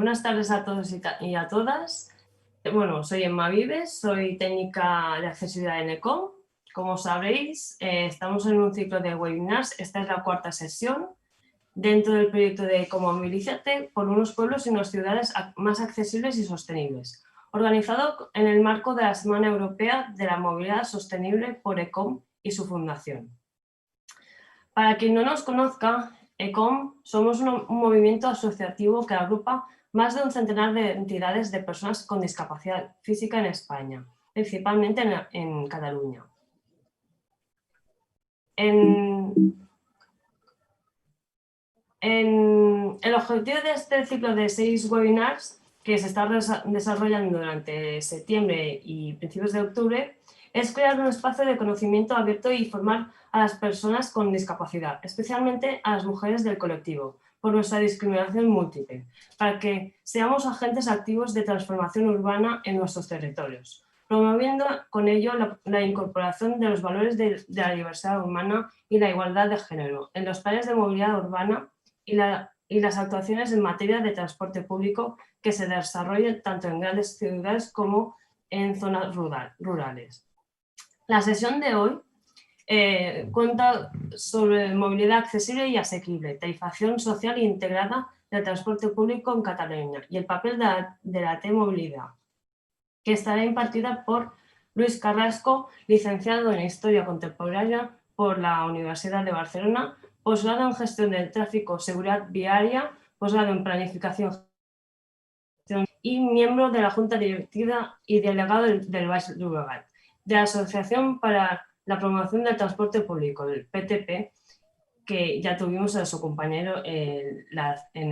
Buenas tardes a todos y a todas. Bueno, soy Emma Vives, soy técnica de accesibilidad en ECOM. Como sabréis, estamos en un ciclo de webinars. Esta es la cuarta sesión dentro del proyecto de Ecomovilízate por unos pueblos y unas ciudades más accesibles y sostenibles, organizado en el marco de la Semana Europea de la Movilidad Sostenible por ECOM y su fundación. Para quien no nos conozca, ECOM somos un movimiento asociativo que agrupa más de un centenar de entidades de personas con discapacidad física en España, principalmente en Cataluña. El objetivo de este ciclo de 6 webinars, que se está desarrollando durante septiembre y principios de octubre, es crear un espacio de conocimiento abierto y formar a las personas con discapacidad, especialmente a las mujeres del colectivo, por nuestra discriminación múltiple, para que seamos agentes activos de transformación urbana en nuestros territorios, promoviendo con ello la incorporación de los valores de la diversidad humana y la igualdad de género en los planes de movilidad urbana y las actuaciones en materia de transporte público que se desarrollen tanto en grandes ciudades como en zonas rurales. La sesión de hoy cuenta sobre movilidad accesible y asequible, tarifación social integrada del transporte público en Cataluña y el papel de la T-Movilidad, que estará impartida por Luis Carrasco, licenciado en Historia Contemporánea por la Universidad de Barcelona, posgrado en Gestión del Tráfico, Seguridad Viaria, posgrado en Planificación y miembro de la Junta Directiva y delegado del Baix Llobregat, de la Asociación para la Promoción del Transporte Público, el PTP, que ya tuvimos a su compañero en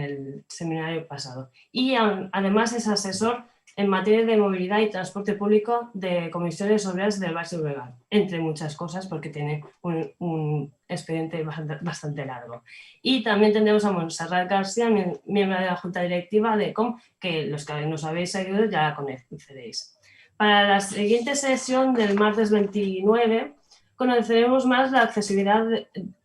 el seminario pasado. Y además es asesor en materia de movilidad y transporte público de comisiones obreras del Baix Llobregat, entre muchas cosas, porque tiene un expediente bastante largo. Y también tendremos a Montserrat García, miembro de la Junta Directiva de ECOM, que los que nos habéis seguido ya la conoceréis. Para la siguiente sesión del martes 29 conoceremos más la accesibilidad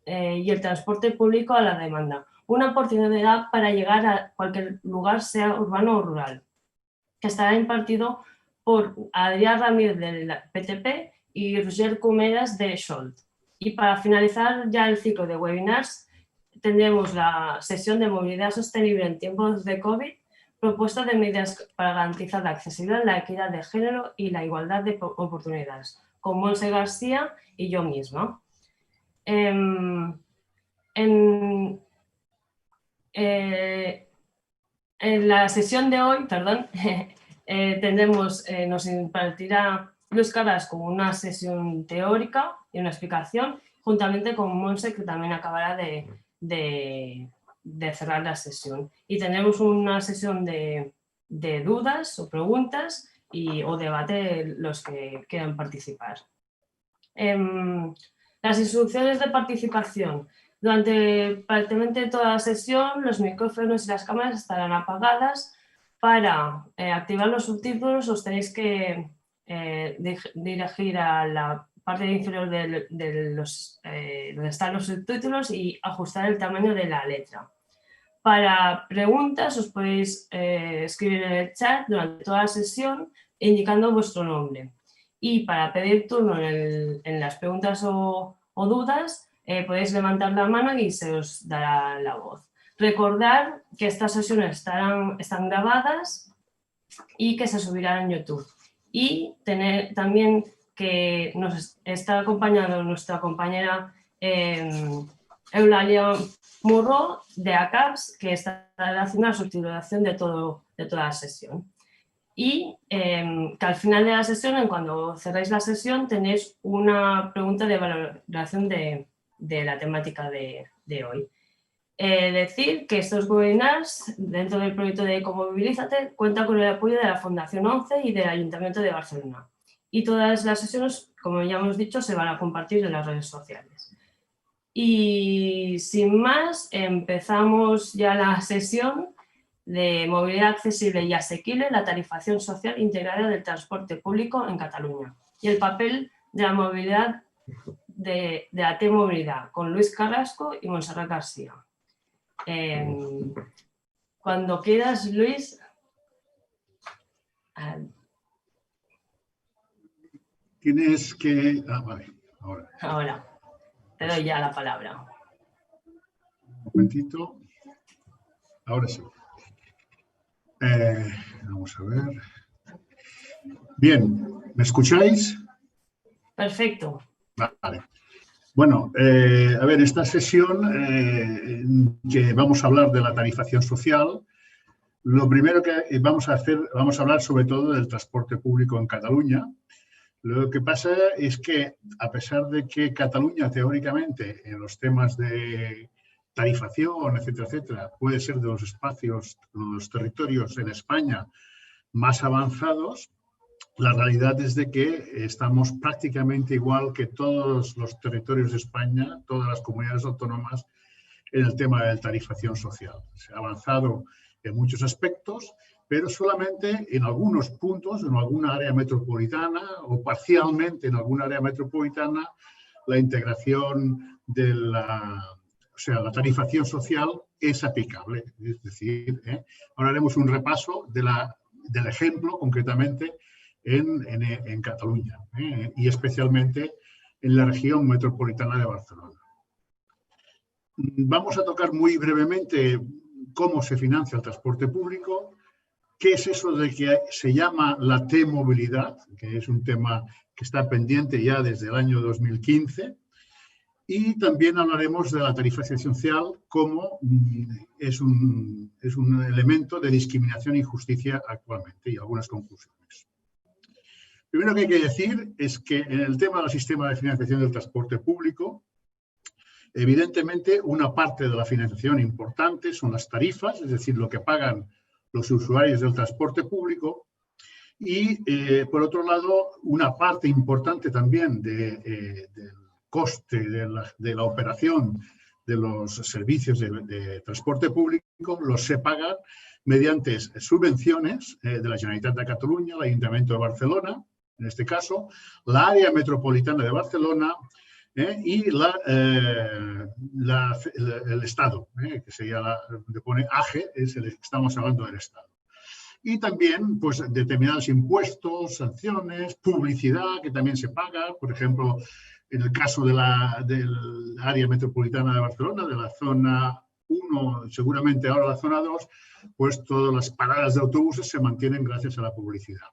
y el transporte público a la demanda, una oportunidad para llegar a cualquier lugar, sea urbano o rural, que estará impartido por Adrián Ramírez del PTP y Roger Cumeras de Scholt. Y para finalizar ya el ciclo de webinars, tendremos la sesión de movilidad sostenible en tiempos de COVID, propuesta de medidas para garantizar la accesibilidad, la equidad de género y la igualdad de oportunidades, con Monse García y yo misma. En la sesión de hoy, nos impartirá Luis Carrasco una sesión teórica y una explicación, juntamente con Monse, que también acabará de cerrar la sesión. Y tendremos una sesión de dudas o preguntas o debate los que quieran participar. Las instrucciones de participación. Durante prácticamente toda la sesión, los micrófonos y las cámaras estarán apagadas. Para activar los subtítulos os tenéis que dirigir a la parte inferior donde están los subtítulos y ajustar el tamaño de la letra. Para preguntas os podéis escribir en el chat durante toda la sesión indicando vuestro nombre. Y para pedir turno en las preguntas o dudas, podéis levantar la mano y se os dará la voz. Recordad que estas sesiones están grabadas y que se subirán en YouTube. Y tener también que nos está acompañando nuestra compañera Eulalia Murro de ACAPS, que está haciendo la subtitulación de toda la sesión. Y que al final de la sesión, cuando cerréis la sesión, tenéis una pregunta de valoración de la temática de hoy. Decir que estos webinars, dentro del proyecto de Ecomovilízate, cuentan con el apoyo de la Fundación 11 y del Ayuntamiento de Barcelona. Y todas las sesiones, como ya hemos dicho, se van a compartir en las redes sociales. Y sin más, empezamos ya la sesión de movilidad accesible y asequible, la tarifación social integrada del transporte público en Cataluña y el papel de la movilidad de la T-Movilidad, con Luis Carrasco y Montserrat García. Cuando quieras, Luis. Tienes que... vale, ahora. Ahora, te doy ya la palabra. Un momentito. Ahora sí. Vamos a ver. Bien, ¿me escucháis? Perfecto. Vale. Bueno, a ver, esta sesión que vamos a hablar de la tarifación social, lo primero que vamos a hablar sobre todo del transporte público en Cataluña. Lo que pasa es que, a pesar de que Cataluña, teóricamente, en los temas de tarifación, etcétera, etcétera, puede ser de los espacios, los territorios en España más avanzados, la realidad es de que estamos prácticamente igual que todos los territorios de España, todas las comunidades autónomas, en el tema de la tarifación social. Se ha avanzado en muchos aspectos, pero solamente en algunos puntos, en alguna área metropolitana o parcialmente en alguna área metropolitana, la integración de la tarifación social es aplicable. Es decir, ahora haremos un repaso del ejemplo concretamente en Cataluña y especialmente en la región metropolitana de Barcelona. Vamos a tocar muy brevemente cómo se financia el transporte público, qué es eso de que se llama la T-movilidad, que es un tema que está pendiente ya desde el año 2015, y también hablaremos de la tarifación social como es un elemento de discriminación e injusticia actualmente y algunas conclusiones. Primero que hay que decir es que en el tema del sistema de financiación del transporte público, evidentemente una parte de la financiación importante son las tarifas, es decir, lo que pagan los usuarios del transporte público, y por otro lado una parte importante también del coste de la operación de los servicios de transporte público los se pagan mediante subvenciones de la Generalitat de Cataluña, el Ayuntamiento de Barcelona, en este caso, la área metropolitana de Barcelona y el Estado, que sería donde pone AGE, estamos hablando del Estado. Y también pues, determinados impuestos, sanciones, publicidad que también se paga, por ejemplo, en el caso del área metropolitana de Barcelona, de la zona 1, seguramente ahora la zona 2, pues todas las paradas de autobuses se mantienen gracias a la publicidad.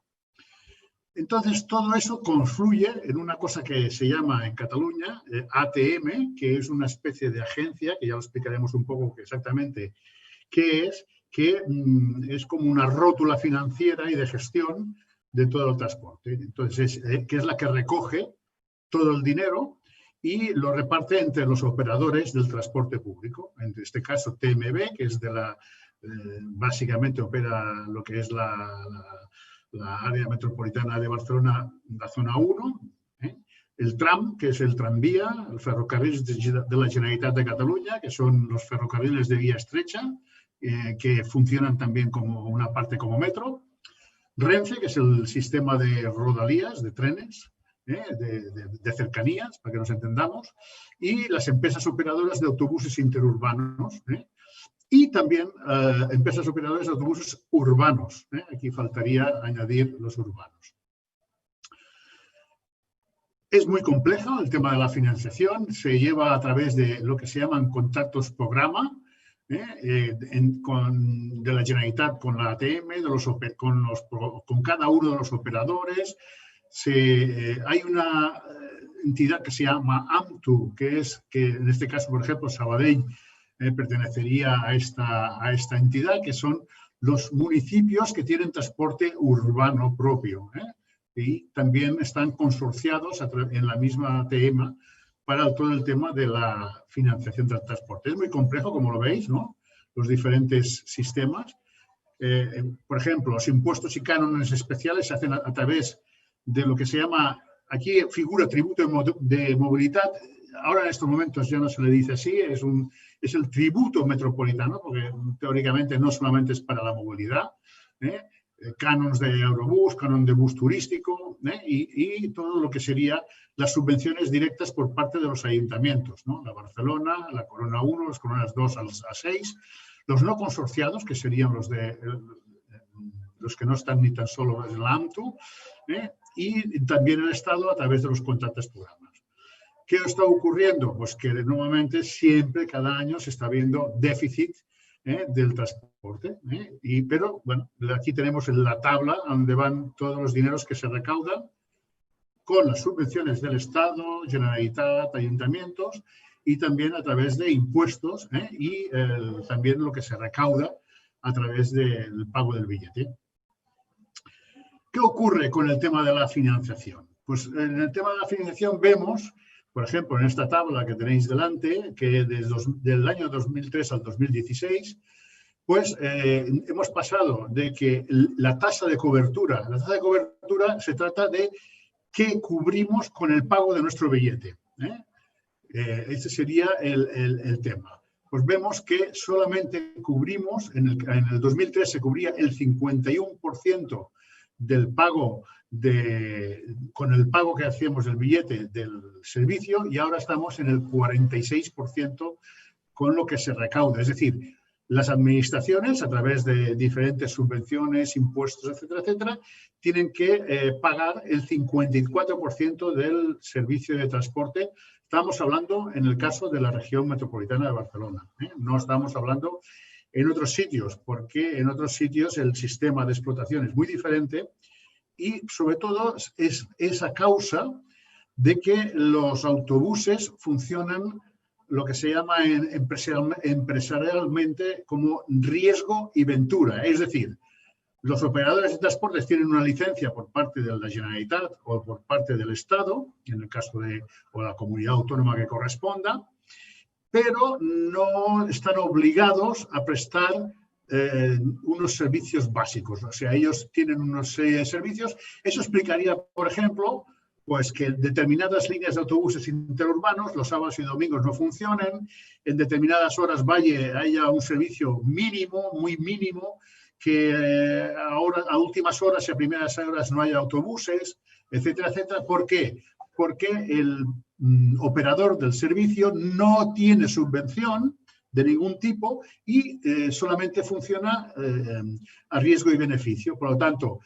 Entonces, todo eso confluye en una cosa que se llama en Cataluña ATM, que es una especie de agencia, que ya lo explicaremos un poco exactamente qué es, que es como una rótula financiera y de gestión de todo el transporte. Entonces, que es la que recoge todo el dinero y lo reparte entre los operadores del transporte público. En este caso, TMB, que es básicamente opera lo que es la área metropolitana de Barcelona, la zona 1, el tram, que es el tranvía, el ferrocarril de la Generalitat de Cataluña, que son los ferrocarriles de vía estrecha, que funcionan también como una parte como metro, Renfe, que es el sistema de rodalías, de trenes, de cercanías, para que nos entendamos, y las empresas operadoras de autobuses interurbanos, y también empresas operadoras de autobuses urbanos. Aquí faltaría añadir los urbanos. Es muy complejo el tema de la financiación. Se lleva a través de lo que se llaman contratos programa, de la Generalitat con la ATM, con cada uno de los operadores. Hay una entidad que se llama AMTU, que en este caso, por ejemplo, Sabadell, pertenecería a esta entidad, que son los municipios que tienen transporte urbano propio, y también están consorciados en la misma ATM para todo el tema de la financiación del transporte. Es muy complejo, como lo veis, ¿no? Los diferentes sistemas. Por ejemplo, los impuestos y cánones especiales se hacen a través de lo que se llama, aquí figura tributo de movilidad. Ahora en estos momentos ya no se le dice así, es el tributo metropolitano, porque teóricamente no solamente es para la movilidad, canons de Eurobús, canon de bus turístico y todo lo que sería las subvenciones directas por parte de los ayuntamientos, ¿no? La Barcelona, la Corona 1, las Coronas 2 a 6, los no consorciados, que serían los que no están ni tan solo en la AMTU, y también el Estado a través de los contratos programas. ¿Qué está ocurriendo? Pues que nuevamente siempre, cada año, se está viendo déficit del transporte. Pero bueno, aquí tenemos en la tabla donde van todos los dineros que se recaudan con las subvenciones del Estado, Generalitat, ayuntamientos y también a través de impuestos y también lo que se recauda a través del pago del billete. ¿Qué ocurre con el tema de la financiación? Pues en el tema de la financiación vemos, por ejemplo, en esta tabla que tenéis delante, que desde el año 2003 al 2016, pues hemos pasado de que la tasa de cobertura se trata de qué cubrimos con el pago de nuestro billete. Este sería el tema. Pues vemos que solamente cubrimos, en el 2003 se cubría el 51% del pago con el pago que hacíamos del billete del servicio y ahora estamos en el 46% con lo que se recauda. Es decir, las administraciones, a través de diferentes subvenciones, impuestos, etcétera, etcétera, tienen que pagar el 54% del servicio de transporte. Estamos hablando en el caso de la región metropolitana de Barcelona. No estamos hablando en otros sitios, porque en otros sitios el sistema de explotación es muy diferente y sobre todo es a causa de que los autobuses funcionan lo que se llama empresarialmente como riesgo y ventura. Es decir, los operadores de transportes tienen una licencia por parte de la Generalitat o por parte del Estado, en el caso de la comunidad autónoma que corresponda, pero no están obligados a prestar unos servicios básicos. O sea, ellos tienen unos servicios. Eso explicaría, por ejemplo, pues que determinadas líneas de autobuses interurbanos los sábados y domingos no funcionen, en determinadas horas valle haya un servicio mínimo, muy mínimo, que ahora a últimas horas y a primeras horas no haya autobuses, etcétera, etcétera. ¿Por qué? Porque el operador del servicio no tiene subvención de ningún tipo y solamente funciona a riesgo y beneficio. Por lo tanto,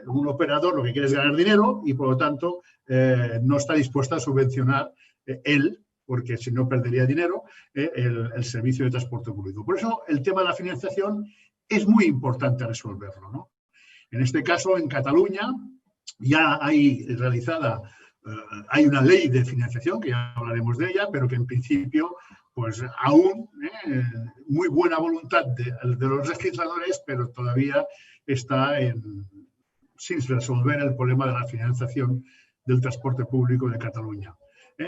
un operador lo que quiere es ganar dinero y por lo tanto no está dispuesto a subvencionar él, porque si no perdería dinero, el servicio de transporte público. Por eso el tema de la financiación es muy importante resolverlo, ¿no? En este caso, en Cataluña, ya hay realizada, hay una ley de financiación, que ya hablaremos de ella, pero que en principio, pues aún, muy buena voluntad de los legisladores, pero todavía está sin resolver el problema de la financiación del transporte público de Cataluña.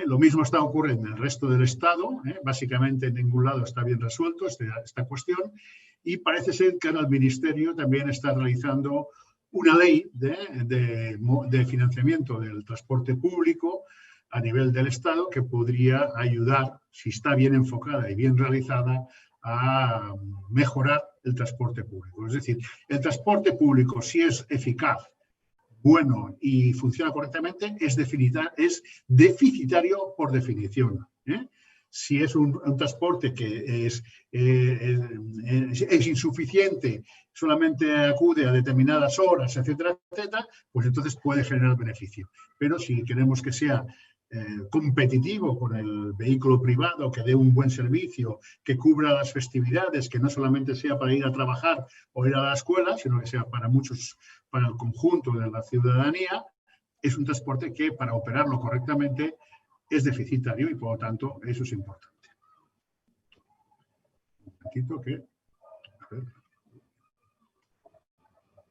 Lo mismo está ocurriendo en el resto del Estado, básicamente en ningún lado está bien resuelto esta cuestión, y parece ser que ahora el Ministerio también está realizando una ley de financiamiento del transporte público a nivel del Estado que podría ayudar, si está bien enfocada y bien realizada, a mejorar el transporte público. Es decir, el transporte público, si es eficaz, bueno y funciona correctamente, es deficitario por definición. Si es un transporte que es insuficiente, solamente acude a determinadas horas, etcétera, etcétera, pues entonces puede generar beneficio. Pero si queremos que sea competitivo con el vehículo privado, que dé un buen servicio, que cubra las festividades, que no solamente sea para ir a trabajar o ir a la escuela, sino que sea para muchos, para el conjunto de la ciudadanía, es un transporte que para operarlo correctamente es deficitario y por lo tanto eso es importante. Un momentito que... A ver.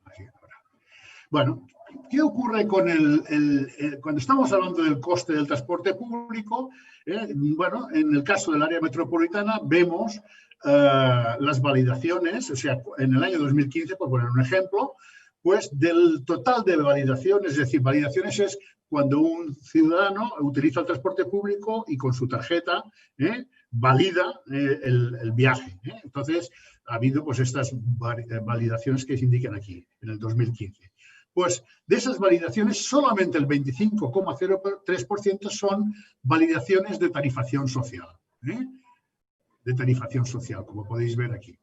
Así, ahora. Bueno, ¿qué ocurre con cuando estamos hablando del coste del transporte público? Bueno, en el caso del área metropolitana vemos las validaciones, o sea, en el año 2015, por poner un ejemplo, pues del total de validaciones, es decir, validaciones es cuando un ciudadano utiliza el transporte público y con su tarjeta valida el viaje. Entonces, ha habido pues estas validaciones que se indican aquí, en el 2015. Pues de esas validaciones, solamente el 25,03% son validaciones de tarifación social. De tarifación social, como podéis ver aquí.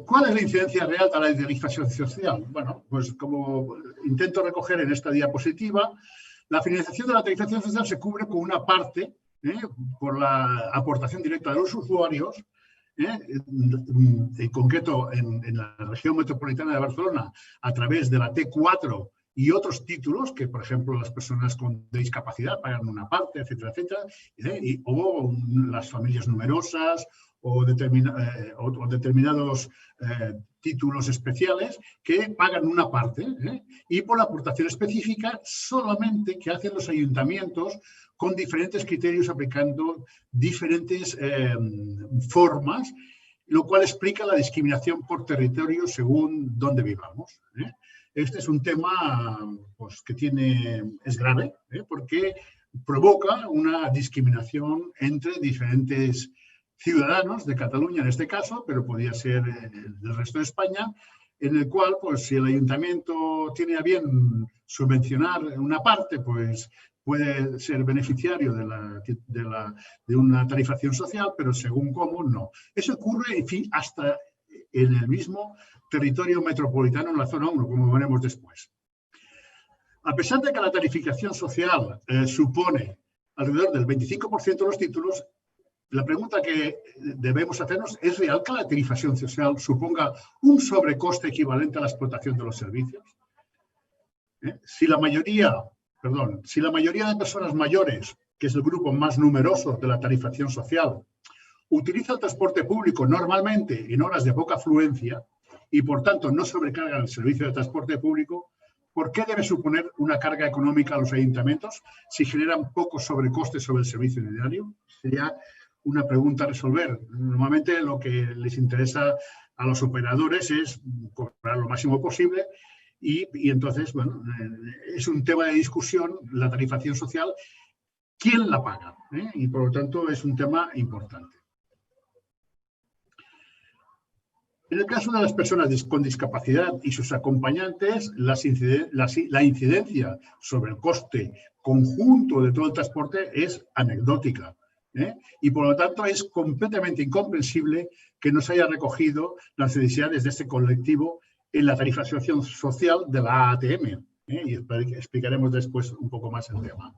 ¿Cuál es la incidencia real de la tarifación social? Bueno, pues como intento recoger en esta diapositiva, la financiación de la tarifación social se cubre con una parte por la aportación directa de los usuarios, en concreto en la región metropolitana de Barcelona, a través de la T4 y otros títulos que, por ejemplo, las personas con discapacidad pagan una parte, etcétera, etcétera, o las familias numerosas o determinados títulos especiales que pagan una parte, y por la aportación específica solamente que hacen los ayuntamientos con diferentes criterios, aplicando diferentes formas, lo cual explica la discriminación por territorio según dónde vivamos. Este es un tema pues, que es grave, porque provoca una discriminación entre diferentes ciudadanos de Cataluña en este caso, pero podría ser del resto de España, en el cual, pues, si el ayuntamiento tiene a bien subvencionar una parte, pues puede ser beneficiario de una tarifación social, pero según cómo, no. Eso ocurre, en fin, hasta en el mismo territorio metropolitano en la zona 1, como veremos después. A pesar de que la tarificación social supone alrededor del 25% de los títulos, la pregunta que debemos hacernos, ¿es real que la tarifación social suponga un sobrecoste equivalente a la explotación de los servicios? Si la mayoría de personas mayores, que es el grupo más numeroso de la tarifación social, utiliza el transporte público normalmente en horas de poca afluencia y, por tanto, no sobrecargan el servicio de transporte público, ¿por qué debe suponer una carga económica a los ayuntamientos si generan pocos sobrecostes sobre el servicio diario? Sería una pregunta a resolver. Normalmente lo que les interesa a los operadores es cobrar lo máximo posible y entonces, bueno, es un tema de discusión la tarifación social, ¿quién la paga? Y por lo tanto es un tema importante. En el caso de las personas con discapacidad y sus acompañantes, la incidencia sobre el coste conjunto de todo el transporte es anecdótica. Y por lo tanto es completamente incomprensible que no se haya recogido las necesidades de este colectivo en la tarifación social de la ATM. Y explicaremos después un poco más el tema.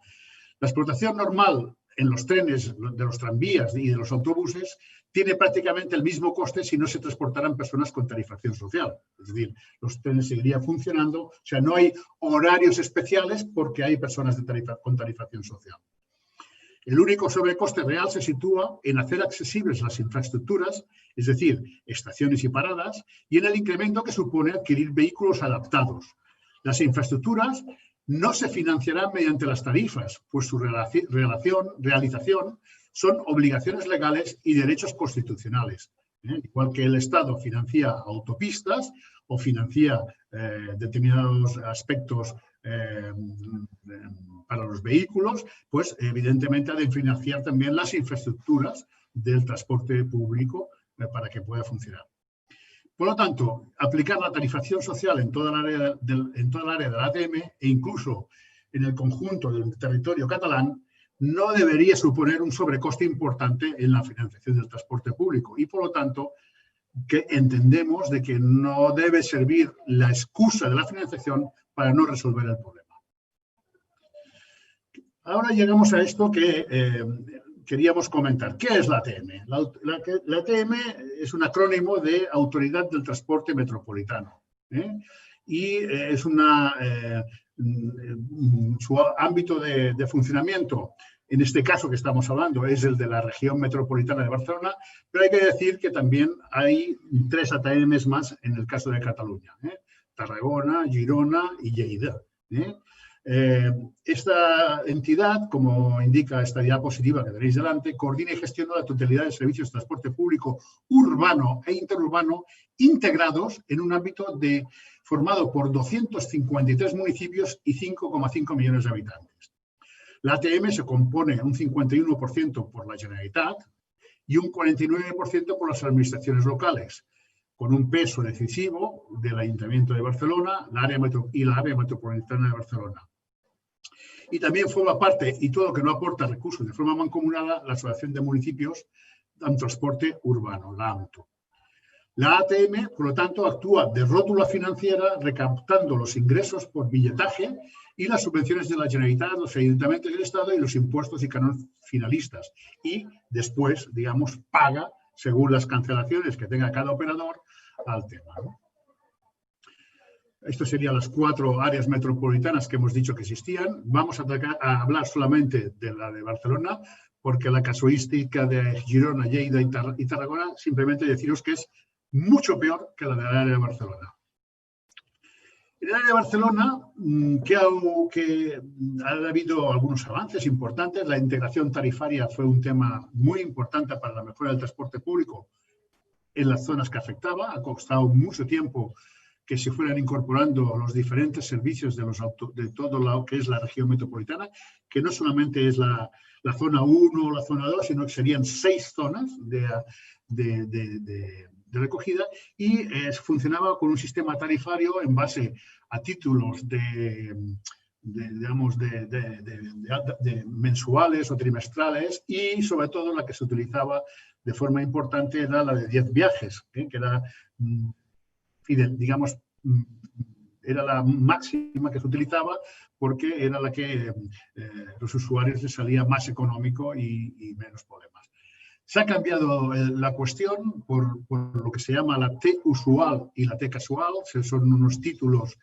La explotación normal en los trenes, de los tranvías y de los autobuses tiene prácticamente el mismo coste si no se transportaran personas con tarifación social. Es decir, los trenes seguirían funcionando, o sea, no hay horarios especiales porque hay personas con tarifación social. El único sobrecoste real se sitúa en hacer accesibles las infraestructuras, es decir, estaciones y paradas, y en el incremento que supone adquirir vehículos adaptados. Las infraestructuras no se financiarán mediante las tarifas, pues su realización son obligaciones legales y derechos constitucionales. Igual que el Estado financia autopistas o financia determinados aspectos para los vehículos, pues evidentemente ha de financiar también las infraestructuras del transporte público para que pueda funcionar. Por lo tanto, aplicar la tarifación social en toda el área de la ATM e incluso en el conjunto del territorio catalán no debería suponer un sobrecoste importante en la financiación del transporte público y, por lo tanto, que entendemos de que no debe servir la excusa de la financiación para no resolver el problema. Ahora llegamos a esto que queríamos comentar. ¿Qué es la ATM? La ATM es un acrónimo de Autoridad del Transporte Metropolitano. Y es su ámbito de funcionamiento, en este caso que estamos hablando, es el de la región metropolitana de Barcelona, pero hay que decir que también hay 3 ATMs más en el caso de Cataluña. Tarragona, Girona y Lleida. Esta entidad, como indica esta diapositiva que tenéis delante, coordina y gestiona la totalidad de servicios de transporte público urbano e interurbano integrados en un ámbito formado por 253 municipios y 5,5 millones de habitantes. La ATM se compone un 51% por la Generalitat y un 49% por las administraciones locales, con un peso decisivo del Ayuntamiento de Barcelona y la área metropolitana de Barcelona. Y también forma parte, y todo lo que no aporta recursos de forma mancomunada, la Asociación de Municipios en Transporte Urbano, la AMTU. La ATM, por lo tanto, actúa de rótula financiera recaptando los ingresos por billetaje y las subvenciones de la Generalitat, los ayuntamientos del Estado y los impuestos y cánones finalistas. Y después, digamos, paga según las cancelaciones que tenga cada operador al tema, ¿no? Estas serían las 4 áreas metropolitanas que hemos dicho que existían. Vamos a hablar solamente de la de Barcelona, porque la casuística de Girona, Lleida y Tarragona, simplemente deciros que es mucho peor que la del área de Barcelona. En el área de Barcelona, que ha habido algunos avances importantes. La integración tarifaria fue un tema muy importante para la mejora del transporte público en las zonas que afectaba. Ha costado mucho tiempo que se fueran incorporando los diferentes servicios de todo lo que es la región metropolitana, que no solamente es la zona 1 o la zona 2, sino que serían 6 zonas de recogida, y funcionaba con un sistema tarifario en base a títulos digamos, de mensuales o trimestrales, y sobre todo la que se utilizaba de forma importante era la de 10 viajes, que era, digamos, era la máxima que se utilizaba porque era la que los usuarios les salía más económico y menos problemas. Se ha cambiado la cuestión por lo que se llama la T usual y la T casual. Son unos títulos,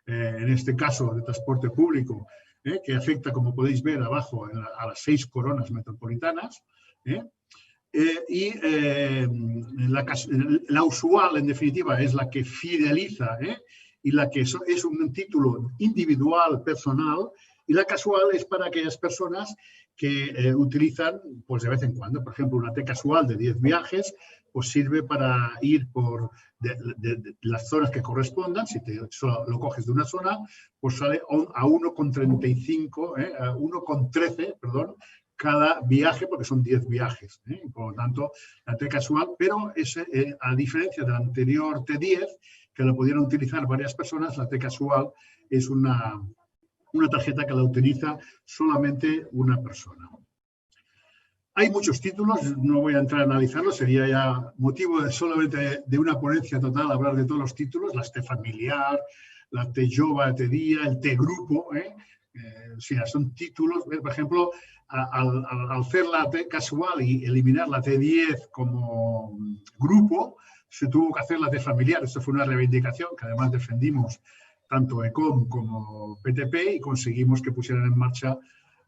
en este caso de transporte público, que afecta, como podéis ver abajo, a las 6 coronas metropolitanas. Y la usual, en definitiva, es la que fideliza, y la que es un título individual, personal, y la casual es para aquellas personas que utilizan, pues de vez en cuando. Por ejemplo, una T casual de 10 viajes, pues sirve para ir por las zonas que correspondan. Si solo lo coges de una zona, pues sale a 1,35, a 1,13, perdón, cada viaje, porque son 10 viajes. Por lo tanto, la T casual, pero a diferencia del anterior T10, que lo pudieron utilizar varias personas, la T casual es una tarjeta que la utiliza solamente una persona. Hay muchos títulos, no voy a entrar a analizarlos, sería ya motivo solamente de una ponencia total hablar de todos los títulos, la T familiar, la T jove, T día, el T grupo, o sea, son títulos. Por ejemplo, al hacer la T casual y eliminar la T10 como grupo, se tuvo que hacer la T familiar. Esto fue una reivindicación que además defendimos tanto ECOM como PTP, y conseguimos que pusieran en marcha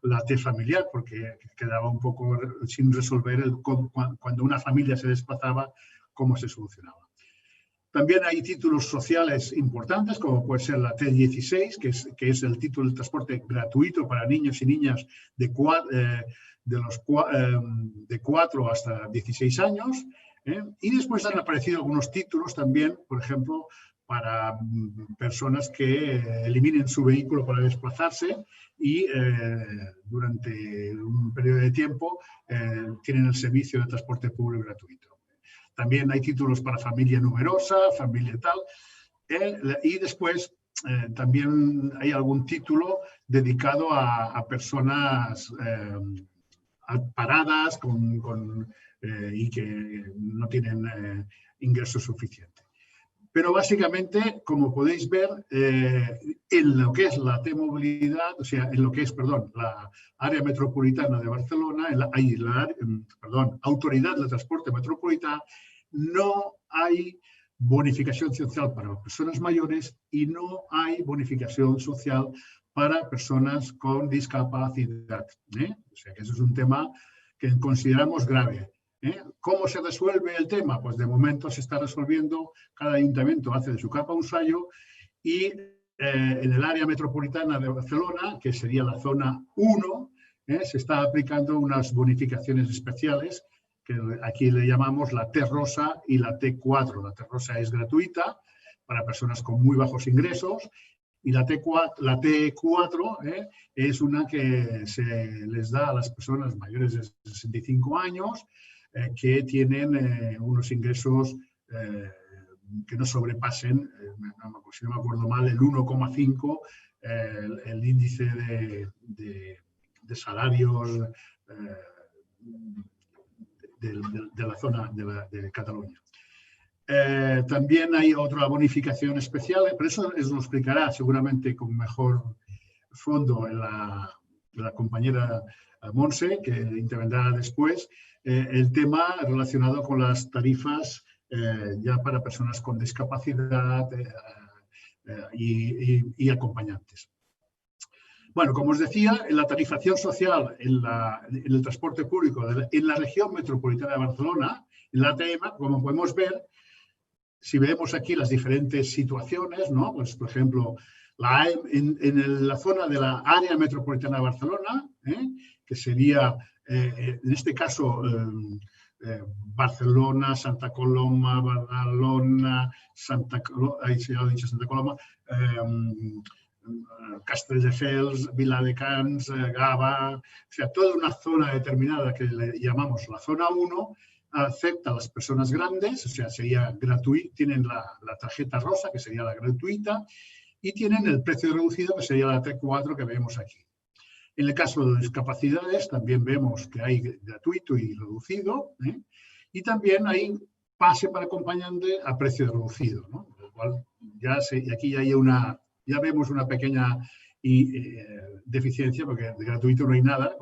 la T familiar, porque quedaba un poco sin resolver cuando una familia se desplazaba, cómo se solucionaba. También hay títulos sociales importantes, como puede ser la T16, que es el título de transporte gratuito para niños y niñas de 4 hasta 16 años. Y después han aparecido algunos títulos también, por ejemplo, para personas que eliminen su vehículo para desplazarse y durante un periodo de tiempo tienen el servicio de transporte público gratuito. También hay títulos para familia numerosa, familia tal, y después también hay algún título dedicado a personas paradas y que no tienen ingresos suficientes. Pero básicamente, como podéis ver, en lo que es la T-movilidad, o sea, en lo que es, perdón, la área metropolitana de Barcelona, Autoridad de Transporte Metropolitano, no hay bonificación social para las personas mayores y no hay bonificación social para personas con discapacidad. O sea, que eso es un tema que consideramos grave. ¿Cómo se resuelve el tema? Pues de momento se está resolviendo, cada ayuntamiento hace de su capa un sayo, y en el área metropolitana de Barcelona, que sería la zona 1, se está aplicando unas bonificaciones especiales, que aquí le llamamos la T rosa y la T4. La T rosa es gratuita para personas con muy bajos ingresos, y la T4 es una que se les da a las personas mayores de 65 años, que tienen unos ingresos que no sobrepasen, si no me acuerdo mal, el 1,5 el índice de salarios de la zona de Cataluña. También hay otra bonificación especial, pero eso lo explicará seguramente con mejor fondo la compañera Montse, que intervendrá después, el tema relacionado con las tarifas ya para personas con discapacidad y acompañantes. Bueno, como os decía, en la tarifación social en el transporte público en la región metropolitana de Barcelona, en la ATM, como podemos ver, si vemos aquí las diferentes situaciones, ¿no? Pues, por ejemplo, en la zona de la área metropolitana de Barcelona, que sería, en este caso, Barcelona, Santa Coloma, Badalona, Santa Coloma, Castelldefels, Viladecans, Gavà, o sea, toda una zona determinada que le llamamos la zona 1, acepta a las personas grandes, o sea, sería gratuito, tienen la tarjeta rosa, que sería la gratuita, y tienen el precio reducido, que sería la T4 que vemos aquí. En el caso de discapacidades también vemos que hay gratuito y reducido, y también hay pase para acompañante a precio reducido, ¿no? Lo cual aquí ya vemos una pequeña deficiencia, porque de gratuito no hay nada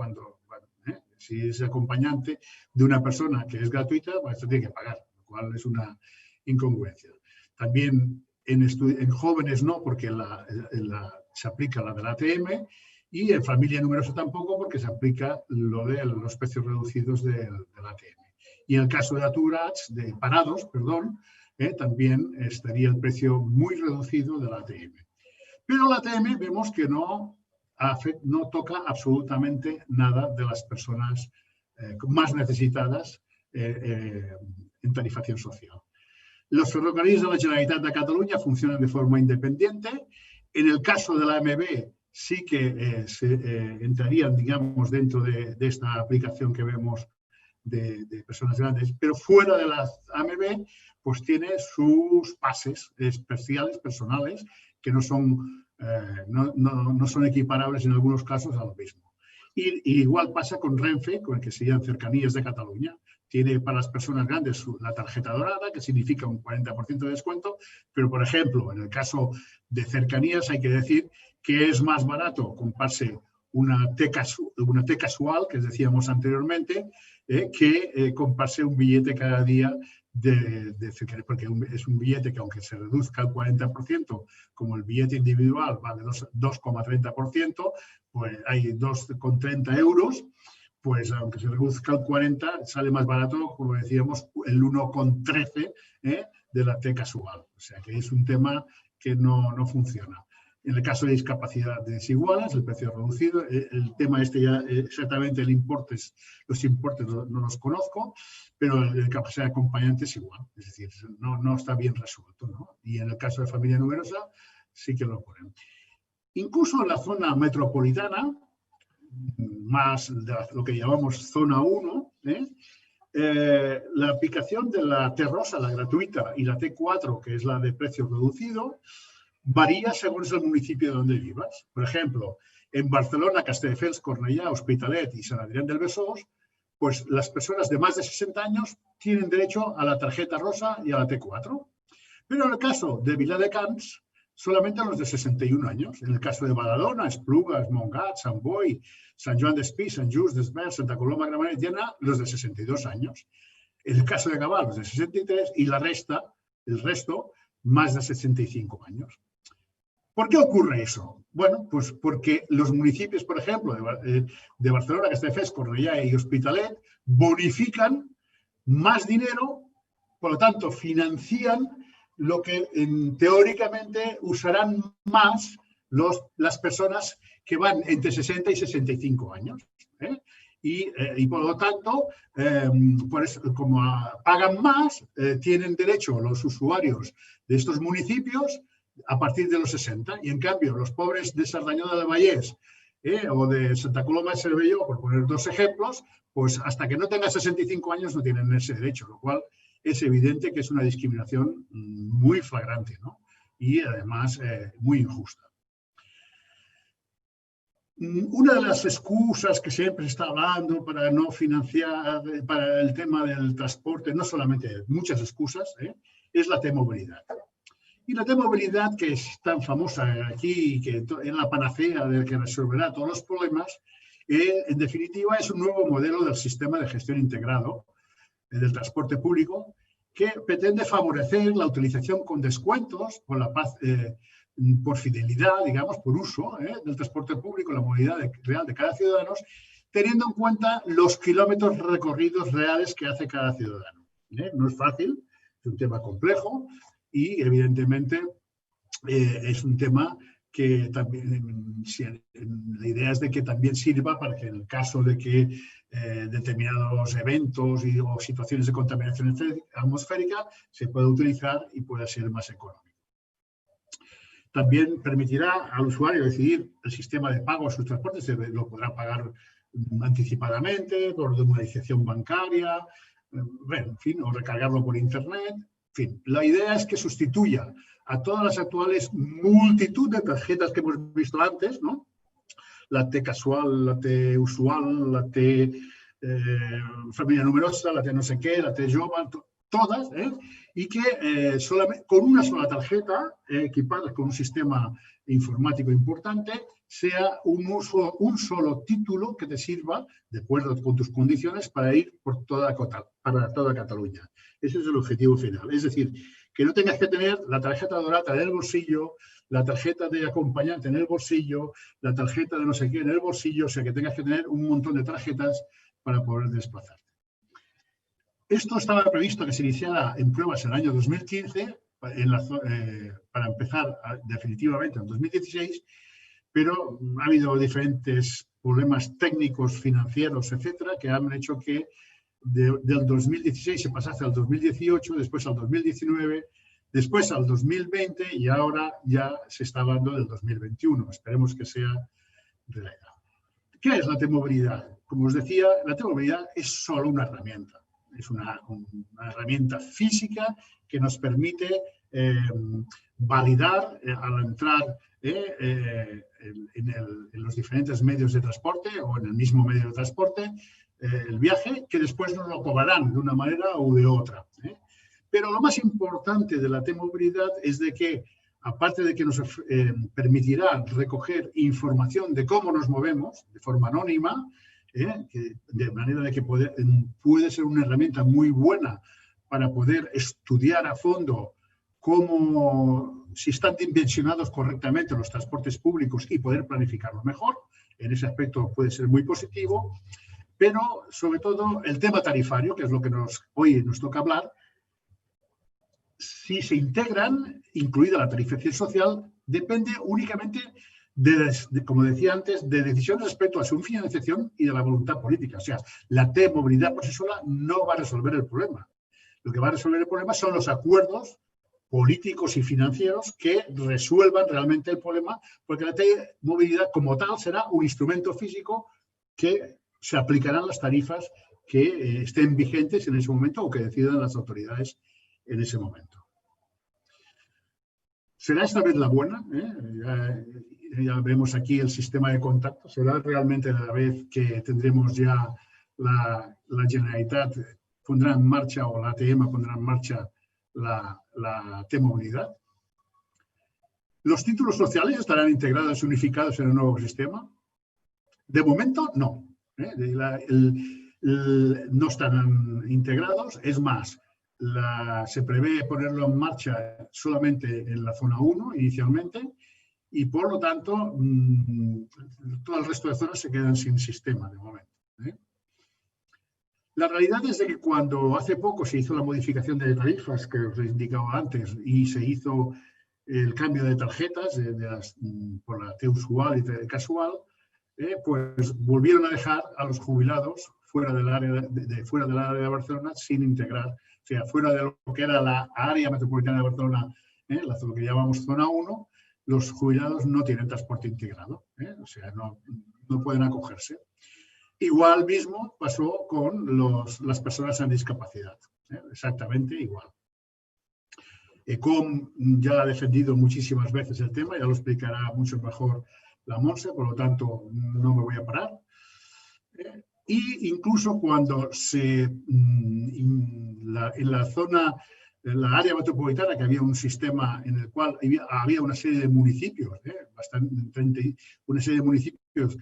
si es acompañante de una persona que es gratuita, pues esto tiene que pagar, lo cual es una incongruencia. También en jóvenes no, porque se aplica la de la ATM, y en familia numerosa tampoco, porque se aplica lo de los precios reducidos de la ATM. Y en el caso de aturats, de parados, perdón, también estaría el precio muy reducido de la ATM. Pero la ATM vemos que no toca absolutamente nada de las personas más necesitadas en tarifación social. Los ferrocarriles de la Generalitat de Cataluña funcionan de forma independiente. En el caso de la AMB sí que entrarían, digamos, dentro de esta aplicación que vemos de personas grandes, pero fuera de la AMB pues tiene sus pases especiales, personales, que no son equiparables en algunos casos a lo mismo. Y igual pasa con Renfe, con el que serían Cercanías de Cataluña. Tiene para las personas grandes la tarjeta dorada, que significa un 40% de descuento, pero, por ejemplo, en el caso de Cercanías hay que decir que es más barato comprarse una T casual, que decíamos anteriormente, que comprarse un billete cada día de Cercanías, porque es un billete que, aunque se reduzca al 40%, como el billete individual vale 2,30%, pues hay 2,30 euros, pues aunque se reduzca al 40, sale más barato, como decíamos, el 1,13 de la T casual. O sea que es un tema que no funciona. En el caso de discapacidades iguales, el precio reducido, el tema ya exactamente los importes no los conozco, pero el capacidad de acompañante es igual, es decir, no está bien resuelto, ¿no? Y en el caso de familia numerosa sí que lo ponen. Incluso en la zona metropolitana, más de lo que llamamos zona 1, la aplicación de la T rosa, la gratuita, y la T4, que es la de precio reducido, varía según el municipio donde vivas. Por ejemplo, en Barcelona, Castelldefels, Cornellà, Hospitalet y Sant Adrián del Besòs, pues las personas de más de 60 años tienen derecho a la tarjeta rosa y a la T4. Pero en el caso de Viladecans, solamente a los de 61 años. En el caso de Badalona, Esplugas, Montgat, Sant Boi, Sant Joan d'Espí, Sant Just d'Esvern, Santa Coloma, Gramenet i Tiana, los de 62 años. En el caso de Gavà, los de 63 y el resto, más de 65 años. ¿Por qué ocurre eso? Bueno, pues porque los municipios, por ejemplo, de Barcelona, Castelldefels, Cornellà y Hospitalet, bonifican más dinero, por lo tanto, financian lo que teóricamente usarán más las personas que van entre 60 y 65 años. Y por lo tanto, como pagan más, tienen derecho los usuarios de estos municipios a partir de los 60. Y en cambio, los pobres de Cerdanyola del Vallès, o de Santa Coloma de Cervelló, por poner dos ejemplos, pues hasta que no tenga 65 años no tienen ese derecho, lo cual es evidente que es una discriminación muy flagrante, ¿no? Y además muy injusta. Una de las excusas que siempre se está hablando para no financiar, para el tema del transporte, no solamente muchas excusas, es la T-movilidad. Y la T-movilidad, que es tan famosa aquí y que es la panacea del que resolverá todos los problemas, en definitiva es un nuevo modelo del sistema de gestión integrado del transporte público que pretende favorecer la utilización con descuentos, con la paz, por fidelidad, digamos, por uso del transporte público, la movilidad real de cada ciudadano, teniendo en cuenta los kilómetros recorridos reales que hace cada ciudadano. No es fácil, es un tema complejo y, evidentemente, es un tema que también, la idea es de que también sirva para que en el caso de que determinados eventos o situaciones de contaminación atmosférica se pueda utilizar y pueda ser más económico. También permitirá al usuario decidir el sistema de pago de sus transportes, lo podrá pagar anticipadamente, por domiciliación bancaria, bueno, en fin, o recargarlo por internet. En fin, la idea es que sustituya a todas las actuales multitud de tarjetas que hemos visto antes, ¿no? La T casual, la T usual, la T familia numerosa, la T no sé qué, la T jove, todas, y que solamente, con una sola tarjeta equipada con un sistema informático importante, sea un solo título que te sirva, de acuerdo con tus condiciones, para ir por toda Cataluña. Ese es el objetivo final. Es decir, que no tengas que tener la tarjeta dorada en el bolsillo, la tarjeta de acompañante en el bolsillo, la tarjeta de no sé qué en el bolsillo, o sea, que tengas que tener un montón de tarjetas para poder desplazarte. Esto estaba previsto que se iniciara en pruebas en el año 2015, para empezar definitivamente en 2016, pero ha habido diferentes problemas técnicos, financieros, etcétera, que han hecho que del 2016 se pasase al 2018, después al 2019, después al 2020 y ahora ya se está hablando del 2021. Esperemos que sea realidad. ¿Qué es la T-movilidad? Como os decía, la T-movilidad es solo una herramienta. Es una herramienta física que nos permite validar al entrar en los diferentes medios de transporte o en el mismo medio de transporte el viaje, que después nos lo cobrarán de una manera u de otra. Pero lo más importante de la T-movilidad es de que, aparte de que nos permitirá recoger información de cómo nos movemos de forma anónima, de manera de que puede ser una herramienta muy buena para poder estudiar a fondo si están dimensionados correctamente los transportes públicos y poder planificarlo mejor. En ese aspecto puede ser muy positivo, pero sobre todo el tema tarifario, que es lo que hoy nos toca hablar, si se integran, incluida la tarifación social, depende únicamente como decía antes, de decisiones respecto a su financiación y de la voluntad política. O sea, la T-movilidad por sí sola no va a resolver el problema. Lo que va a resolver el problema son los acuerdos políticos y financieros que resuelvan realmente el problema, porque la T-movilidad como tal será un instrumento físico que se aplicarán las tarifas que estén vigentes en ese momento o que decidan las autoridades en ese momento. ¿Será esta vez la buena? Ya vemos aquí el sistema de contacto. ¿Será realmente la vez que tendremos ya la Generalitat pondrá en marcha o la ATM pondrá en marcha la T-movilidad? ¿Los títulos sociales estarán integrados y unificados en el nuevo sistema? De momento, no. No estarán integrados. Es más, se prevé ponerlo en marcha solamente en la zona 1 inicialmente y, por lo tanto, todo el resto de zonas se quedan sin sistema de momento. La realidad es de que cuando hace poco se hizo la modificación de tarifas que os he indicado antes y se hizo el cambio de tarjetas por la T usual y T casual, pues volvieron a dejar a los jubilados fuera del área de Barcelona sin integrar. O sea, fuera de lo que era la área metropolitana de Barcelona, lo que llamamos zona 1, los jubilados no tienen transporte integrado. O sea, no pueden acogerse. Igual mismo pasó con las personas con discapacidad, exactamente igual. ECOM ya ha defendido muchísimas veces el tema, ya lo explicará mucho mejor la Montse, por lo tanto no me voy a parar. Y incluso cuando en la zona, en la área metropolitana, que había un sistema en el cual había una serie de municipios, una serie de municipios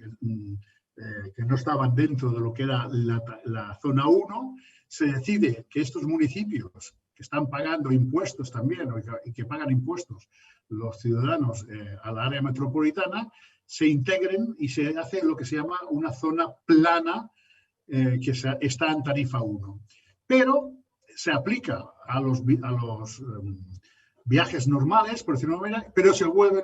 que no estaban dentro de lo que era la zona 1, se decide que estos municipios que están pagando impuestos también y que pagan impuestos los ciudadanos a la área metropolitana, se integren y se hace lo que se llama una zona plana que está en tarifa 1. Pero se aplica a los viajes normales, por decirlo de una manera, pero se vuelven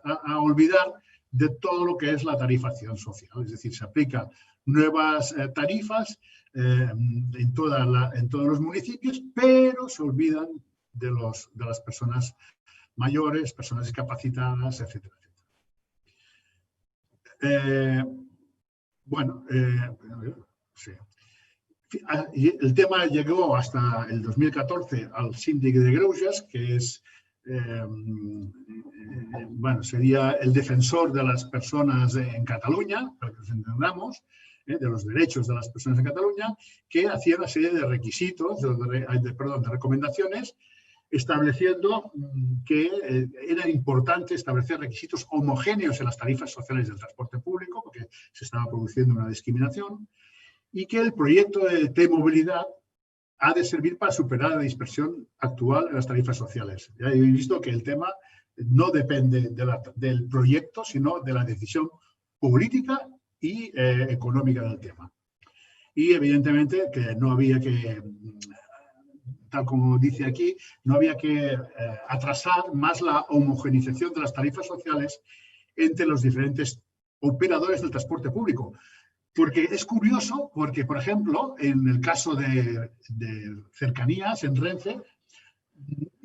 a olvidar de todo lo que es la tarifación social. Es decir, se aplica nuevas tarifas en todos los municipios, pero se olvidan de las personas mayores, personas discapacitadas, etcétera. Sí. El tema llegó hasta el 2014 al síndic de Greuges, que es, sería el defensor de las personas en Cataluña, para que nos entendamos, de los derechos de las personas en Cataluña, que hacía una serie de requisitos, de recomendaciones, estableciendo que era importante establecer requisitos homogéneos en las tarifas sociales del transporte público, porque se estaba produciendo una discriminación, y que el proyecto de T-Movilidad ha de servir para superar la dispersión actual en las tarifas sociales. Ya he visto que el tema no depende del proyecto, sino de la decisión política y económica del tema. Y evidentemente que no había que, tal como dice aquí, no había que atrasar más la homogenización de las tarifas sociales entre los diferentes operadores del transporte público. Porque es curioso, porque, por ejemplo, en el caso de cercanías, en Renfe,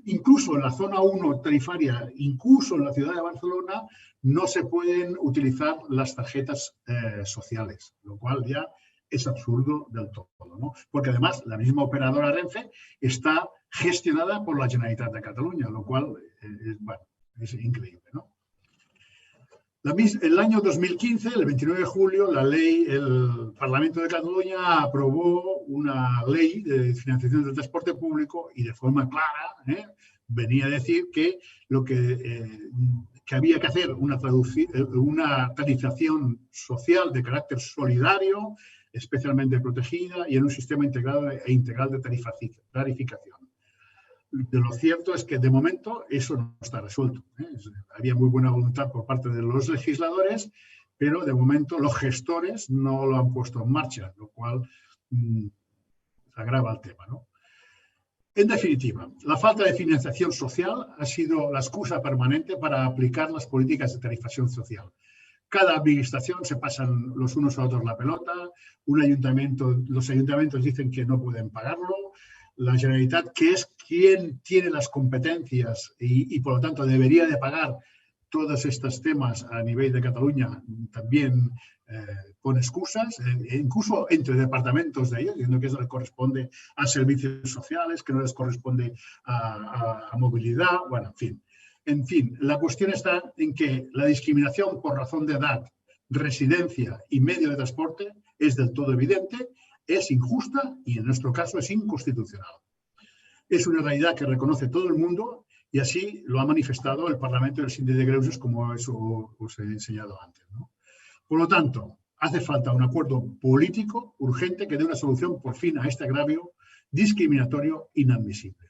incluso en la zona 1 tarifaria, incluso en la ciudad de Barcelona, no se pueden utilizar las tarjetas sociales, lo cual ya es absurdo del todo, ¿no? Porque además la misma operadora Renfe está gestionada por la Generalitat de Cataluña, lo cual es increíble, ¿no? El año 2015, el 29 de julio, el Parlamento de Cataluña aprobó una ley de financiación del transporte público y de forma clara venía a decir que que había que hacer una tarifación social de carácter solidario, especialmente protegida y en un sistema integral de tarificación. De lo cierto es que de momento eso no está resuelto. Había muy buena voluntad por parte de los legisladores, pero de momento los gestores no lo han puesto en marcha, lo cual agrava el tema, ¿no? En definitiva, la falta de financiación social ha sido la excusa permanente para aplicar las políticas de tarifación social. Cada administración se pasan los unos a otros la pelota, los ayuntamientos dicen que no pueden pagarlo, la Generalitat, que es quien tiene las competencias y por lo tanto debería de pagar todos estos temas a nivel de Cataluña, también pone excusas, incluso entre departamentos de ellos, diciendo que eso les corresponde a servicios sociales, que no les corresponde a movilidad, bueno, en fin. La cuestión está en que la discriminación por razón de edad, residencia y medio de transporte es del todo evidente, es injusta y en nuestro caso es inconstitucional. Es una realidad que reconoce todo el mundo y así lo ha manifestado el Parlamento del Síndic de Greuges, como eso os he enseñado antes, ¿no? Por lo tanto, hace falta un acuerdo político urgente que dé una solución por fin a este agravio discriminatorio inadmisible.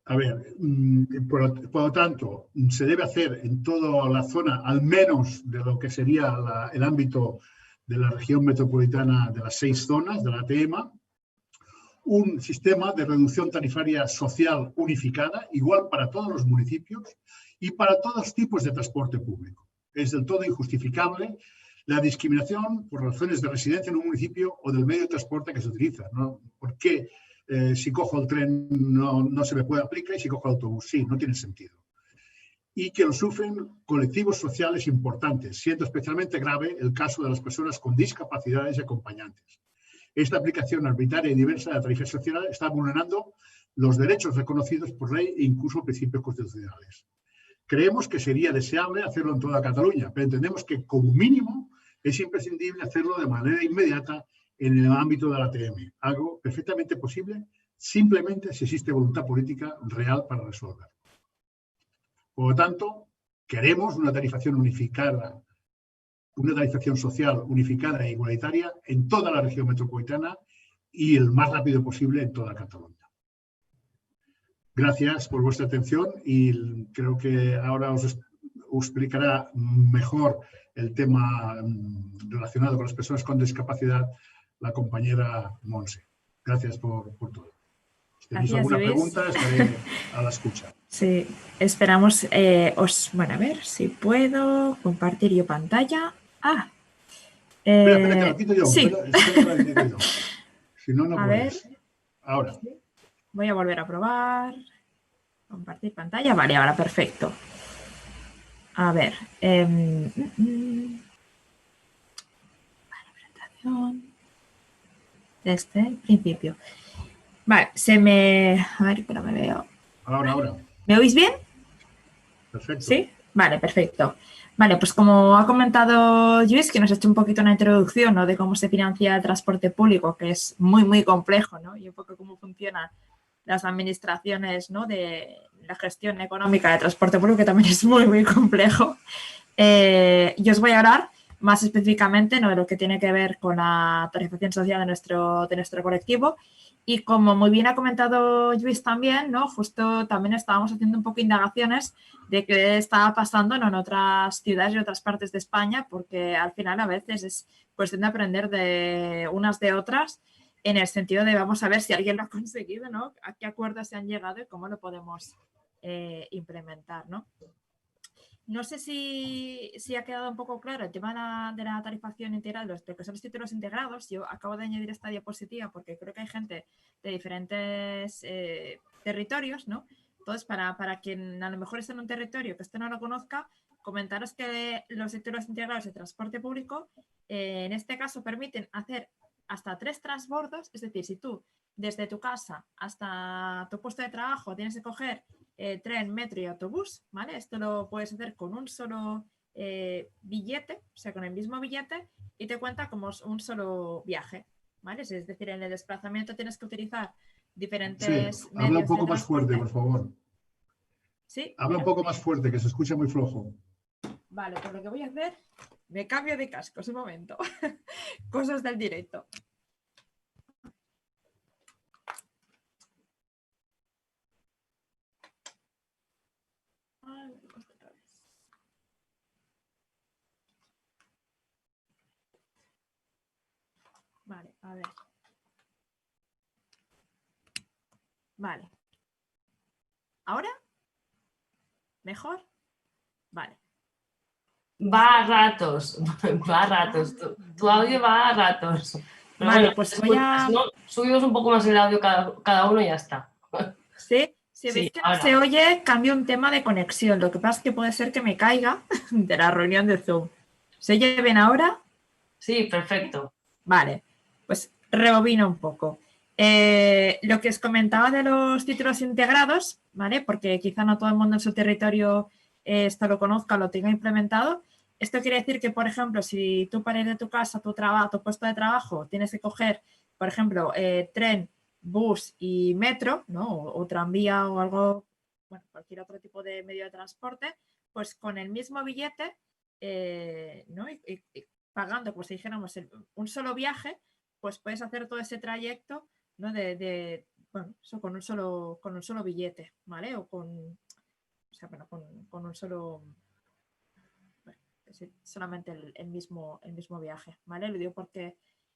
A ver, por lo tanto, se debe hacer en toda la zona, al menos de lo que sería el ámbito de la región metropolitana de las 6 zonas de la ATM, un sistema de reducción tarifaria social unificada, igual para todos los municipios y para todos los tipos de transporte público. Es del todo injustificable la discriminación por razones de residencia en un municipio o del medio de transporte que se utiliza, ¿no? ¿Por qué? Si cojo el tren no se me puede aplicar y si cojo el autobús sí, no tiene sentido. y que lo sufren colectivos sociales importantes, siendo especialmente grave el caso de las personas con discapacidades y acompañantes. Esta aplicación arbitraria y diversa de la tarifa social está vulnerando los derechos reconocidos por ley e incluso principios constitucionales. Creemos que sería deseable hacerlo en toda Cataluña, pero entendemos que como mínimo es imprescindible hacerlo de manera inmediata en el ámbito de la ATM, algo perfectamente posible simplemente si existe voluntad política real para resolver. Por lo tanto, queremos una tarifación unificada, una tarifación social unificada e igualitaria en toda la región metropolitana y el más rápido posible en toda Cataluña. Gracias por vuestra atención y creo que ahora os explicará mejor el tema relacionado con las personas con discapacidad la compañera Montse. Gracias por todo. Si tenéis alguna pregunta, estaré a la escucha. Sí, esperamos. Bueno, a ver si puedo compartir yo pantalla. Espera, que la quito yo. Sí. Espera, la quito yo. Si no, no a puedes. ver. Ahora. Voy a volver a probar. Compartir pantalla. Vale, ahora perfecto. A ver. Presentación. Desde el principio. Vale, a ver, pero me veo. Ahora. ¿Me oís bien? Perfecto. ¿Sí? Vale, perfecto. Vale, pues como ha comentado Lluís, que nos ha hecho un poquito una introducción, ¿no?, de cómo se financia el transporte público, que es muy, muy complejo, ¿no? Y un poco cómo funcionan las administraciones, ¿no?, de la gestión económica de transporte público, que también es muy, muy complejo. Yo os voy a hablar más específicamente, ¿no?, de lo que tiene que ver con la tarifación social de nuestro colectivo. Y como muy bien ha comentado Lluís también, ¿no?, justo también estábamos haciendo un poco indagaciones de qué estaba pasando, ¿no?, en otras ciudades y otras partes de España, porque al final a veces es cuestión de aprender de unas de otras, en el sentido de vamos a ver si alguien lo ha conseguido, ¿no?, a qué acuerdos se han llegado y cómo lo podemos implementar, ¿no? No sé si ha quedado un poco claro el tema de la tarifación integral, de lo que son los títulos integrados. Yo acabo de añadir esta diapositiva porque creo que hay gente de diferentes territorios, ¿no? Entonces, para quien a lo mejor está en un territorio que no lo conozca, comentaros que los títulos integrados de transporte público, en este caso, permiten hacer hasta 3 transbordos. Es decir, si tú desde tu casa hasta tu puesto de trabajo tienes que coger tren, metro y autobús, ¿vale? Esto lo puedes hacer con un solo billete, o sea, con el mismo billete, y te cuenta como un solo viaje, ¿vale? Es decir, en el desplazamiento tienes que utilizar diferentes medios. Habla un poco más fuerte, por favor. Sí. Habla un poco más fuerte, que se escucha muy flojo. Vale, pues lo que voy a hacer, me cambio de cascos un momento. Cosas del directo. Vale, a ver. Vale. ¿Ahora? ¿Mejor? Vale. Va a ratos, va a ratos. Tu audio va a ratos. Pero vale, bueno, pues voy a... ¿no? Subimos un poco más el audio cada uno y ya está. Sí, si veis que no se oye, cambio un tema de conexión. Lo que pasa es que puede ser que me caiga de la reunión de Zoom. ¿Se oye bien ahora? Sí, perfecto. Vale, pues rebobino un poco. Lo que os comentaba de los títulos integrados, ¿vale? Porque quizá no todo el mundo en su territorio esto lo conozca o lo tenga implementado. Esto quiere decir que, por ejemplo, si tú para ir de tu casa a tu puesto de trabajo tienes que coger, por ejemplo, tren, bus y metro, ¿no? O tranvía o algo, bueno, cualquier otro tipo de medio de transporte, pues con el mismo billete, ¿no? Y pagando, pues si dijéramos, un solo viaje, pues puedes hacer todo ese trayecto, ¿no? Bueno, eso con un solo billete, ¿vale? O con un solo, bueno, solamente el mismo viaje, ¿vale? Lo digo porque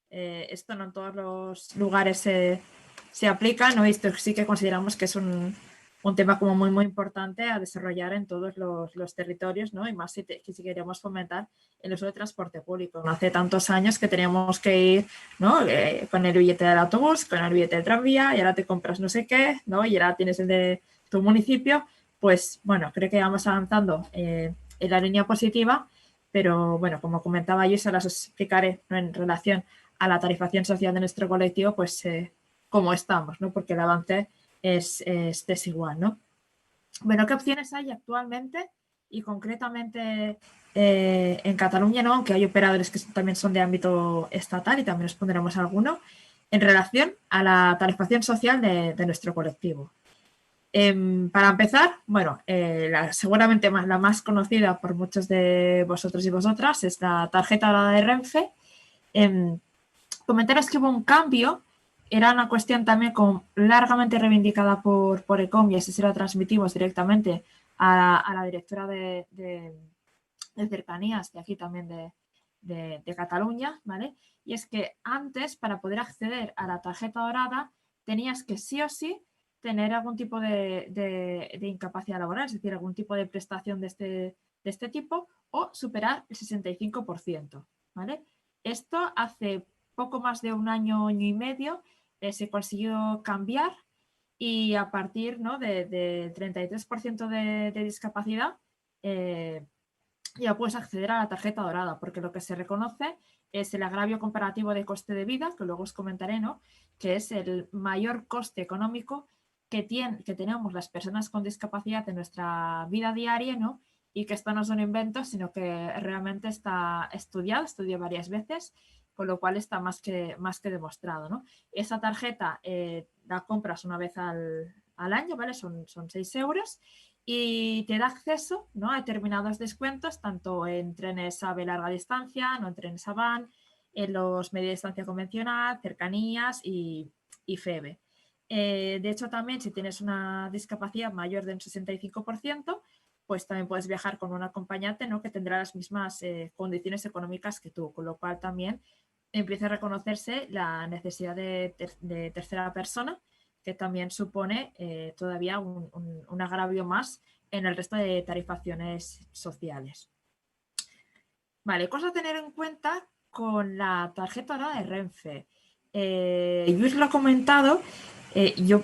esto no en todos los lugares se aplica, ¿no? Y esto sí que consideramos que es un tema como muy, muy importante a desarrollar en todos los territorios, ¿no? Y más si queremos fomentar el uso de transporte público. No hace tantos años que teníamos que ir, ¿no? Con el billete del autobús, con el billete del tranvía, y ahora te compras no sé qué, ¿no? Y ahora tienes el de tu municipio. pues bueno, creo que vamos avanzando en la línea positiva, pero bueno, como comentaba yo, se las explicaré, ¿no?, en relación a la tarifación social de nuestro colectivo, pues cómo estamos, ¿no? Porque el avance es desigual, ¿no? Bueno, ¿qué opciones hay actualmente? Y concretamente en Cataluña, ¿no?, aunque hay operadores que también son de ámbito estatal y también os pondremos alguno, en relación a la tarifación social de nuestro colectivo. Para empezar, bueno, seguramente la más conocida por muchos de vosotros y vosotras es la tarjeta dorada de Renfe. Comentaros que hubo un cambio, era una cuestión también largamente reivindicada por ECOM, y así se lo transmitimos directamente a la directora de cercanías de aquí también de Cataluña, ¿vale? Y es que antes, para poder acceder a la tarjeta dorada, tenías que sí o sí tener algún tipo de incapacidad laboral, es decir, algún tipo de prestación de este tipo, o superar el 65%, ¿vale? Esto hace poco más de un año y medio se consiguió cambiar, y a partir, ¿no?, del 33% de discapacidad ya puedes acceder a la tarjeta dorada, porque lo que se reconoce es el agravio comparativo de coste de vida, que luego os comentaré, ¿no?, que es el mayor coste económico que tenemos las personas con discapacidad en nuestra vida diaria, ¿no? Y que esto no es un invento, sino que realmente está estudiado varias veces, con lo cual está más que demostrado, ¿no? Esa tarjeta la compras una vez al año, ¿vale? Son 6 euros y te da acceso, ¿no?, a determinados descuentos, tanto en trenes AVE larga distancia, no en trenes AVAN, en los media distancia convencional, cercanías y FEBE. De hecho, también si tienes una discapacidad mayor del 65%, pues también puedes viajar con un acompañante, ¿no?, que tendrá las mismas condiciones económicas que tú, con lo cual también empieza a reconocerse la necesidad de tercera persona, que también supone todavía un agravio más en el resto de tarifaciones sociales. Vale, cosa a tener en cuenta con la tarjeta dorada de Renfe. Luis lo ha comentado, yo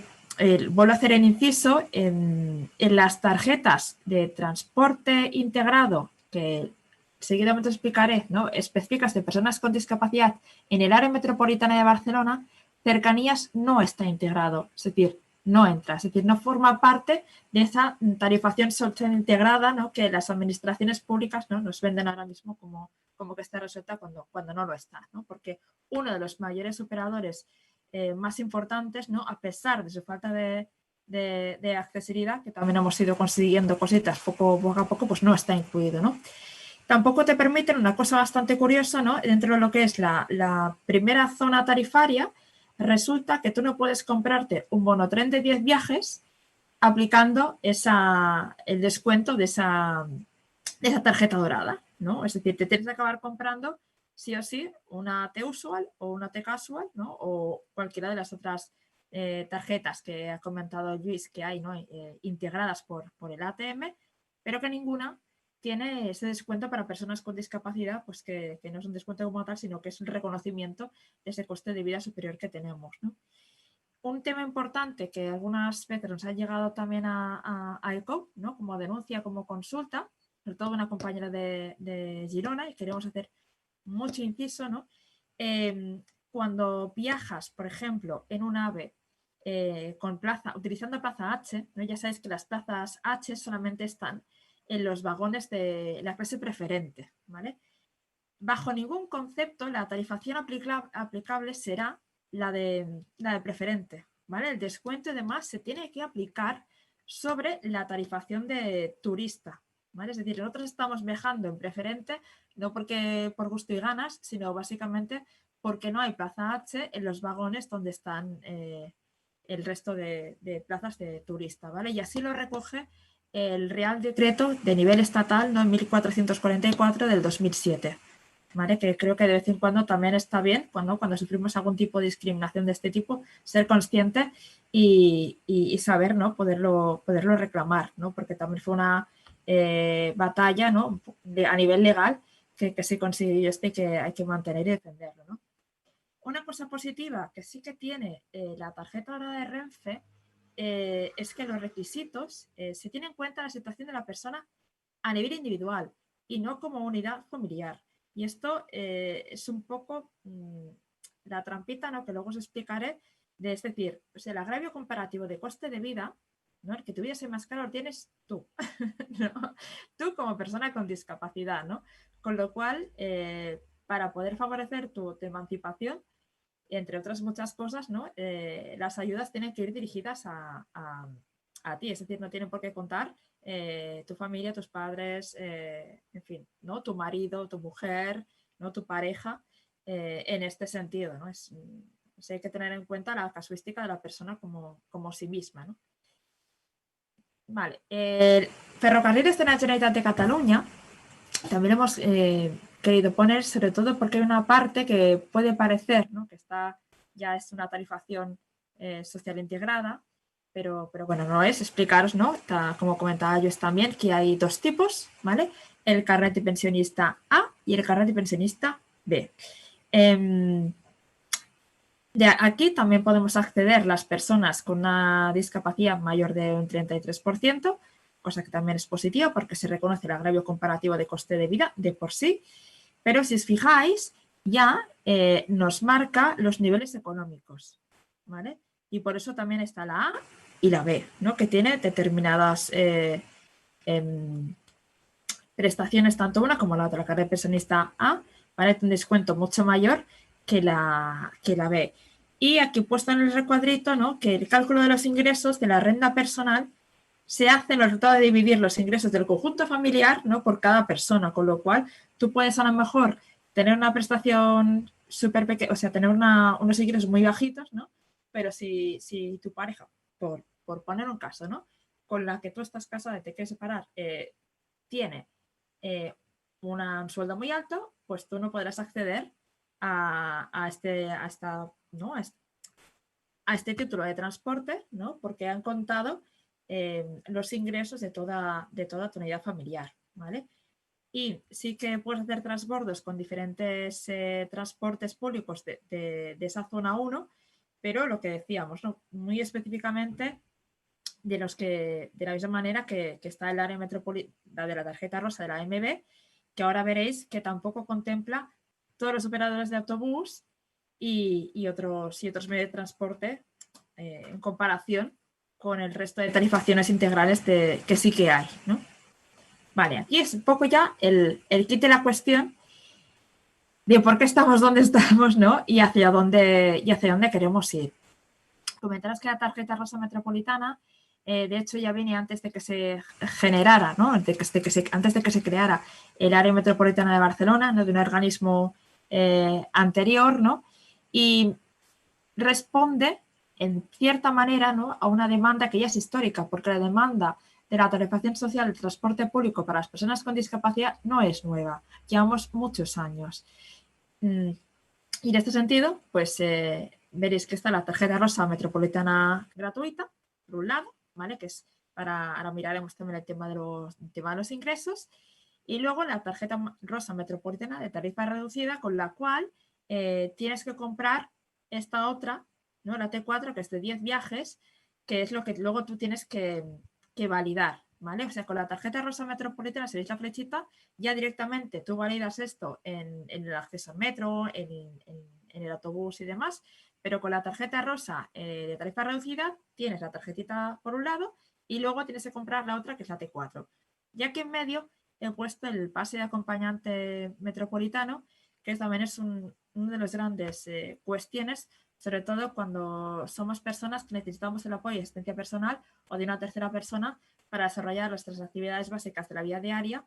vuelvo a hacer el inciso, en las tarjetas de transporte integrado, que seguidamente os explicaré, ¿no?, específicas de personas con discapacidad en el área metropolitana de Barcelona, cercanías no está integrado, es decir, no entra, es decir, no forma parte de esa tarifación social integrada, ¿no?, que las administraciones públicas, ¿no?, nos venden ahora mismo como que está resuelta cuando no lo está, ¿no? Porque uno de los mayores operadores más importantes, ¿no?, a pesar de su falta de accesibilidad, que también hemos ido consiguiendo cositas poco a poco, pues no está incluido, ¿no? Tampoco te permiten una cosa bastante curiosa, ¿no?, dentro de lo que es la primera zona tarifaria. Resulta que tú no puedes comprarte un bonotren de 10 viajes aplicando el descuento de esa tarjeta dorada, ¿no? Es decir, te tienes que acabar comprando sí o sí una T-Usual o una T-Casual, ¿no?, o cualquiera de las otras tarjetas que ha comentado Luis que hay, ¿no?, integradas por el ATM, pero que ninguna tiene ese descuento para personas con discapacidad, pues que no es un descuento como tal, sino que es un reconocimiento de ese coste de vida superior que tenemos, ¿no? Un tema importante que algunas veces nos ha llegado también a ECOM, ¿no?, como denuncia, como consulta, sobre todo una compañera de Girona, y queremos hacer mucho inciso, ¿no? Cuando viajas, por ejemplo, en un AVE utilizando plaza H, ¿no?, ya sabéis que las plazas H solamente están en los vagones de la clase preferente, ¿vale? Bajo ningún concepto la tarifación aplicable será la de preferente, ¿vale? El descuento además se tiene que aplicar sobre la tarifación de turista, ¿vale? Es decir, nosotros estamos viajando en preferente no porque por gusto y ganas, sino básicamente porque no hay plaza H en los vagones donde están el resto de plazas de turista, ¿vale? Y así lo recoge el Real Decreto de nivel estatal, ¿no?, en 1444 del 2007. ¿Vale? Que creo que de vez en cuando también está bien, cuando sufrimos algún tipo de discriminación de este tipo, ser consciente y saber, ¿no?, poderlo reclamar, ¿no? Porque también fue una batalla, ¿no?, a nivel legal que se consiguió y que hay que mantener y defenderlo, ¿no? Una cosa positiva que sí que tiene la tarjeta ahora de Renfe es que los requisitos se tienen en cuenta la situación de la persona a nivel individual y no como unidad familiar. Y esto es un poco la trampita, ¿no?, que luego os explicaré, es decir, pues el agravio comparativo de coste de vida, ¿no?, el que tu vida sea más cara lo tienes tú, ¿no? Tú como persona con discapacidad, ¿no? Con lo cual, para poder favorecer tu emancipación, entre otras muchas cosas, ¿no?, las ayudas tienen que ir dirigidas a ti, es decir, no tienen por qué contar tu familia, tus padres, en fin, ¿no?, tu marido, tu mujer, ¿no?, tu pareja, en este sentido, ¿no? Hay que tener en cuenta la casuística de la persona como sí misma, ¿no? Vale, Ferrocarriles de la Generalitat de Cataluña también hemos querido poner, sobre todo porque hay una parte que puede parecer, ¿no?, que ya es una tarifación social integrada, pero bueno, no es. Explicaros, ¿no?, como comentaba yo también, que hay dos tipos, ¿vale? El carnet de pensionista A y el carnet de pensionista B. De aquí también podemos acceder las personas con una discapacidad mayor de un 33%, cosa que también es positiva porque se reconoce el agravio comparativo de coste de vida de por sí, pero si os fijáis ya nos marca los niveles económicos, ¿vale? Y por eso también está la A y la B, ¿no?, que tiene determinadas prestaciones, tanto una como la otra. La carrera de pensionista A, ¿vale?, tiene un descuento mucho mayor que la B. Y aquí he puesto en el recuadrito, ¿no?, que el cálculo de los ingresos de la renta personal se hace en el resultado de dividir los ingresos del conjunto familiar, ¿no?, por cada persona, con lo cual tú puedes a lo mejor tener una prestación súper pequeña, o sea, tener unos ingresos muy bajitos, ¿no?, pero si tu pareja, por poner un caso, ¿no?, con la que tú estás casada y te quieres separar, tiene un sueldo muy alto, pues tú no podrás acceder a este título de transporte, ¿no?, porque han contado los ingresos de toda tu unidad familiar, ¿vale? Y sí que puedes hacer transbordos con diferentes transportes públicos de esa zona 1, pero lo que decíamos, ¿no?, muy específicamente de la misma manera que está el área metropolitana de la tarjeta rosa de la AMB, que ahora veréis que tampoco contempla todos los operadores de autobús y otros medios de transporte en comparación con el resto de tarifaciones integrales que sí que hay, ¿no? Vale, aquí es un poco ya el kit de la cuestión de por qué estamos donde estamos, ¿no?, y hacia dónde queremos ir. Comentaros que la tarjeta rosa metropolitana, de hecho, ya viene antes de que se generara, ¿no?, antes de que se creara el área metropolitana de Barcelona, ¿no?, de un organismo anterior, ¿no?, y responde en cierta manera, ¿no?, a una demanda que ya es histórica, porque la demanda de la tarifación social del transporte público para las personas con discapacidad no es nueva, llevamos muchos años. Y en este sentido, pues veréis que está la tarjeta rosa metropolitana gratuita, por un lado, ¿vale?, que es ahora miraremos también el tema de los ingresos, y luego la tarjeta rosa metropolitana de tarifa reducida, con la cual tienes que comprar esta otra, ¿no?, la T4, que es de 10 viajes, que es lo que luego tú tienes que validar, ¿vale? O sea, con la tarjeta rosa metropolitana, si veis la flechita, ya directamente tú validas esto en el acceso al metro, en el autobús y demás, pero con la tarjeta rosa de tarifa reducida tienes la tarjetita por un lado y luego tienes que comprar la otra, que es la T4. Y aquí en medio he puesto el pase de acompañante metropolitano, que también es una de las grandes cuestiones, sobre todo cuando somos personas que necesitamos el apoyo y asistencia personal o de una tercera persona para desarrollar nuestras actividades básicas de la vida diaria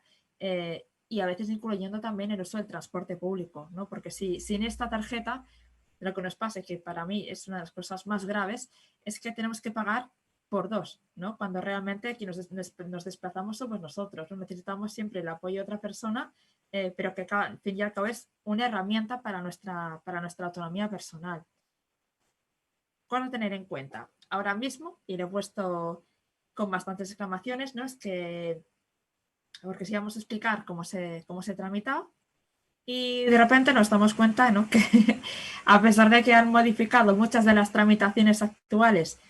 y a veces incluyendo también el uso del transporte público, ¿no? Porque sin esta tarjeta, lo que nos pasa, que para mí es una de las cosas más graves, es que tenemos que pagar por dos, ¿no? Cuando realmente quien nos desplazamos somos nosotros, ¿no? Necesitamos siempre el apoyo de otra persona, pero que al fin y al cabo es una herramienta para nuestra autonomía personal. Cosa a tener en cuenta. Ahora mismo, y lo he puesto con bastantes exclamaciones, ¿no?, es que, porque si vamos a explicar cómo se tramita, y de repente nos damos cuenta, ¿no?, que a pesar de que han modificado muchas de las tramitaciones actuales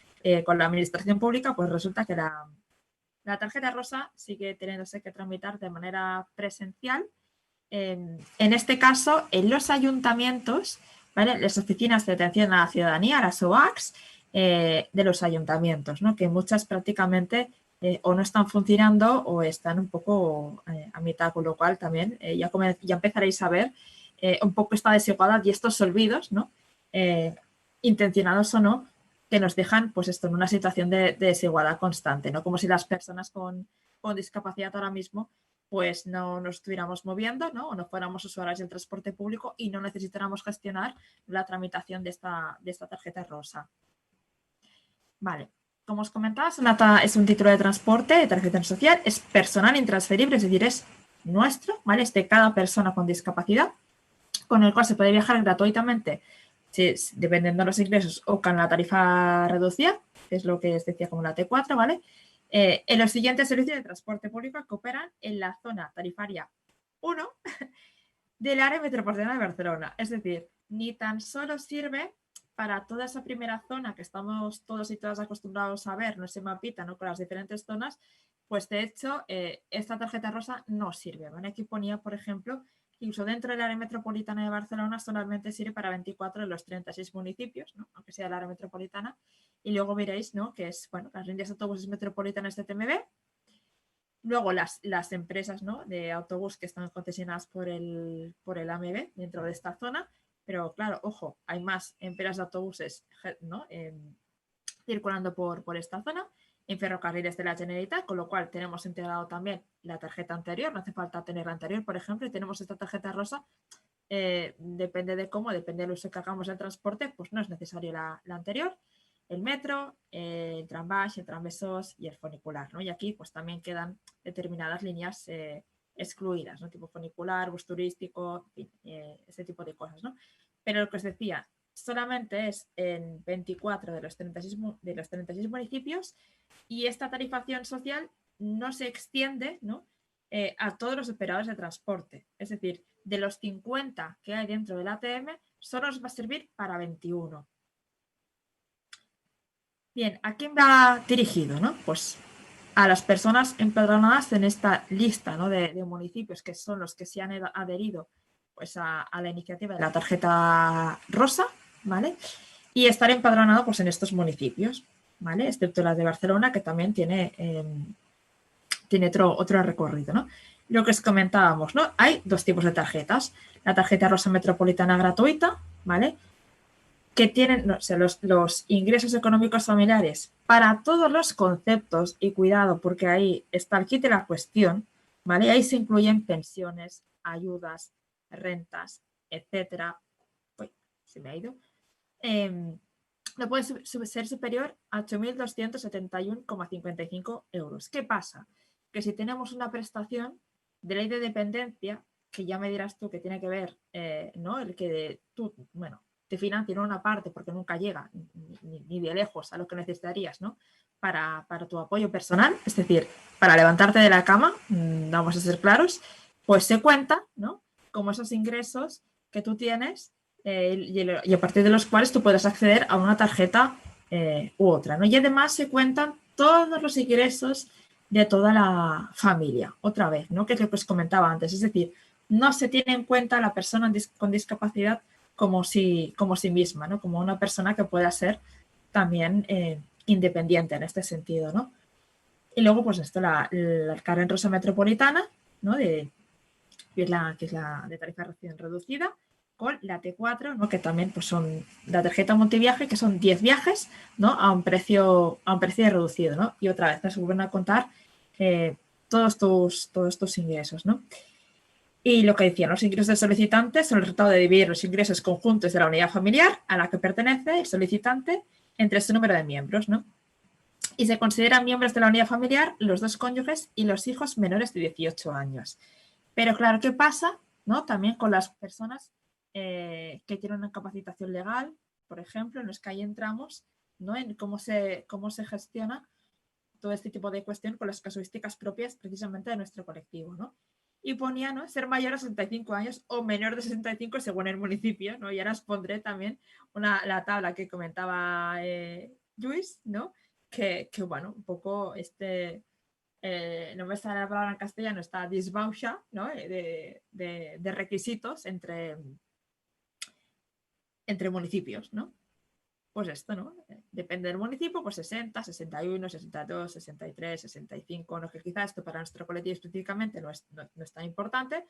con la administración pública, pues resulta que la tarjeta rosa sigue teniéndose que tramitar de manera presencial. En este caso, en los ayuntamientos, ¿vale? Las oficinas de atención a la ciudadanía, las OACs, de los ayuntamientos, ¿no? Que muchas prácticamente o no están funcionando o están un poco a mitad, con lo cual también ya empezaréis a ver un poco esta desigualdad y estos olvidos, ¿no? Intencionados o no, que nos dejan pues esto en una situación de desigualdad constante, ¿no? Como si las personas con discapacidad ahora mismo pues no nos estuviéramos moviendo, ¿no? O no fuéramos usuarios del transporte público y no necesitáramos gestionar la tramitación de esta tarjeta rosa. Vale, como os comentaba, es un título de transporte de tarjeta social, es personal intransferible, es decir, es nuestro, ¿vale? Es de cada persona con discapacidad, con el cual se puede viajar gratuitamente, dependiendo de los ingresos, o con la tarifa reducida, que es lo que os decía como la T4, ¿vale? En los siguientes servicios de transporte público que operan en la zona tarifaria 1 del área metropolitana de Barcelona. Es decir, ni tan solo sirve para toda esa primera zona que estamos todos y todas acostumbrados a ver, no ese mapita, ¿no? Con las diferentes zonas, pues de hecho esta tarjeta rosa no sirve, ¿vale? Aquí ponía, por ejemplo, incluso dentro del área metropolitana de Barcelona solamente sirve para 24 de los 36 municipios, ¿no? Aunque sea el área metropolitana. Y luego veréis, ¿no? Que es, bueno, las líneas de autobuses metropolitanas de TMB. Luego las empresas, ¿no? De autobús que están concesionadas por el AMB dentro de esta zona. Pero claro, ojo, hay más empresas de autobuses, ¿no? Circulando por esta zona. En ferrocarriles de la Generalitat, con lo cual tenemos integrado también la tarjeta anterior, no hace falta tener la anterior, por ejemplo, y tenemos esta tarjeta rosa, depende de cómo, depende del uso que hagamos del transporte, pues no es necesario la anterior, el metro, el trambaix, el trambesos y el funicular, ¿no? Y aquí pues también quedan determinadas líneas excluidas, ¿no? Tipo funicular, bus turístico, ese tipo de cosas, ¿no? Pero lo que os decía, solamente es en 24 de los 36 municipios y esta tarifación social no se extiende, ¿no? A todos los operadores de transporte. Es decir, de los 50 que hay dentro del ATM, solo os va a servir para 21. Bien, ¿a quién va dirigido, no? Pues a las personas empadronadas en esta lista, ¿no? de municipios que son los que se han adherido pues, a la iniciativa de la tarjeta rosa, ¿vale? Y estar empadronado pues, en estos municipios, ¿vale? Excepto la de Barcelona, que también tiene otro recorrido, ¿no? Lo que os comentábamos, ¿no? Hay dos tipos de tarjetas. La tarjeta rosa metropolitana gratuita, ¿vale? Que tienen los ingresos económicos familiares para todos los conceptos, y cuidado, porque ahí está el kit de la cuestión, ¿vale? Ahí se incluyen pensiones, ayudas, rentas, etcétera. Uy, se me ha ido. No puede ser superior a 8.271,55 euros. ¿Qué pasa? Que si tenemos una prestación de ley de dependencia, que ya me dirás tú que tiene que ver, ¿no? El que tú, bueno, te financien una parte porque nunca llega ni de lejos a lo que necesitarías, ¿no? Para tu apoyo personal, es decir, para levantarte de la cama, vamos a ser claros, pues se cuenta, ¿no? Como esos ingresos que tú tienes y a partir de los cuales tú puedes acceder a una tarjeta u otra, ¿no? Y además se cuentan todos los ingresos de toda la familia, otra vez, ¿no? Que es lo que os comentaba antes, es decir, no se tiene en cuenta la persona con discapacidad como sí misma, ¿no? Como una persona que pueda ser también independiente en este sentido, ¿no? Y luego, pues esto, la carrera rosa metropolitana, ¿no? Que es la de tarifa reducida, con la T4, ¿no? Que también pues, son la tarjeta multiviaje, que son 10 viajes, ¿no? a un precio reducido, ¿no? Y otra vez se vuelven a contar todos tus ingresos, ¿no? Y lo que decían, los ingresos del solicitante son el resultado de dividir los ingresos conjuntos de la unidad familiar a la que pertenece el solicitante entre su número de miembros, ¿no? Y se consideran miembros de la unidad familiar los dos cónyuges y los hijos menores de 18 años. Pero claro, ¿qué pasa, ¿no? También con las personas que tienen una capacitación legal, por ejemplo, en los que ahí entramos, ¿no? En cómo se gestiona todo este tipo de cuestión con las casuísticas propias precisamente de nuestro colectivo, ¿no? Y ponía, ¿no? Ser mayor de 65 años o menor de 65 según el municipio, ¿no? Y ahora os pondré también la tabla que comentaba Lluís, ¿no? Que bueno, un poco no me sale la palabra en castellano, esta disbauxa, ¿no? de requisitos entre municipios, ¿no? Pues esto, ¿no? Depende del municipio, pues 60, 61, 62, 63, 65, ¿no? Que quizás esto para nuestro colectivo específicamente no es tan importante,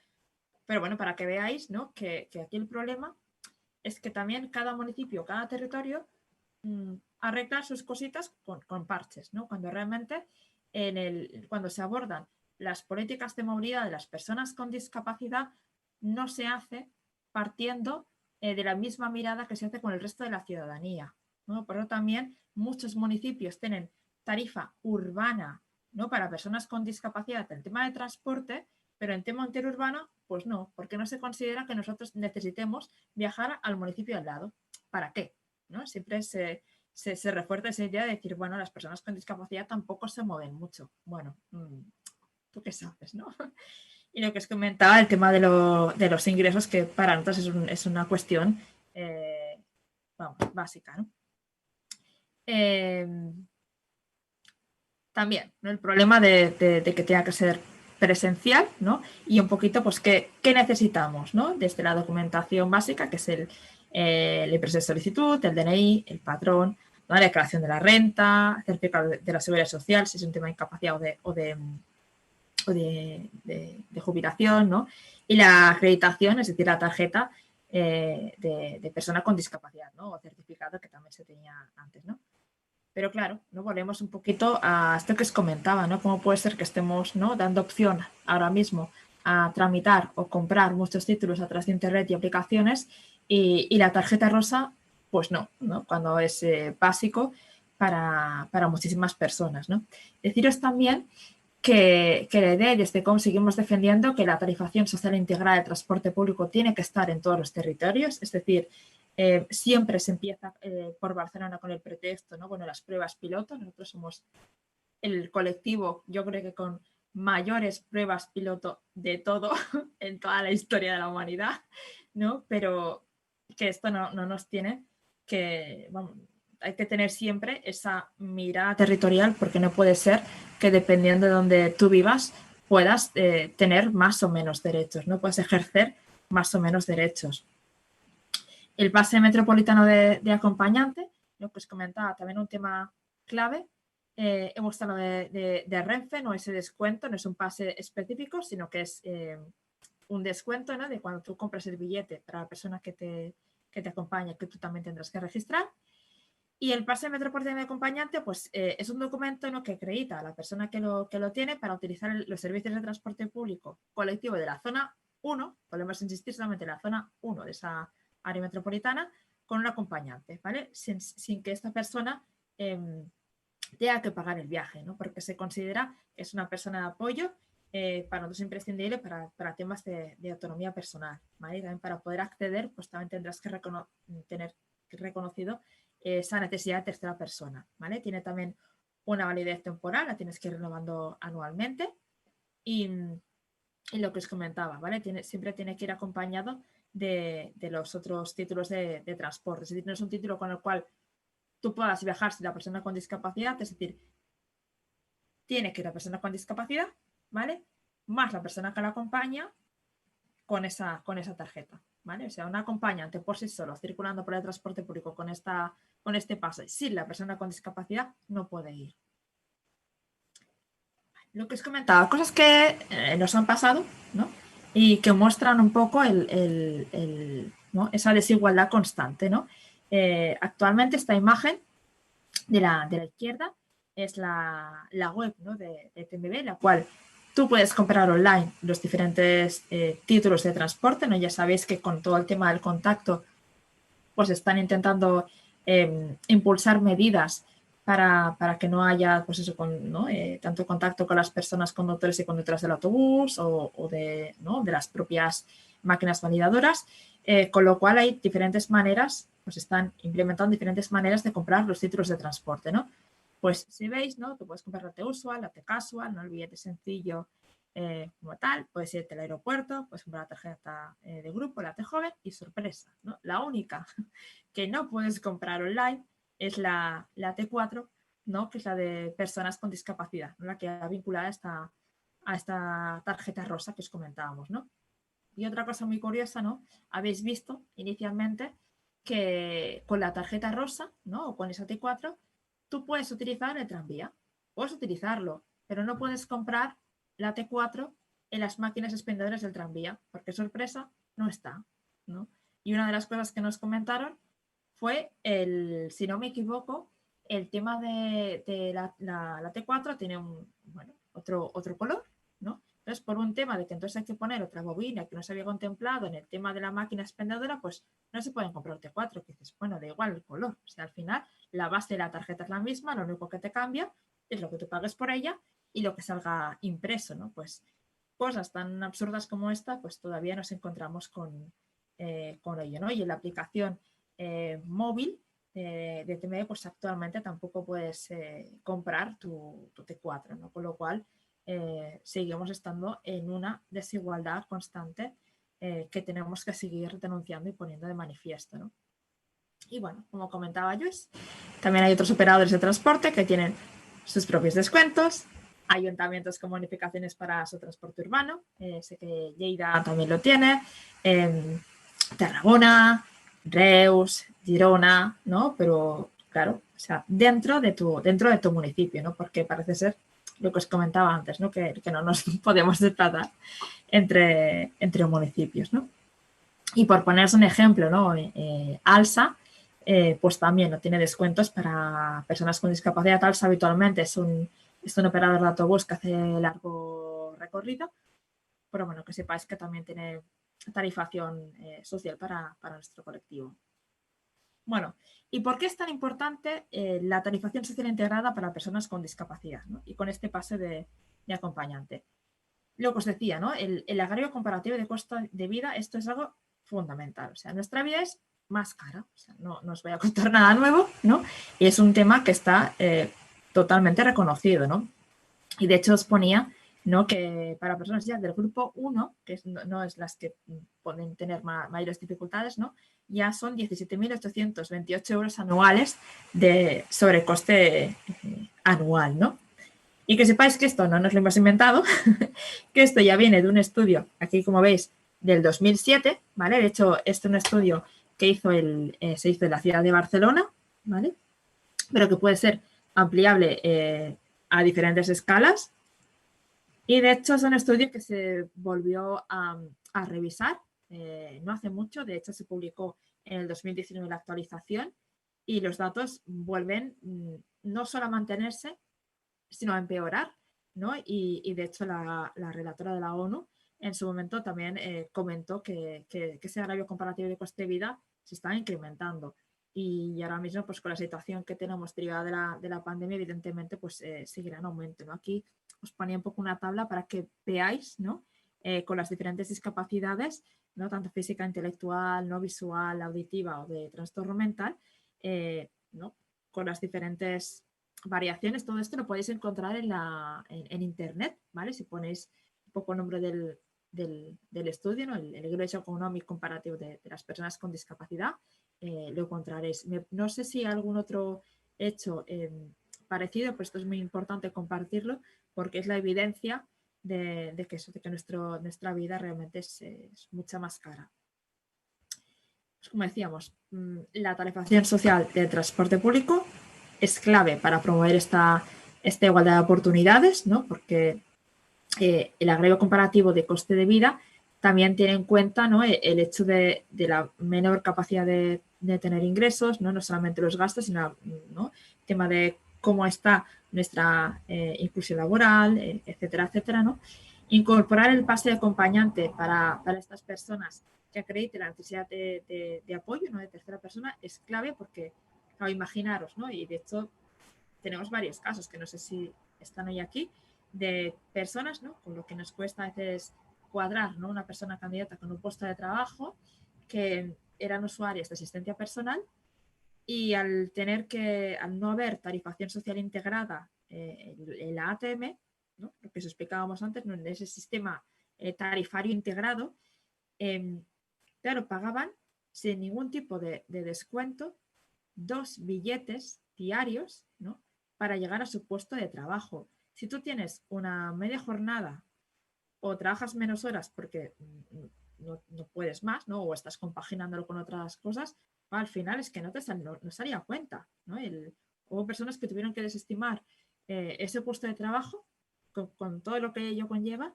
pero bueno, para que veáis, ¿no? Que aquí el problema es que también cada municipio, cada territorio arregla sus cositas con parches, ¿no? Cuando realmente cuando se abordan las políticas de movilidad de las personas con discapacidad, no se hace partiendo de la misma mirada que se hace con el resto de la ciudadanía, ¿no? Por eso también muchos municipios tienen tarifa urbana, ¿no? Para personas con discapacidad en tema de transporte, pero en tema interurbano, pues no, porque no se considera que nosotros necesitemos viajar al municipio al lado. ¿Para qué? ¿No? Siempre se refuerza esa idea de decir, bueno, las personas con discapacidad tampoco se mueven mucho. Bueno, tú qué sabes, ¿no? Y lo que os comentaba, el tema de los ingresos, que para nosotros es una cuestión básica, ¿no? También, ¿no? El problema de que tenga que ser presencial, ¿no? Y un poquito, pues, ¿qué necesitamos, ¿no? Desde la documentación básica, que es la impresión de solicitud, el DNI, el patrón, ¿no? La declaración de la renta, el certificado de la seguridad social, si es un tema de incapacidad o de jubilación, ¿no? Y la acreditación, es decir, la tarjeta de persona con discapacidad, ¿no? O certificado que también se tenía antes, ¿no? Pero claro, ¿no? Volvemos un poquito a esto que os comentaba, ¿no? Cómo puede ser que estemos, ¿no? dando opción ahora mismo a tramitar o comprar muchos títulos a través de internet y aplicaciones y la tarjeta rosa, pues no, cuando es básico para muchísimas personas, ¿no? Deciros también que la idea, desde cómo seguimos defendiendo que la tarifación social integral del transporte público tiene que estar en todos los territorios, es decir, siempre se empieza por Barcelona con el pretexto, ¿no? Bueno, las pruebas piloto. Nosotros somos el colectivo, yo creo que con mayores pruebas piloto de todo en toda la historia de la humanidad, ¿no? Pero que esto no nos tiene que, vamos, hay que tener siempre esa mirada territorial, porque no puede ser que dependiendo de donde tú vivas puedas tener más o menos derechos, no puedes ejercer más o menos derechos. El pase metropolitano de acompañante, lo que os comentaba, también un tema clave. Hemos hablado de Renfe, no ese descuento, no es un pase específico, sino que es un descuento, ¿no? De cuando tú compras el billete para la persona que te acompaña, que tú también tendrás que registrar. Y el pase metropolitano de acompañante, pues es un documento, ¿no? que acredita a la persona que lo tiene para utilizar los servicios de transporte público colectivo de la zona 1, podemos insistir solamente en la zona 1 de esa área metropolitana, con un acompañante, ¿vale? Sin que esta persona tenga que pagar el viaje, ¿no? Porque se considera que es una persona de apoyo para nosotros imprescindible para temas de autonomía personal, ¿vale? Y también para poder acceder, pues también tendrás que tener reconocido esa necesidad de tercera persona, ¿vale? Tiene también una validez temporal, la tienes que ir renovando anualmente y lo que os comentaba, ¿vale? Siempre tiene que ir acompañado de los otros títulos de transporte. Es decir, no es un título con el cual tú puedas viajar sin la persona con discapacidad, es decir, tiene que ir la persona con discapacidad, ¿vale? Más la persona que la acompaña con esa tarjeta, ¿vale? O sea, un acompañante por sí solo circulando por el transporte público con este pase sin la persona con discapacidad no puede ir. Lo que os comentaba, cosas que nos han pasado, ¿no? Y que muestran un poco ¿no? esa desigualdad constante, ¿no? Actualmente esta imagen de la izquierda es la web, ¿no? de TMB, la cual tú puedes comprar online los diferentes títulos de transporte, ¿no? Ya sabéis que con todo el tema del contacto pues están intentando impulsar medidas para que no haya pues eso, ¿no? Tanto contacto con las personas conductores y conductoras del autobús o de, ¿no? de las propias máquinas validadoras, con lo cual hay diferentes maneras, pues están implementando diferentes maneras de comprar los títulos de transporte, ¿no? Pues si veis, ¿no? Tú puedes comprar la T-Usual, la T-Casual, ¿no? El billete sencillo como tal, puedes irte al aeropuerto, puedes comprar la tarjeta de grupo, la T-Joven y sorpresa, ¿no? La única que no puedes comprar online es la T4, ¿no? Que es la de personas con discapacidad, ¿no? La que va vinculada a esta tarjeta rosa que os comentábamos, ¿no? Y otra cosa muy curiosa, ¿no? Habéis visto inicialmente que con la tarjeta rosa, ¿no? O con esa T4, tú puedes utilizar el tranvía, puedes utilizarlo, pero no puedes comprar la T4 en las máquinas expendedoras del tranvía, porque sorpresa, no está, ¿no? Y una de las cosas que nos comentaron fue si no me equivoco, el tema de la T4 tiene otro color, ¿no? Entonces, por un tema de que entonces hay que poner otra bobina que no se había contemplado en el tema de la máquina expendedora, pues no se pueden comprar T4, que dices, bueno, da igual el color. O sea, al final la base de la tarjeta es la misma, lo único que te cambia es lo que tú pagues por ella y lo que salga impreso, ¿no? Pues cosas tan absurdas como esta, pues todavía nos encontramos con ello, ¿no? Y en la aplicación móvil de TME, pues actualmente tampoco puedes comprar tu T4, ¿no? Con lo cual seguimos estando en una desigualdad constante que tenemos que seguir denunciando y poniendo de manifiesto, ¿no? Y bueno, como comentaba Luis, también hay otros operadores de transporte que tienen sus propios descuentos, ayuntamientos con bonificaciones para su transporte urbano, sé que Lleida también lo tiene, Tarragona, Reus, Girona, ¿no? Pero claro, o sea, dentro de tu municipio, ¿no? Porque parece ser lo que os comentaba antes, ¿no? Que no nos podemos desplazar entre municipios, ¿no? Y por poneros un ejemplo, ¿no? Alsa, pues también no tiene descuentos para personas con discapacidad. Alsa habitualmente es un operador de autobús que hace largo recorrido, pero bueno, que sepáis que también tiene tarifación social para nuestro colectivo. Bueno, ¿y por qué es tan importante la tarifación social integrada para personas con discapacidad, ¿no? Y con este pase de acompañante? Lo que os decía, ¿no? El agravio comparativo de costo de vida, esto es algo fundamental. O sea, nuestra vida es más cara. O sea, no os voy a contar nada nuevo, ¿no? Y es un tema que está totalmente reconocido, ¿no? Y de hecho os ponía, ¿no? Que para personas ya del grupo 1, que no es las que pueden tener mayores dificultades, ¿no? Ya son 17.828 euros anuales de sobrecoste anual, ¿no? Y que sepáis que esto no nos lo hemos inventado, que esto ya viene de un estudio, aquí como veis, del 2007, ¿vale? De hecho, este es un estudio que se hizo en la ciudad de Barcelona, ¿vale? Pero que puede ser ampliable a diferentes escalas. Y de hecho es un estudio que se volvió a revisar no hace mucho, de hecho se publicó en el 2019 la actualización y los datos vuelven no solo a mantenerse, sino a empeorar, ¿no? Y de hecho la relatora de la ONU en su momento también comentó que ese agravio comparativo de coste de vida se está incrementando. Y ahora mismo, pues con la situación que tenemos derivada de la pandemia, evidentemente, pues seguirá en aumento, ¿no? Aquí os ponía un poco una tabla para que veáis, ¿no? Con las diferentes discapacidades, ¿no? Tanto física, intelectual, no visual, auditiva o de trastorno mental, ¿no? Con las diferentes variaciones, todo esto lo podéis encontrar en internet, ¿vale? Si ponéis un poco el nombre del estudio, ¿no? El ingreso económico comparativo de las personas con discapacidad, lo encontraréis. No sé si hay algún otro hecho parecido, pero esto es muy importante compartirlo porque es la evidencia de que nuestra vida realmente es mucha más cara. Pues como decíamos, la tarifación social del transporte público es clave para promover esta igualdad de oportunidades, ¿no? Porque el agravio comparativo de coste de vida también tiene en cuenta, ¿no? El hecho de la menor capacidad de tener ingresos, ¿no? No solamente los gastos, sino, ¿no? El tema de cómo está nuestra inclusión laboral, etcétera, etcétera, ¿no? Incorporar el pase de acompañante para estas personas que acredite la necesidad de apoyo, ¿no? De tercera persona es clave porque, claro, imaginaros, ¿no? Y de hecho tenemos varios casos que no sé si están hoy aquí, de personas, ¿no? Con lo que nos cuesta a veces cuadrar, ¿no? Una persona candidata con un puesto de trabajo que eran usuarias de asistencia personal y al no haber tarifación social integrada en la ATM, ¿no? Lo que os explicábamos antes, ¿no? En ese sistema tarifario integrado, claro, pagaban sin ningún tipo de descuento 2 billetes diarios, ¿no?, para llegar a su puesto de trabajo. Si tú tienes una media jornada o trabajas menos horas porque no puedes más, ¿no?, o estás compaginándolo con otras cosas, al final es que no salía a cuenta, ¿no? Hubo personas que tuvieron que desestimar ese puesto de trabajo con todo lo que ello conlleva,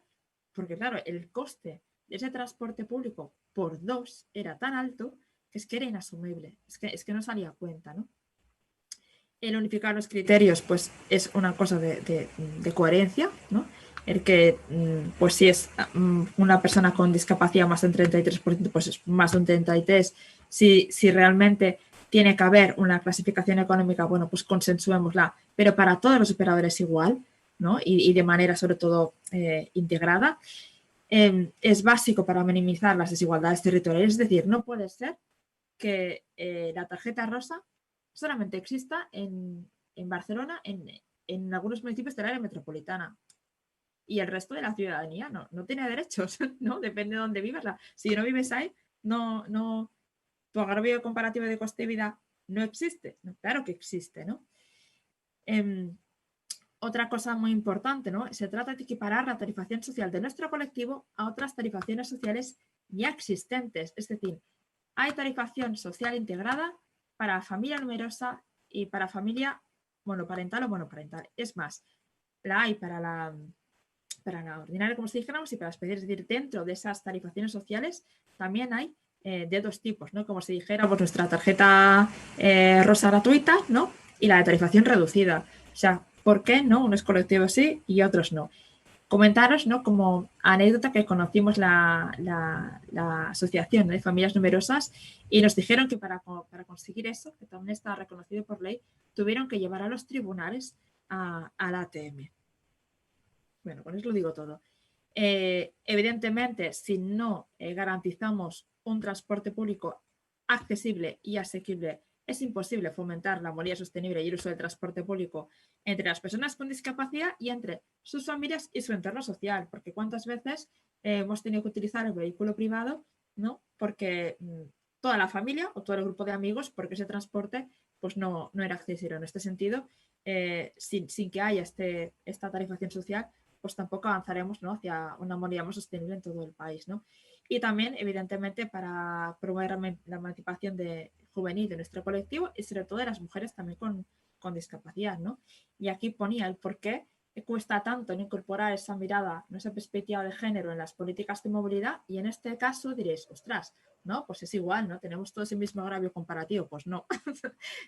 porque claro, el coste de ese transporte público por 2 era tan alto que es que era inasumible, es que no salía a cuenta, ¿no? El unificar los criterios, pues es una cosa de coherencia, ¿no? El que, pues si es una persona con discapacidad más del 33%, pues es más de un 33%. Si realmente tiene que haber una clasificación económica, bueno, pues consensuémosla, pero para todos los operadores igual, ¿no? Y de manera sobre todo integrada. Es básico para minimizar las desigualdades territoriales, es decir, no puede ser que la tarjeta rosa solamente exista en Barcelona, en algunos municipios del área metropolitana, y el resto de la ciudadanía no tiene derechos, ¿no? Depende de dónde vivas. Si no vives ahí, tu agravio comparativo de coste de vida no existe. Claro que existe, ¿no? Otra cosa muy importante, ¿no? Se trata de equiparar la tarifación social de nuestro colectivo a otras tarifaciones sociales ya existentes. Es decir, hay tarifación social integrada para familia numerosa y para familia monoparental o monoparental. Es más, la hay para la ordinaria, como si dijéramos, y para especial. Es decir, dentro de esas tarifaciones sociales también hay de 2 tipos, ¿no? Como si dijéramos nuestra tarjeta rosa gratuita, ¿no? Y la de tarifación reducida. O sea, ¿por qué no? Unos colectivos sí y otros no. Comentaros, ¿no?, como anécdota, que conocimos la asociación de familias numerosas y nos dijeron que para conseguir eso, que también está reconocido por ley, tuvieron que llevar a los tribunales a la ATM. Bueno, con eso lo digo todo. Evidentemente, si no garantizamos un transporte público accesible y asequible, es imposible fomentar la movilidad sostenible y el uso del transporte público entre las personas con discapacidad y entre sus familias y su entorno social, porque cuántas veces hemos tenido que utilizar el vehículo privado, ¿no?, porque toda la familia o todo el grupo de amigos, porque ese transporte pues no era accesible. En este sentido, sin que haya esta tarifación social, pues tampoco avanzaremos, ¿no?, hacia una movilidad más sostenible en todo el país, ¿no? Y también, evidentemente, para promover la emancipación juvenil de nuestro colectivo y sobre todo de las mujeres también con discapacidad, ¿no? Y aquí ponía el por qué cuesta tanto en incorporar esa mirada, ¿no?, esa perspectiva de género en las políticas de movilidad, y en este caso diréis, ostras, ¿no? Pues es igual, ¿no? Tenemos todo ese mismo agravio comparativo. Pues no,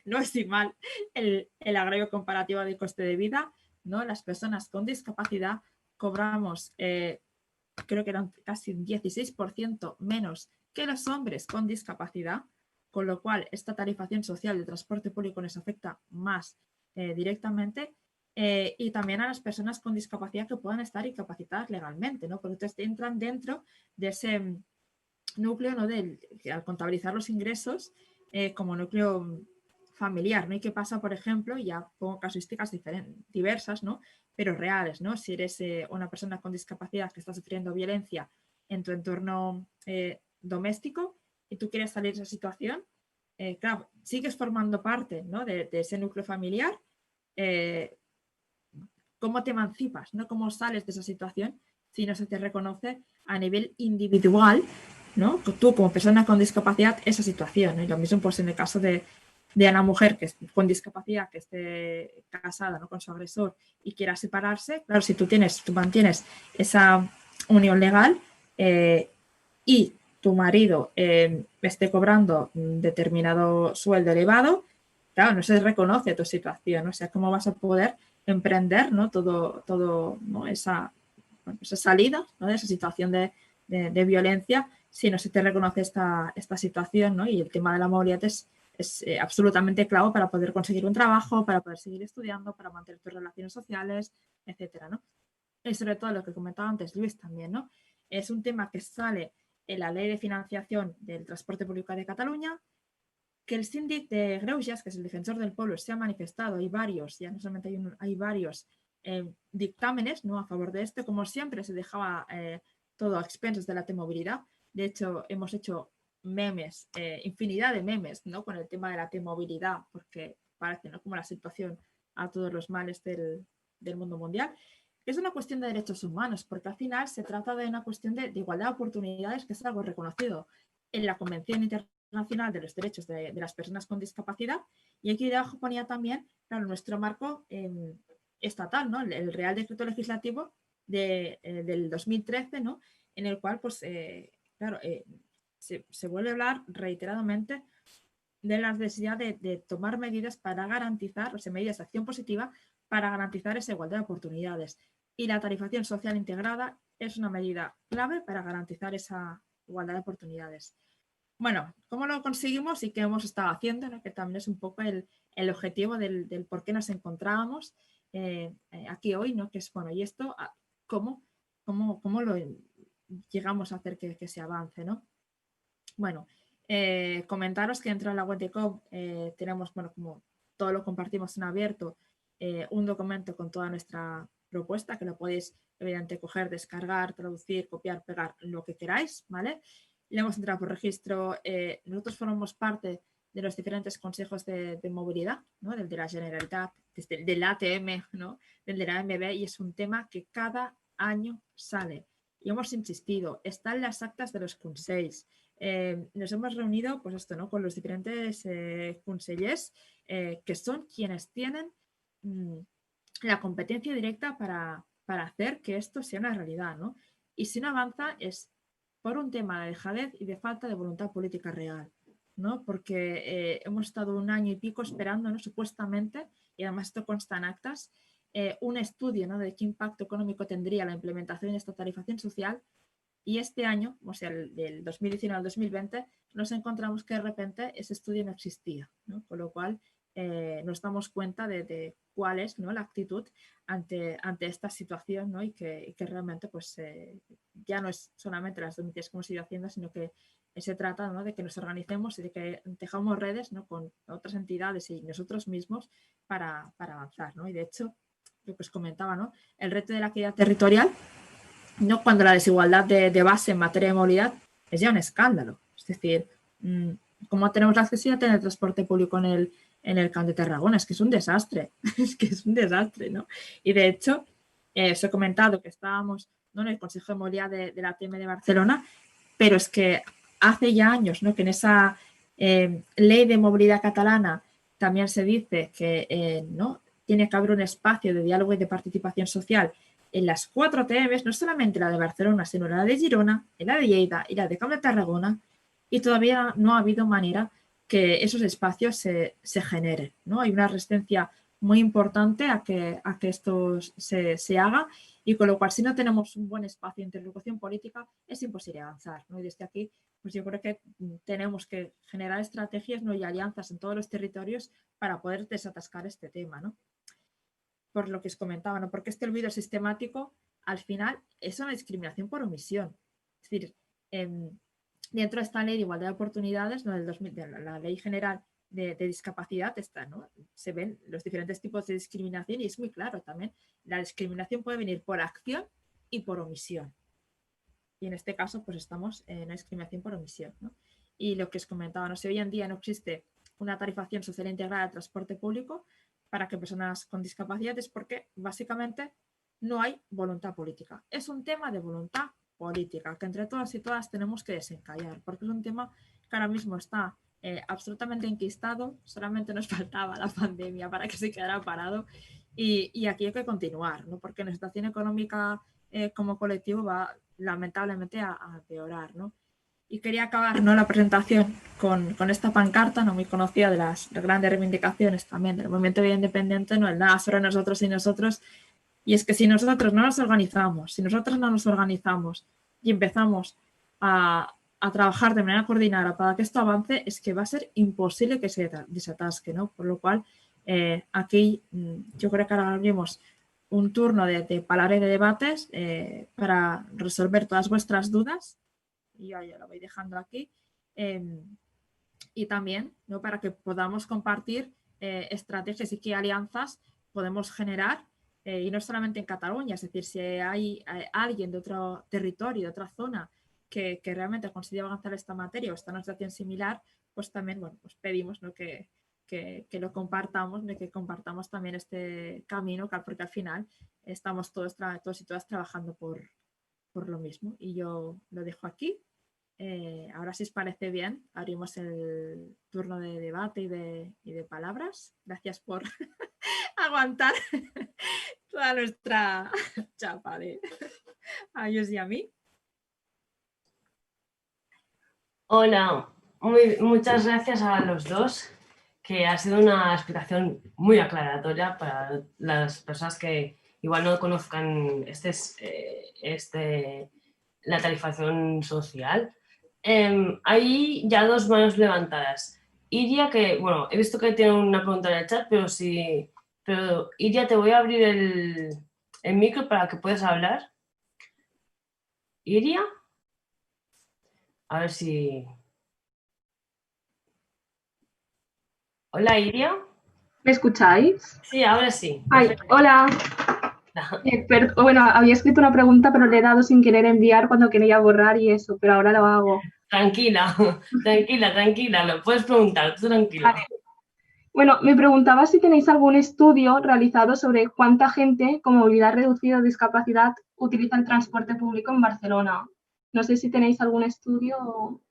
no es igual el agravio comparativo de coste de vida, ¿no? Las personas con discapacidad cobramos, creo que eran casi un 16% menos que los hombres con discapacidad, con lo cual esta tarifación social del transporte público nos afecta más directamente, y también a las personas con discapacidad que puedan estar incapacitadas legalmente, ¿no? Porque entonces entran dentro de ese núcleo, ¿no?, al contabilizar los ingresos como núcleo familiar, ¿no? Y qué pasa, por ejemplo, y ya pongo casuísticas diversas, ¿no?, pero reales, ¿no? Si eres una persona con discapacidad que está sufriendo violencia en tu entorno doméstico y tú quieres salir de esa situación, claro, sigues formando parte, ¿no?, de ese núcleo familiar. ¿Cómo te emancipas, ¿no? ¿Cómo sales de esa situación si no se te reconoce a nivel individual, ¿no?, tú como persona con discapacidad, esa situación, ¿no? Y lo mismo pues en el caso de una mujer con discapacidad que esté casada, ¿no?, con su agresor y quiera separarse. Claro, si tú mantienes esa unión legal y tu marido esté cobrando determinado sueldo elevado, claro, no se reconoce tu situación, ¿no? O sea, ¿cómo vas a poder emprender, ¿no?, todo ¿no?, esa salida, ¿no?, de esa situación de violencia si no se te reconoce esta situación, ¿no? Y el tema de la movilidad es absolutamente clave para poder conseguir un trabajo, para poder seguir estudiando, para mantener tus relaciones sociales, etcétera, ¿no? Y sobre todo lo que comentaba antes Luis también, ¿no? Es un tema que sale en la Ley de Financiación del Transporte Público de Cataluña, que el síndic de Greuges, que es el defensor del pueblo, se ha manifestado. Hay varios, ya no solamente hay uno, hay varios dictámenes, ¿no?, a favor de esto. Como siempre, se dejaba todo a expensas de la T-movilidad. De hecho, hemos hecho memes, infinidad de memes, ¿no? Con el tema de la T-movilidad, porque parece, ¿no?, como la situación a todos los males del mundo mundial. Es una cuestión de derechos humanos, porque al final se trata de una cuestión de igualdad de oportunidades, que es algo reconocido en la Convención Internacional de los Derechos de las Personas con Discapacidad, y aquí debajo ponía también, claro, nuestro marco estatal, ¿no? El Real Decreto Legislativo del 2013, ¿no?, en el cual, pues, claro, se vuelve a hablar reiteradamente de la necesidad de tomar medidas para garantizar, o sea, medidas de acción positiva para garantizar esa igualdad de oportunidades. Y la tarifación social integrada es una medida clave para garantizar esa igualdad de oportunidades. Bueno, ¿cómo lo conseguimos y qué hemos estado haciendo? ¿No? Que también es un poco el objetivo del por qué nos encontrábamos aquí hoy, ¿no? Que es, bueno, ¿y esto cómo lo llegamos a hacer que se avance, ¿no? Bueno, comentaros que dentro de la web de COP tenemos, bueno, como todo lo compartimos en abierto, un documento con toda nuestra propuesta, que lo podéis, evidentemente, coger, descargar, traducir, copiar, pegar, lo que queráis, ¿vale? Le hemos entrado por registro. Nosotros formamos parte de los diferentes consejos de movilidad, ¿no? Del de la Generalitat, del ATM, ¿no? Del de la AMB, y es un tema que cada año sale. Y hemos insistido, están las actas de los consells. Nos hemos reunido, pues esto, ¿no?, con los diferentes consellers, que son quienes tienen la competencia directa para hacer que esto sea una realidad, ¿no? Y si no avanza es por un tema de dejadez y de falta de voluntad política real, ¿no? Porque hemos estado un año y pico esperando, ¿no?, supuestamente, y además esto consta en actas, un estudio, ¿no?, de qué impacto económico tendría la implementación de esta tarifación social. Y este año, o sea, del 2019 al 2020, nos encontramos que de repente ese estudio no existía, ¿no? Con lo cual nos damos cuenta de cuál es, ¿no?, la actitud ante esta situación, ¿no? Y que realmente, pues, ya no es solamente las denuncias que hemos ido haciendo, sino que se trata, ¿no?, de que nos organicemos y de que tejamos redes, ¿no?, con otras entidades y nosotros mismos para avanzar, ¿no? Y de hecho, lo que os comentaba, ¿no?, el reto de la equidad territorial, no, cuando la desigualdad de base en materia de movilidad es ya un escándalo. Es decir, ¿cómo tenemos la accesibilidad en el transporte público en el Camp de Tarragona? Es que es un desastre, es que es un desastre, ¿no? Y de hecho, os he comentado que estábamos, ¿no?, en el Consejo de Movilidad de la ATM de Barcelona, pero es que hace ya años, ¿no?, que en esa ley de movilidad catalana también se dice que ¿no?, tiene que haber un espacio de diálogo y de participación social en las 4 TMs, no solamente la de Barcelona, sino la de Girona, la de Lleida y la de Camp de Tarragona, y todavía no ha habido manera que esos espacios se generen, ¿no? Hay una resistencia muy importante a que esto se haga, y con lo cual, si no tenemos un buen espacio de interlocución política, es imposible avanzar, ¿no? Y desde aquí, pues yo creo que tenemos que generar estrategias, ¿no?, y alianzas en todos los territorios para poder desatascar este tema, ¿no? Por lo que os comentaba, ¿no? Porque este olvido sistemático, al final, es una discriminación por omisión. Es decir, dentro de esta ley de igualdad de oportunidades, ¿no?, de la Ley General de Discapacidad, está, ¿no?, se ven los diferentes tipos de discriminación, y es muy claro también. La discriminación puede venir por acción y por omisión. Y en este caso, pues estamos en una discriminación por omisión, ¿no? Y lo que os comentaba, ¿no?, si hoy en día no existe una tarifación social integrada del transporte público para que personas con discapacidad, es porque básicamente no hay voluntad política. Es un tema de voluntad política que entre todas y todas tenemos que desencallar, porque es un tema que ahora mismo está absolutamente enquistado. Solamente nos faltaba la pandemia para que se quedara parado, y aquí hay que continuar, ¿no?, porque la situación económica como colectivo va lamentablemente a empeorar, ¿no? Y quería acabar, ¿no?, la presentación con esta pancarta, no muy conocida, de las grandes reivindicaciones también del movimiento vida independiente, ¿no?, el nada sobre nosotros y nosotros. Y es que si nosotros no nos organizamos, y empezamos a trabajar de manera coordinada para que esto avance, es que va a ser imposible que se desatasque, ¿no? Por lo cual, aquí yo creo que ahora abrimos un turno de palabra y de debates para resolver todas vuestras dudas. Y yo ya lo voy dejando aquí. Y también, ¿no?, para que podamos compartir estrategias y qué alianzas podemos generar, y no solamente en Cataluña. Es decir, si hay alguien de otro territorio, de otra zona, que realmente consiga avanzar esta materia o esta una situación similar, pues también, bueno, pues pedimos, ¿no?, que lo compartamos, ¿no?, que compartamos también este camino, porque al final estamos todos y todas trabajando por lo mismo. Y yo lo dejo aquí. Ahora, si os parece bien, abrimos el turno de debate y de palabras. Gracias por aguantar toda nuestra chapa a ellos y a mí. Hola, muchas gracias a los dos, que ha sido una explicación muy aclaratoria para las personas que igual no conozcan la tarifación social. Hay ya dos manos levantadas. Iria, que, bueno, he visto que tiene una pregunta en el chat, pero Iria, te voy a abrir el micro para que puedas hablar. Iria, a ver si... Hola, Iria. ¿Me escucháis? Sí, ahora sí. Ay, hola. Bueno, había escrito una pregunta, pero le he dado sin querer enviar cuando quería borrar y eso, pero ahora lo hago. Tranquila, lo puedes preguntar, tú tranquila. Vale. Bueno, me preguntaba si tenéis algún estudio realizado sobre cuánta gente con movilidad reducida o discapacidad utiliza el transporte público en Barcelona. No sé si tenéis algún estudio o...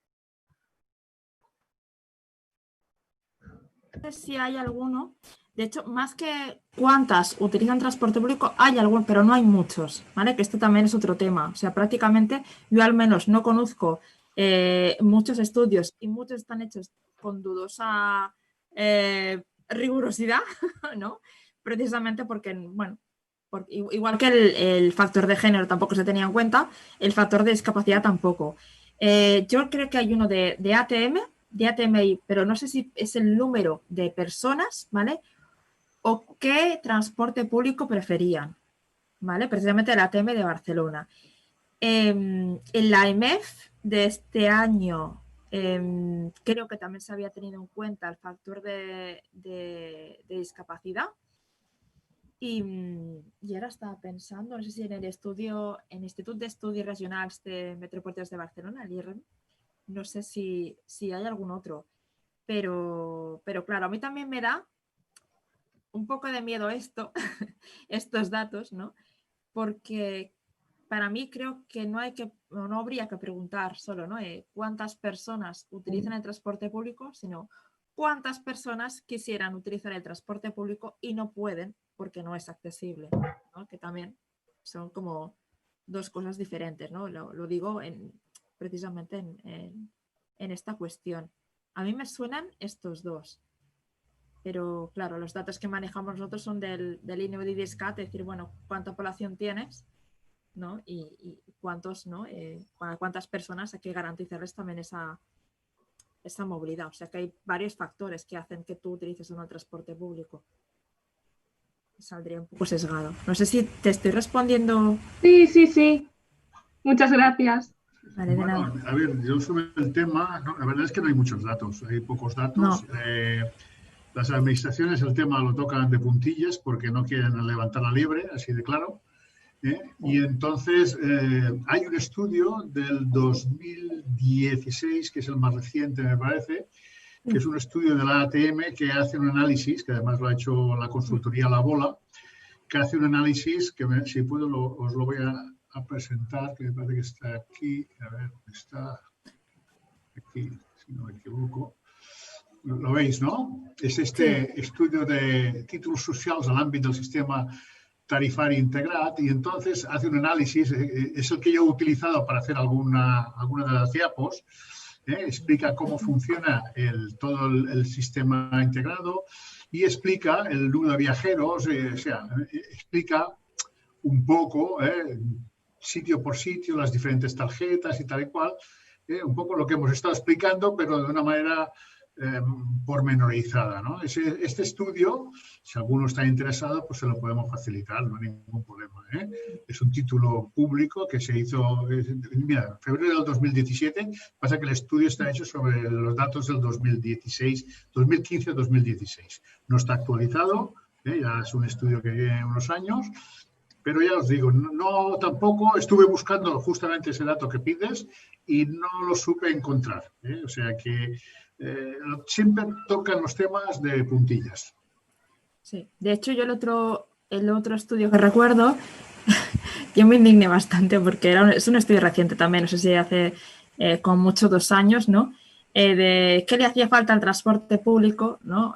No sé si hay alguno. De hecho, más que cuántas utilizan transporte público, hay algunos, pero no hay muchos, ¿vale? Que esto también es otro tema. O sea, prácticamente yo al menos no conozco muchos estudios y muchos están hechos con dudosa rigurosidad, ¿no? Precisamente porque, bueno, igual que el factor de género tampoco se tenía en cuenta, el factor de discapacidad tampoco. Yo creo que hay uno de ATMI, pero no sé si es el número de personas, ¿vale? O qué transporte público preferían, ¿vale? Precisamente el ATM de Barcelona. En la EMEF de este año creo que también se había tenido en cuenta el factor de discapacidad. Y ahora estaba pensando, no sé si en el Institut d'Estudis Regionals de Metropolitanos de Barcelona, el IREM, no sé si hay algún otro, pero claro, a mí también me da un poco de miedo estos datos, ¿no? Porque para mí creo que no habría que preguntar solo, ¿no?, cuántas personas utilizan el transporte público, sino cuántas personas quisieran utilizar el transporte público y no pueden porque no es accesible, ¿no? Que también son como dos cosas diferentes, ¿no? Lo digo precisamente en esta cuestión. A mí me suenan estos dos. Pero claro, los datos que manejamos nosotros son del INEO de IDISCAT, es decir, bueno, cuánta población tienes, ¿no? Y cuántos, ¿no? Cuántas personas hay que garantizarles también esa movilidad. O sea que hay varios factores que hacen que tú utilices o no el transporte público. Saldría un poco sesgado. No sé si te estoy respondiendo. Sí. Muchas gracias. Vale, de nada. A ver, yo sobre el tema, la verdad es que no hay muchos datos, hay pocos datos. No. Las administraciones el tema lo tocan de puntillas porque no quieren levantar la liebre, así de claro. Y entonces hay un estudio del 2016, que es el más reciente, me parece, que es un estudio de la ATM que hace un análisis, que además lo ha hecho la consultoría La Bola, que hace un análisis que, si puedo, os lo voy a presentar, que me parece que está aquí. A ver, está aquí, si no me equivoco. Lo veis, ¿no? Es este estudio de títols socials a l'àmbit del sistema tarifario integrat, y entonces hace un análisis, es el que yo he utilizado para hacer alguna de las diapos, explica cómo funciona todo el sistema integrado y explica el número de viajeros, o sea, explica un poco, sitio por sitio, las diferentes tarjetas y tal y cual, un poco lo que hemos estado explicando, pero de una manera pormenorizada, ¿no? Este estudio, si alguno está interesado, pues se lo podemos facilitar, no hay ningún problema, Es un título público que se hizo, mira, febrero del 2017, pasa que el estudio está hecho sobre los datos del 2016, 2015-2016. No está actualizado, ya es un estudio que tiene unos años, pero ya os digo, no tampoco estuve buscando justamente ese dato que pides y no lo supe encontrar, ¿eh? O sea que siempre tocan los temas de puntillas. Sí, de hecho yo el otro estudio que recuerdo, yo me indigné bastante porque es un estudio reciente también, no sé si hace con mucho 2 años, ¿no? De qué le hacía falta al transporte público, ¿no?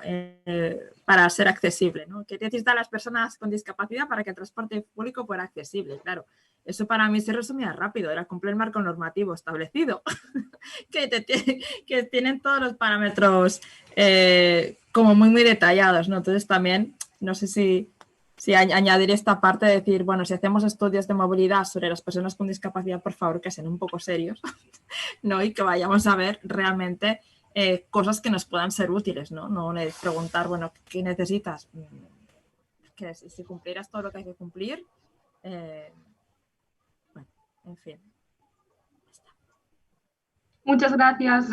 Para ser accesible, ¿no? ¿Qué necesitan las personas con discapacidad para que el transporte público fuera accesible? Claro, eso para mí se resumía rápido, era cumplir el marco normativo establecido, que tienen todos los parámetros como muy detallados, ¿no? Entonces también, no sé si añadir esta parte de decir, bueno, si hacemos estudios de movilidad sobre las personas con discapacidad, por favor, que sean un poco serios, ¿no? Y que vayamos a ver realmente cosas que nos puedan ser útiles, ¿no? No preguntar, bueno, ¿qué necesitas? Que si cumplieras todo lo que hay que cumplir, bueno, en fin. Muchas gracias.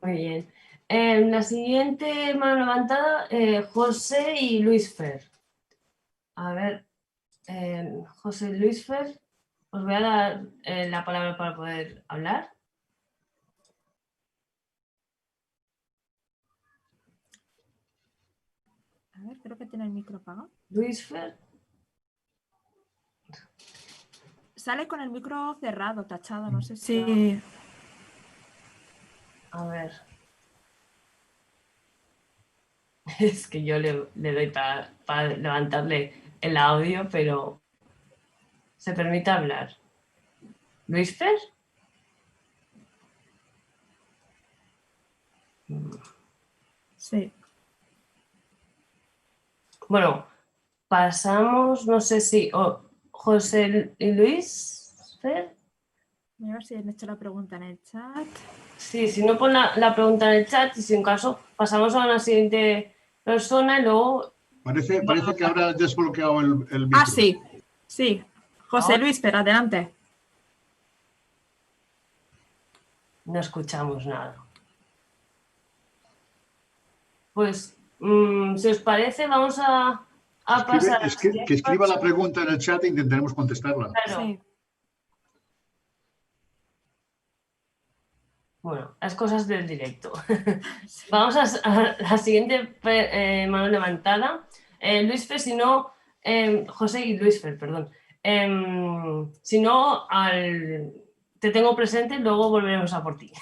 Muy bien. La siguiente mano levantada, José y Luis Fer. A ver, José y Luis Fer, os voy a dar la palabra para poder hablar. A ver, creo que tiene el micro apagado. Luis Fer. Sale con el micro cerrado, tachado, no sé si... A ver. Es que yo le doy para levantarle el audio, pero se permite hablar. ¿Luis Fer? Sí. Bueno, pasamos, no sé si José y Luis Fer. Voy a ver si han hecho la pregunta en el chat. Sí, si no, pon la pregunta en el chat y si en caso pasamos a la siguiente persona y luego... Parece que habrá desbloqueado el micro. Ah, sí. Sí. José Luis, espera, adelante. No escuchamos nada. Pues, si os parece, vamos a pasar... Que escriba la pregunta en el chat e intentaremos contestarla. Claro. Sí. Bueno, las cosas del directo. Vamos a la siguiente mano levantada. Luis Fer, si no... José y Luis Fer, perdón. Si no, te tengo presente y luego volveremos a por ti.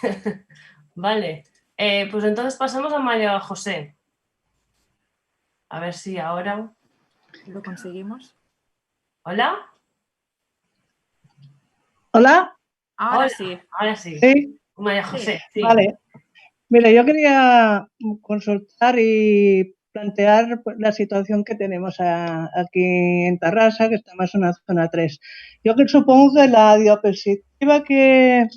Vale. Pues entonces pasamos a María José. A ver si ahora... ¿Lo conseguimos? ¿Hola? ¿Hola? Ahora Hola. sí. Ahora sí. Sí, María José, sí. vale. Mira, yo quería consultar y plantear pues, la situación que tenemos aquí en Tarrasa, que estamos en una zona 3. Yo que supongo que la diapositiva que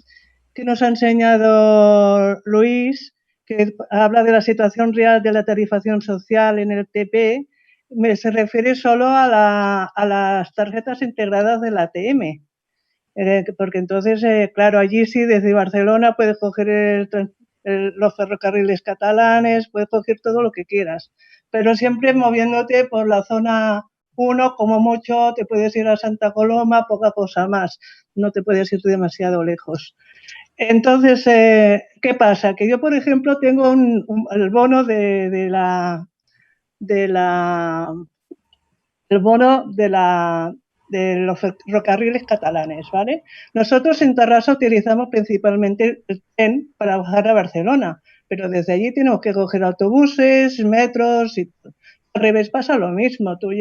nos ha enseñado Luis, que habla de la situación real de la tarifación social en el TP, se refiere solo a las tarjetas integradas del ATM. Porque entonces, claro, allí sí, desde Barcelona puedes coger los ferrocarriles catalanes, puedes coger todo lo que quieras, pero siempre moviéndote por la zona 1, como mucho te puedes ir a Santa Coloma, poca cosa más, no te puedes ir demasiado lejos. Entonces, ¿qué pasa? Que yo, por ejemplo, tengo el bono de los ferrocarriles catalanes, ¿vale? Nosotros en Tarrasa utilizamos principalmente el tren para bajar a Barcelona, pero desde allí tenemos que coger autobuses, metros y al revés pasa lo mismo. Tú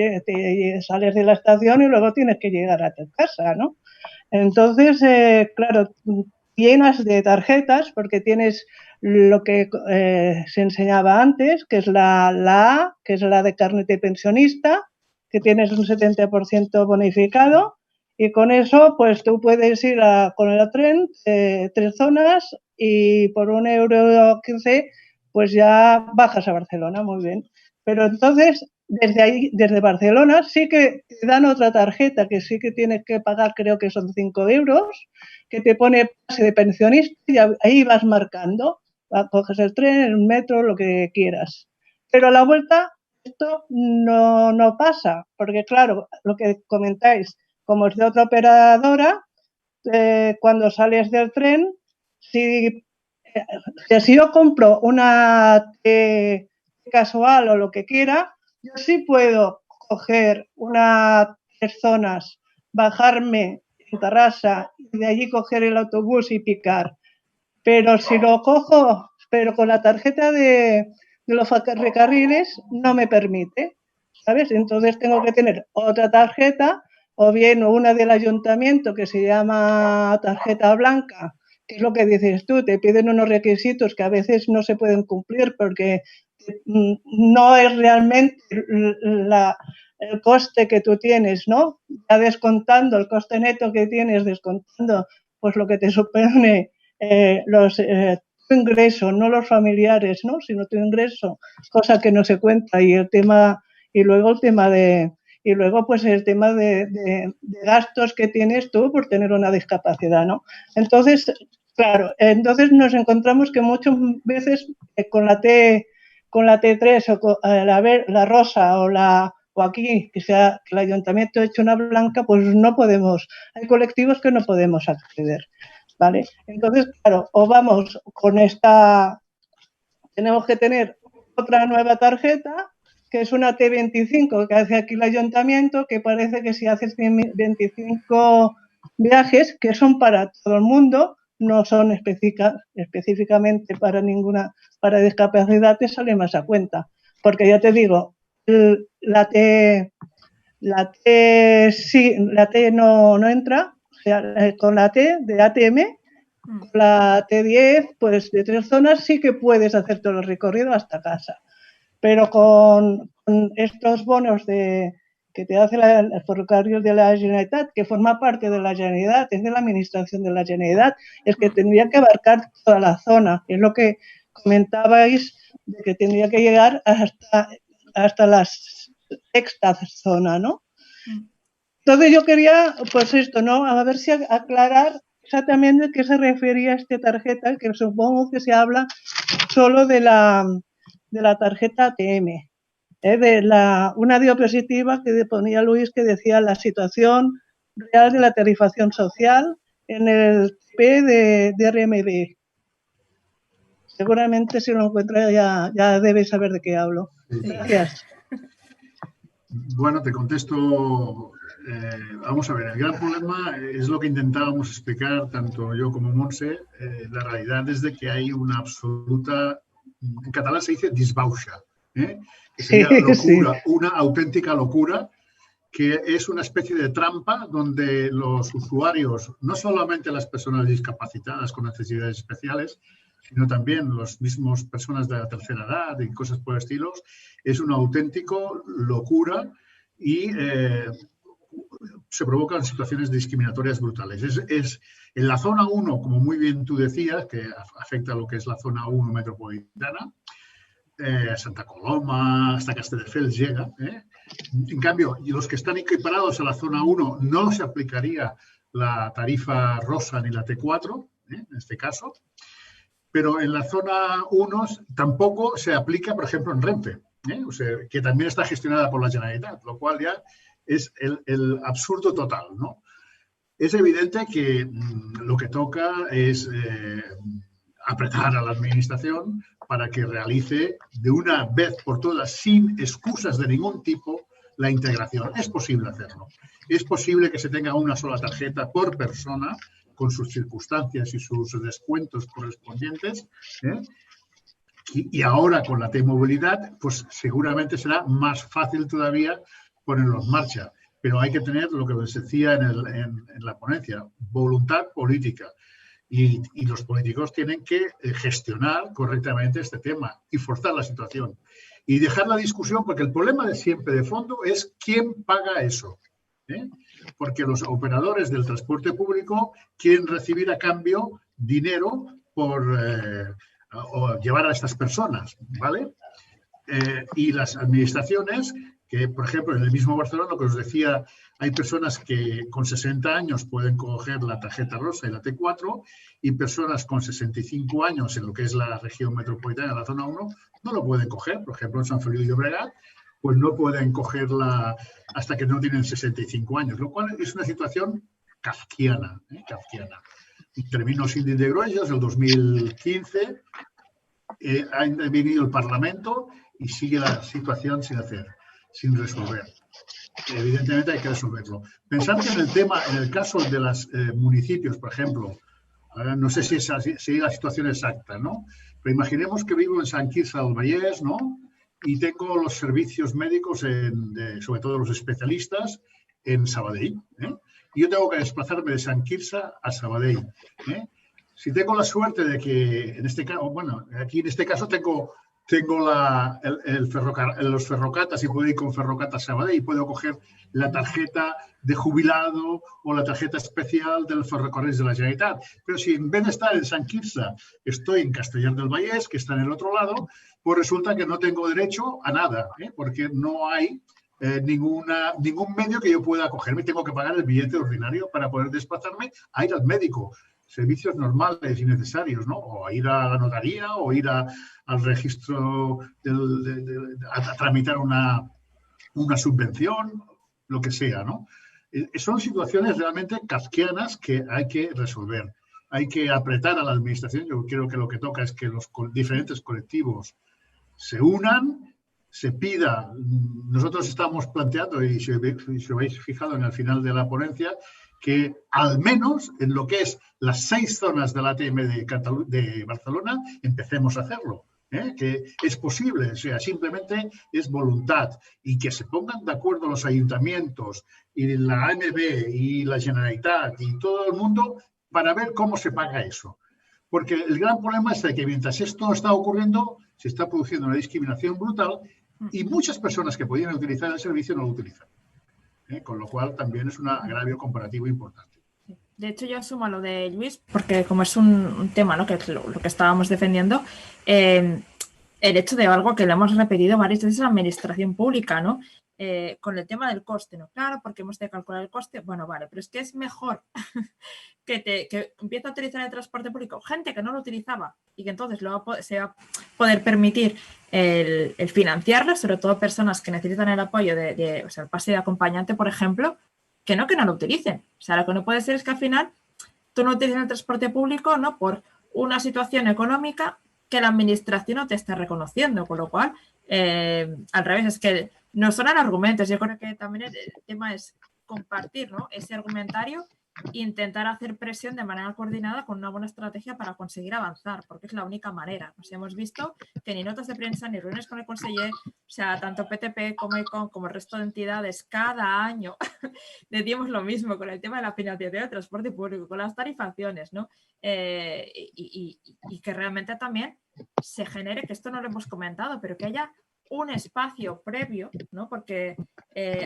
sales de la estación y luego tienes que llegar a tu casa, ¿no? Entonces, claro, llenas de tarjetas porque tienes lo que se enseñaba antes, que es la A, que es la de carnet de pensionista, que tienes un 70% bonificado y con eso pues tú puedes ir con el tren 3 zonas y por 1,15 € pues ya bajas a Barcelona, muy bien. Pero entonces desde Barcelona sí que te dan otra tarjeta que sí que tienes que pagar, creo que son 5 €, que te pone pase de pensionista y ahí vas marcando, coges el tren, el metro, lo que quieras. Pero a la vuelta Esto no pasa, porque claro, lo que comentáis, como es de otra operadora, cuando sales del tren, si yo compro una T casual o lo que quiera, yo sí puedo coger unas 3 zonas, bajarme en Tarrasa y de allí coger el autobús y picar. Pero si lo cojo, pero con la tarjeta de los ferrocarriles no me permite, ¿sabes? Entonces tengo que tener otra tarjeta o bien una del ayuntamiento que se llama tarjeta blanca, que es lo que dices tú, te piden unos requisitos que a veces no se pueden cumplir porque no es realmente el coste que tú tienes, ¿no? Ya descontando el coste neto que tienes, descontando pues lo que te supone tu ingreso, no los familiares, ¿no? Sino tu ingreso, cosa que no se cuenta y luego pues el tema de gastos que tienes tú por tener una discapacidad, ¿no? Entonces, claro, entonces nos encontramos que muchas veces con la T3 o con la rosa o aquí, que el ayuntamiento ha hecho una blanca, pues no podemos, hay colectivos que no podemos acceder, ¿vale? Entonces, claro, o vamos con esta, tenemos que tener otra nueva tarjeta, que es una T25 que hace aquí el ayuntamiento, que parece que si haces 25 viajes, que son para todo el mundo, no son específicamente para discapacidad, te sale más a cuenta. Porque ya te digo, la T no entra, o sea, con la T de ATM, con la T10, pues de 3 zonas sí que puedes hacer todo el recorrido hasta casa. Pero con estos bonos que te hace el ferrocarril de la Generalitat, que forma parte de la Generalitat, es de la administración de la Generalitat, es que tendría que abarcar toda la zona. Es lo que comentabais, de que tendría que llegar hasta la sexta zona, ¿no? Entonces yo quería, pues esto, ¿no? A ver si aclarar exactamente a qué se refería esta tarjeta, que supongo que se habla solo de la tarjeta ATM, una diapositiva que ponía Luis que decía la situación real de la tarifación social en el P de RMB. Seguramente si lo encuentra ya debes saber de qué hablo. Gracias. Bueno, te contesto. Vamos a ver, el gran problema es lo que intentábamos explicar tanto yo como Montse. La realidad es de que hay una absoluta, en catalán se dice disbauxa, que sería locura, una auténtica locura, que es una especie de trampa donde los usuarios, no solamente las personas discapacitadas con necesidades especiales, sino también las mismas personas de la tercera edad y cosas por el estilo, es una auténtica locura y se provocan situaciones discriminatorias brutales. Es en la zona 1, como muy bien tú decías, que afecta a lo que es la zona 1 metropolitana, Santa Coloma, hasta Castelldefels llega. En cambio, los que están equiparados a la zona 1 no se aplicaría la tarifa rosa ni la T4, en este caso, pero en la zona 1 tampoco se aplica, por ejemplo, en Renfe, o sea, que también está gestionada por la Generalitat, lo cual ya es el absurdo total, ¿no? Es evidente que lo que toca es apretar a la administración para que realice de una vez por todas, sin excusas de ningún tipo, la integración. Es posible hacerlo. Es posible que se tenga una sola tarjeta por persona, con sus circunstancias y sus descuentos correspondientes, y ahora con la T-movilidad, pues seguramente será más fácil todavía ponerlo en marcha. Pero hay que tener lo que les decía en la ponencia, voluntad política. Y los políticos tienen que gestionar correctamente este tema y forzar la situación. Y dejar la discusión, porque el problema de siempre de fondo es quién paga eso. Porque los operadores del transporte público quieren recibir a cambio dinero por llevar a estas personas, ¿vale? Y las administraciones, que por ejemplo en el mismo Barcelona, lo que os decía, hay personas que con 60 años pueden coger la tarjeta rosa y la T4 y personas con 65 años en lo que es la región metropolitana, la zona 1, no lo pueden coger. Por ejemplo, en Sant Feliu de Llobregat pues no pueden cogerla hasta que no tienen 65 años, lo cual es una situación kafkiana, kafkiana. Terminó Síndic de Greuges el 2015, ha venido el Parlamento y sigue la situación sin resolver. Evidentemente hay que resolverlo. Pensad que en el caso de los municipios, por ejemplo, no sé si es la situación exacta, ¿no? Pero imaginemos que vivo en Sant Quirze del Vallès, ¿no? Y tengo los servicios médicos, sobre todo los especialistas, en Sabadell, ¿eh? Y yo tengo que desplazarme de Sant Quirze a Sabadell, ¿eh? Si tengo la suerte de que, en este caso, bueno, aquí en este caso tengo los ferrocatas y puedo ir con ferrocata a Sabadell y puedo coger la tarjeta de jubilado o la tarjeta especial del Ferrocarrils de la Generalitat. Pero si en vez de estar en Sant Quirze estoy en Castellar del Vallès, que está en el otro lado, pues resulta que no tengo derecho a nada, ¿eh? Porque no hay ningún medio que yo pueda cogerme. Tengo que pagar el billete ordinario para poder desplazarme a ir al médico. Servicios normales y necesarios, ¿no? O a ir a la notaría o ir al registro a tramitar una subvención, lo que sea, ¿no? Son situaciones realmente kafkianas que hay que resolver. Hay que apretar a la administración. Yo creo que lo que toca es que los diferentes colectivos se unan, se pida. Nosotros estamos planteando, y si os habéis fijado en el final de la ponencia, que al menos en lo que es las 6 zonas de la ATM de Barcelona empecemos a hacerlo, ¿eh? Que es posible, o sea, simplemente es voluntad y que se pongan de acuerdo los ayuntamientos y la AMB y la Generalitat y todo el mundo para ver cómo se paga eso. Porque el gran problema es que mientras esto está ocurriendo, se está produciendo una discriminación brutal y muchas personas que podían utilizar el servicio no lo utilizan. Con lo cual también es un agravio comparativo importante. De hecho, yo asumo lo de Luis, porque como es un tema, ¿no?, que es lo que estábamos defendiendo, el hecho de algo que le hemos repetido varias veces a la administración pública, ¿no? Con el tema del coste, ¿no? Claro, porque hemos de calcular el coste. Bueno, vale, pero es que es mejor que empiece a utilizar el transporte público gente que no lo utilizaba y que entonces se va a poder permitir el financiarlo, sobre todo personas que necesitan el apoyo o sea, el pase de acompañante, por ejemplo, que no lo utilicen. O sea, lo que no puede ser es que al final tú no utilices el transporte público, ¿no?, por una situación económica que la administración no te está reconociendo, con lo cual, al revés, es que no son argumentos. Yo creo que también el tema es compartir, ¿no?, ese argumentario e intentar hacer presión de manera coordinada con una buena estrategia para conseguir avanzar, porque es la única manera. Nos hemos visto que ni notas de prensa ni reuniones con el conseller, o sea, tanto PTP como ICON como el resto de entidades, cada año decimos lo mismo con el tema de la financiación del transporte público, con las tarifaciones, ¿no? Y que realmente también se genere, que esto no lo hemos comentado, pero que haya un espacio previo, ¿no? Porque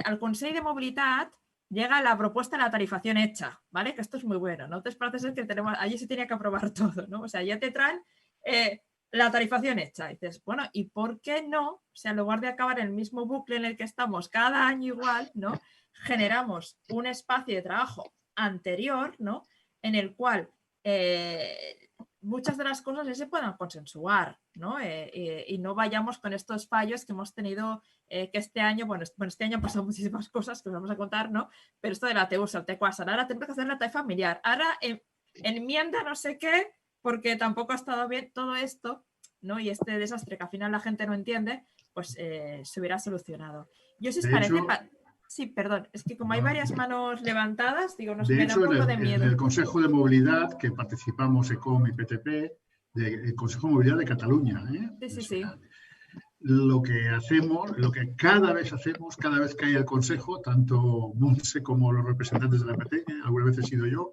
al Consell de Mobilitat llega la propuesta de la tarifación hecha, ¿vale? Que esto es muy bueno, ¿no? Entonces parece ser que allí se tiene que aprobar todo, ¿no? O sea, ya te traen la tarifación hecha. Y dices, bueno, ¿y por qué no? O sea, en lugar de acabar en el mismo bucle en el que estamos cada año igual, ¿no?, generamos un espacio de trabajo anterior, ¿no?, en el cual muchas de las cosas ya se puedan consensuar, ¿no? Y no vayamos con estos fallos que hemos tenido, que este año, bueno, este año han pasado muchísimas cosas que os vamos a contar, ¿no? Pero esto de la TEUSA, el TECUASA, ahora tenemos que hacer la TAE familiar, ahora enmienda no sé qué, porque tampoco ha estado bien todo esto, ¿no? Y este desastre que al final la gente no entiende, pues se hubiera solucionado. Yo, si os parece... Sí, perdón, es que como hay varias manos levantadas, digo, nos me da un poco de miedo. En el Consejo de Movilidad, que participamos ECOM y PTP, del Consejo de Movilidad de Cataluña, ¿eh? Sí. Lo que hacemos, lo que cada vez hacemos, cada vez que hay el Consejo, tanto Montse como los representantes de la PT, algunas veces he sido yo,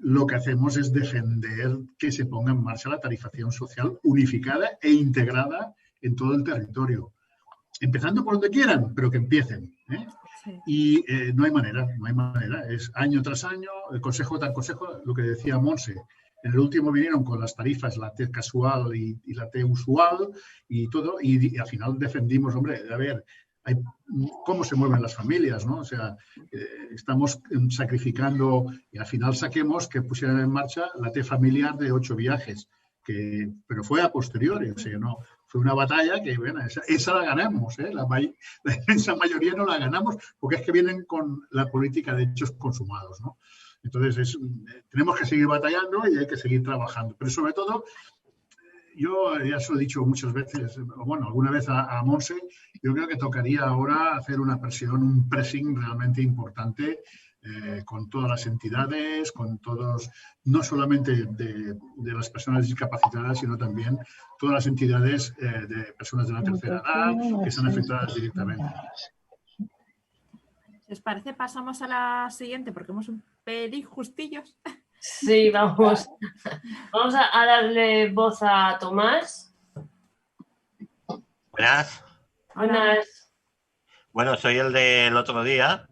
lo que hacemos es defender que se ponga en marcha la tarifación social unificada e integrada en todo el territorio. Empezando por donde quieran, pero que empiecen, ¿eh? Sí. Y no hay manera, es año tras año, el consejo tras consejo, lo que decía Montse. En el último vinieron con las tarifas, la T casual y la T usual y todo, y al final defendimos, hombre, a ver, cómo se mueven las familias, ¿no? O sea, estamos sacrificando, y al final saquemos que pusieran en marcha la T familiar de 8 viajes, pero fue a posteriori, o sea, no fue una batalla que, bueno, esa la ganamos, ¿eh? La inmensa mayoría no la ganamos porque es que vienen con la política de hechos consumados, ¿no? Entonces, tenemos que seguir batallando y hay que seguir trabajando. Pero sobre todo, yo ya se lo he dicho muchas veces, bueno, alguna vez a Monse, yo creo que tocaría ahora hacer una presión, un pressing realmente importante con todas las entidades, con todos, no solamente de las personas discapacitadas, sino también todas las entidades de personas de la tercera edad que están afectadas directamente. Si os parece, pasamos a la siguiente, porque hemos un pelín justillos. Sí, vamos. Vamos a darle voz a Tomás. Buenas. Buenas. Bueno, soy el del otro día,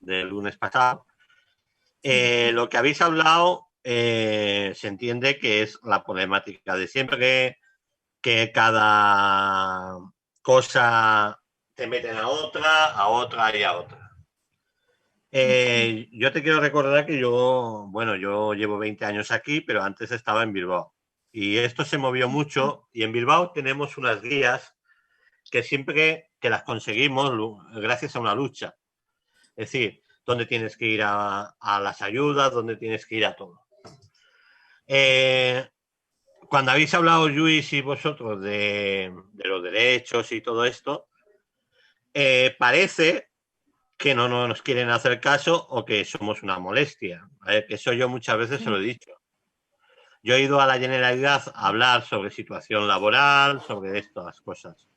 del lunes pasado. Lo que habéis hablado se entiende que es la problemática de siempre, que cada cosa te meten a otra y a otra. Yo te quiero recordar que yo llevo 20 años aquí, pero antes estaba en Bilbao. Y esto se movió mucho y en Bilbao tenemos unas guías que siempre que las conseguimos gracias a una lucha. Es decir, dónde tienes que ir a las ayudas, dónde tienes que ir a todo. Cuando habéis hablado, Lluís y vosotros, de los derechos y todo esto, parece que no nos quieren hacer caso o que somos una molestia. Eso yo muchas veces se lo he dicho. Yo he ido a la Generalidad a hablar sobre situación laboral, sobre estas cosas.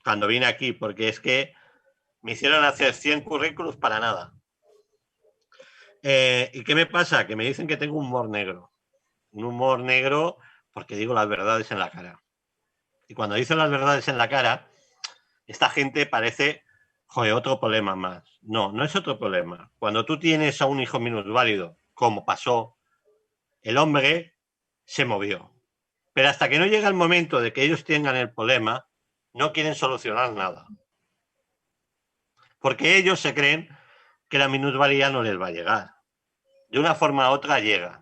Cuando vine aquí, porque es que me hicieron hacer 100 currículos para nada. ¿Y qué me pasa? Que me dicen que tengo un humor negro. Un humor negro porque digo las verdades en la cara. Y cuando dicen las verdades en la cara, esta gente parece, joder, otro problema más. No, no es otro problema. Cuando tú tienes a un hijo minusválido, como pasó, el hombre se movió. Pero hasta que no llega el momento de que ellos tengan el problema, no quieren solucionar nada. Porque ellos se creen que la minusvalía no les va a llegar. De una forma u otra llega.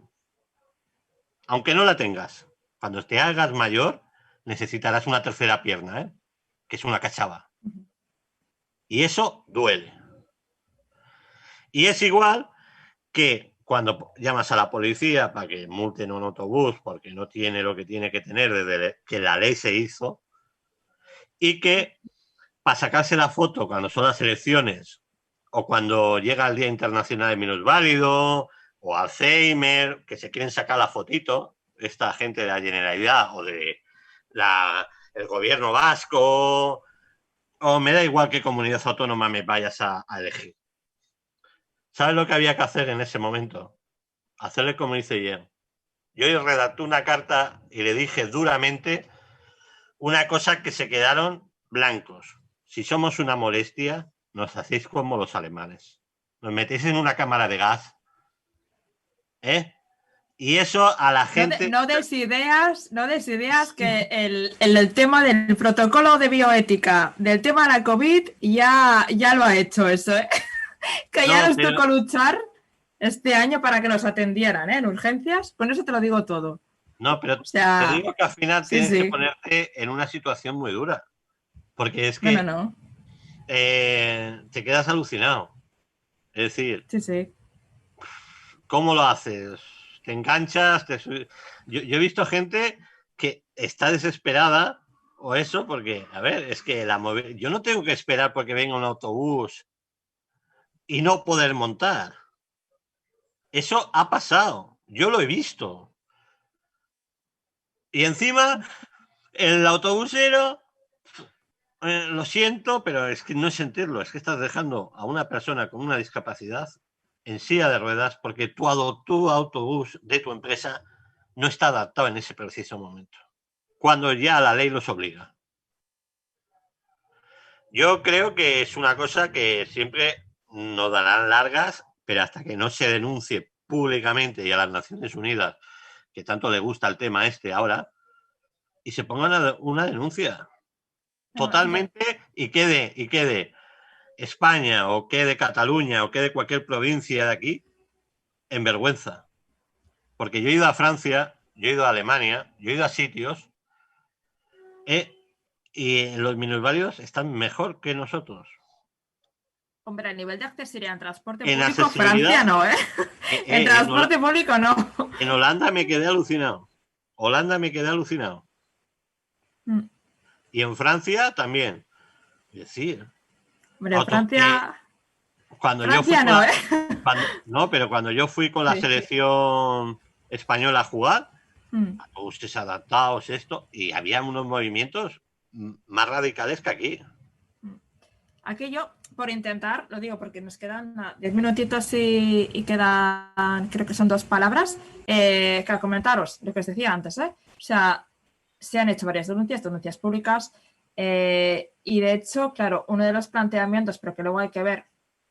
Aunque no la tengas. Cuando te hagas mayor, necesitarás una tercera pierna, ¿eh? Que es una cachava. Y eso duele. Y es igual que cuando llamas a la policía para que multen un autobús porque no tiene lo que tiene que tener desde que la ley se hizo, y que para sacarse la foto cuando son las elecciones o cuando llega el Día Internacional de Minusválido o Alzheimer, que se quieren sacar la fotito, esta gente de la Generalidad o de el gobierno vasco, o me da igual qué comunidad autónoma me vayas a elegir. ¿Sabes lo que había que hacer en ese momento? Hacerle como hice yo. Yo redacté una carta y le dije duramente una cosa que se quedaron blancos. Si somos una molestia, nos hacéis como los alemanes. Nos metéis en una cámara de gas. Y eso a la gente... No des ideas que el tema del protocolo de bioética, del tema de la COVID, ya lo ha hecho eso, ¿eh? Que ya nos tocó luchar este año para que nos atendieran, ¿eh? En urgencias. Con eso te lo digo todo. No, pero o sea, te digo que al final tienes que ponerte en una situación muy dura. Porque es que te quedas alucinado. Es decir, ¿cómo lo haces? Te enganchas. Yo he visto gente que está desesperada o eso, porque, a ver, es que yo no tengo que esperar porque venga un autobús y no poder montar. Eso ha pasado. Yo lo he visto. Y encima, el autobusero, lo siento, pero es que no es sentirlo. Es que estás dejando a una persona con una discapacidad en silla de ruedas porque tu autobús de tu empresa no está adaptado en ese preciso momento. Cuando ya la ley los obliga. Yo creo que es una cosa que siempre nos darán largas, pero hasta que no se denuncie públicamente y a las Naciones Unidas, que tanto le gusta el tema ahora, y se pongan una denuncia totalmente y quede España o quede Cataluña o quede cualquier provincia de aquí en vergüenza. Porque yo he ido a Francia, yo he ido a Alemania, yo he ido a sitios Y los minusválidos están mejor que nosotros. Hombre, a nivel de accesibilidad en transporte En público, accesibilidad, Francia no, ¿eh? En transporte público no. En Holanda me quedé alucinado. Mm. Y en Francia también. Es decir, Hombre, en Francia... cuando Francia yo fui no, ¿eh? pero cuando yo fui con la Sí. selección española a jugar, Mm. autobuses adaptados, esto, y había unos movimientos más radicales que aquí. Aquí yo, por intentar, lo digo porque nos quedan 10 minutitos y quedan, creo que son 2 palabras, que al comentaros lo que os decía antes, ¿eh? O sea, se han hecho varias denuncias públicas, y de hecho, claro, uno de los planteamientos, pero que luego hay que ver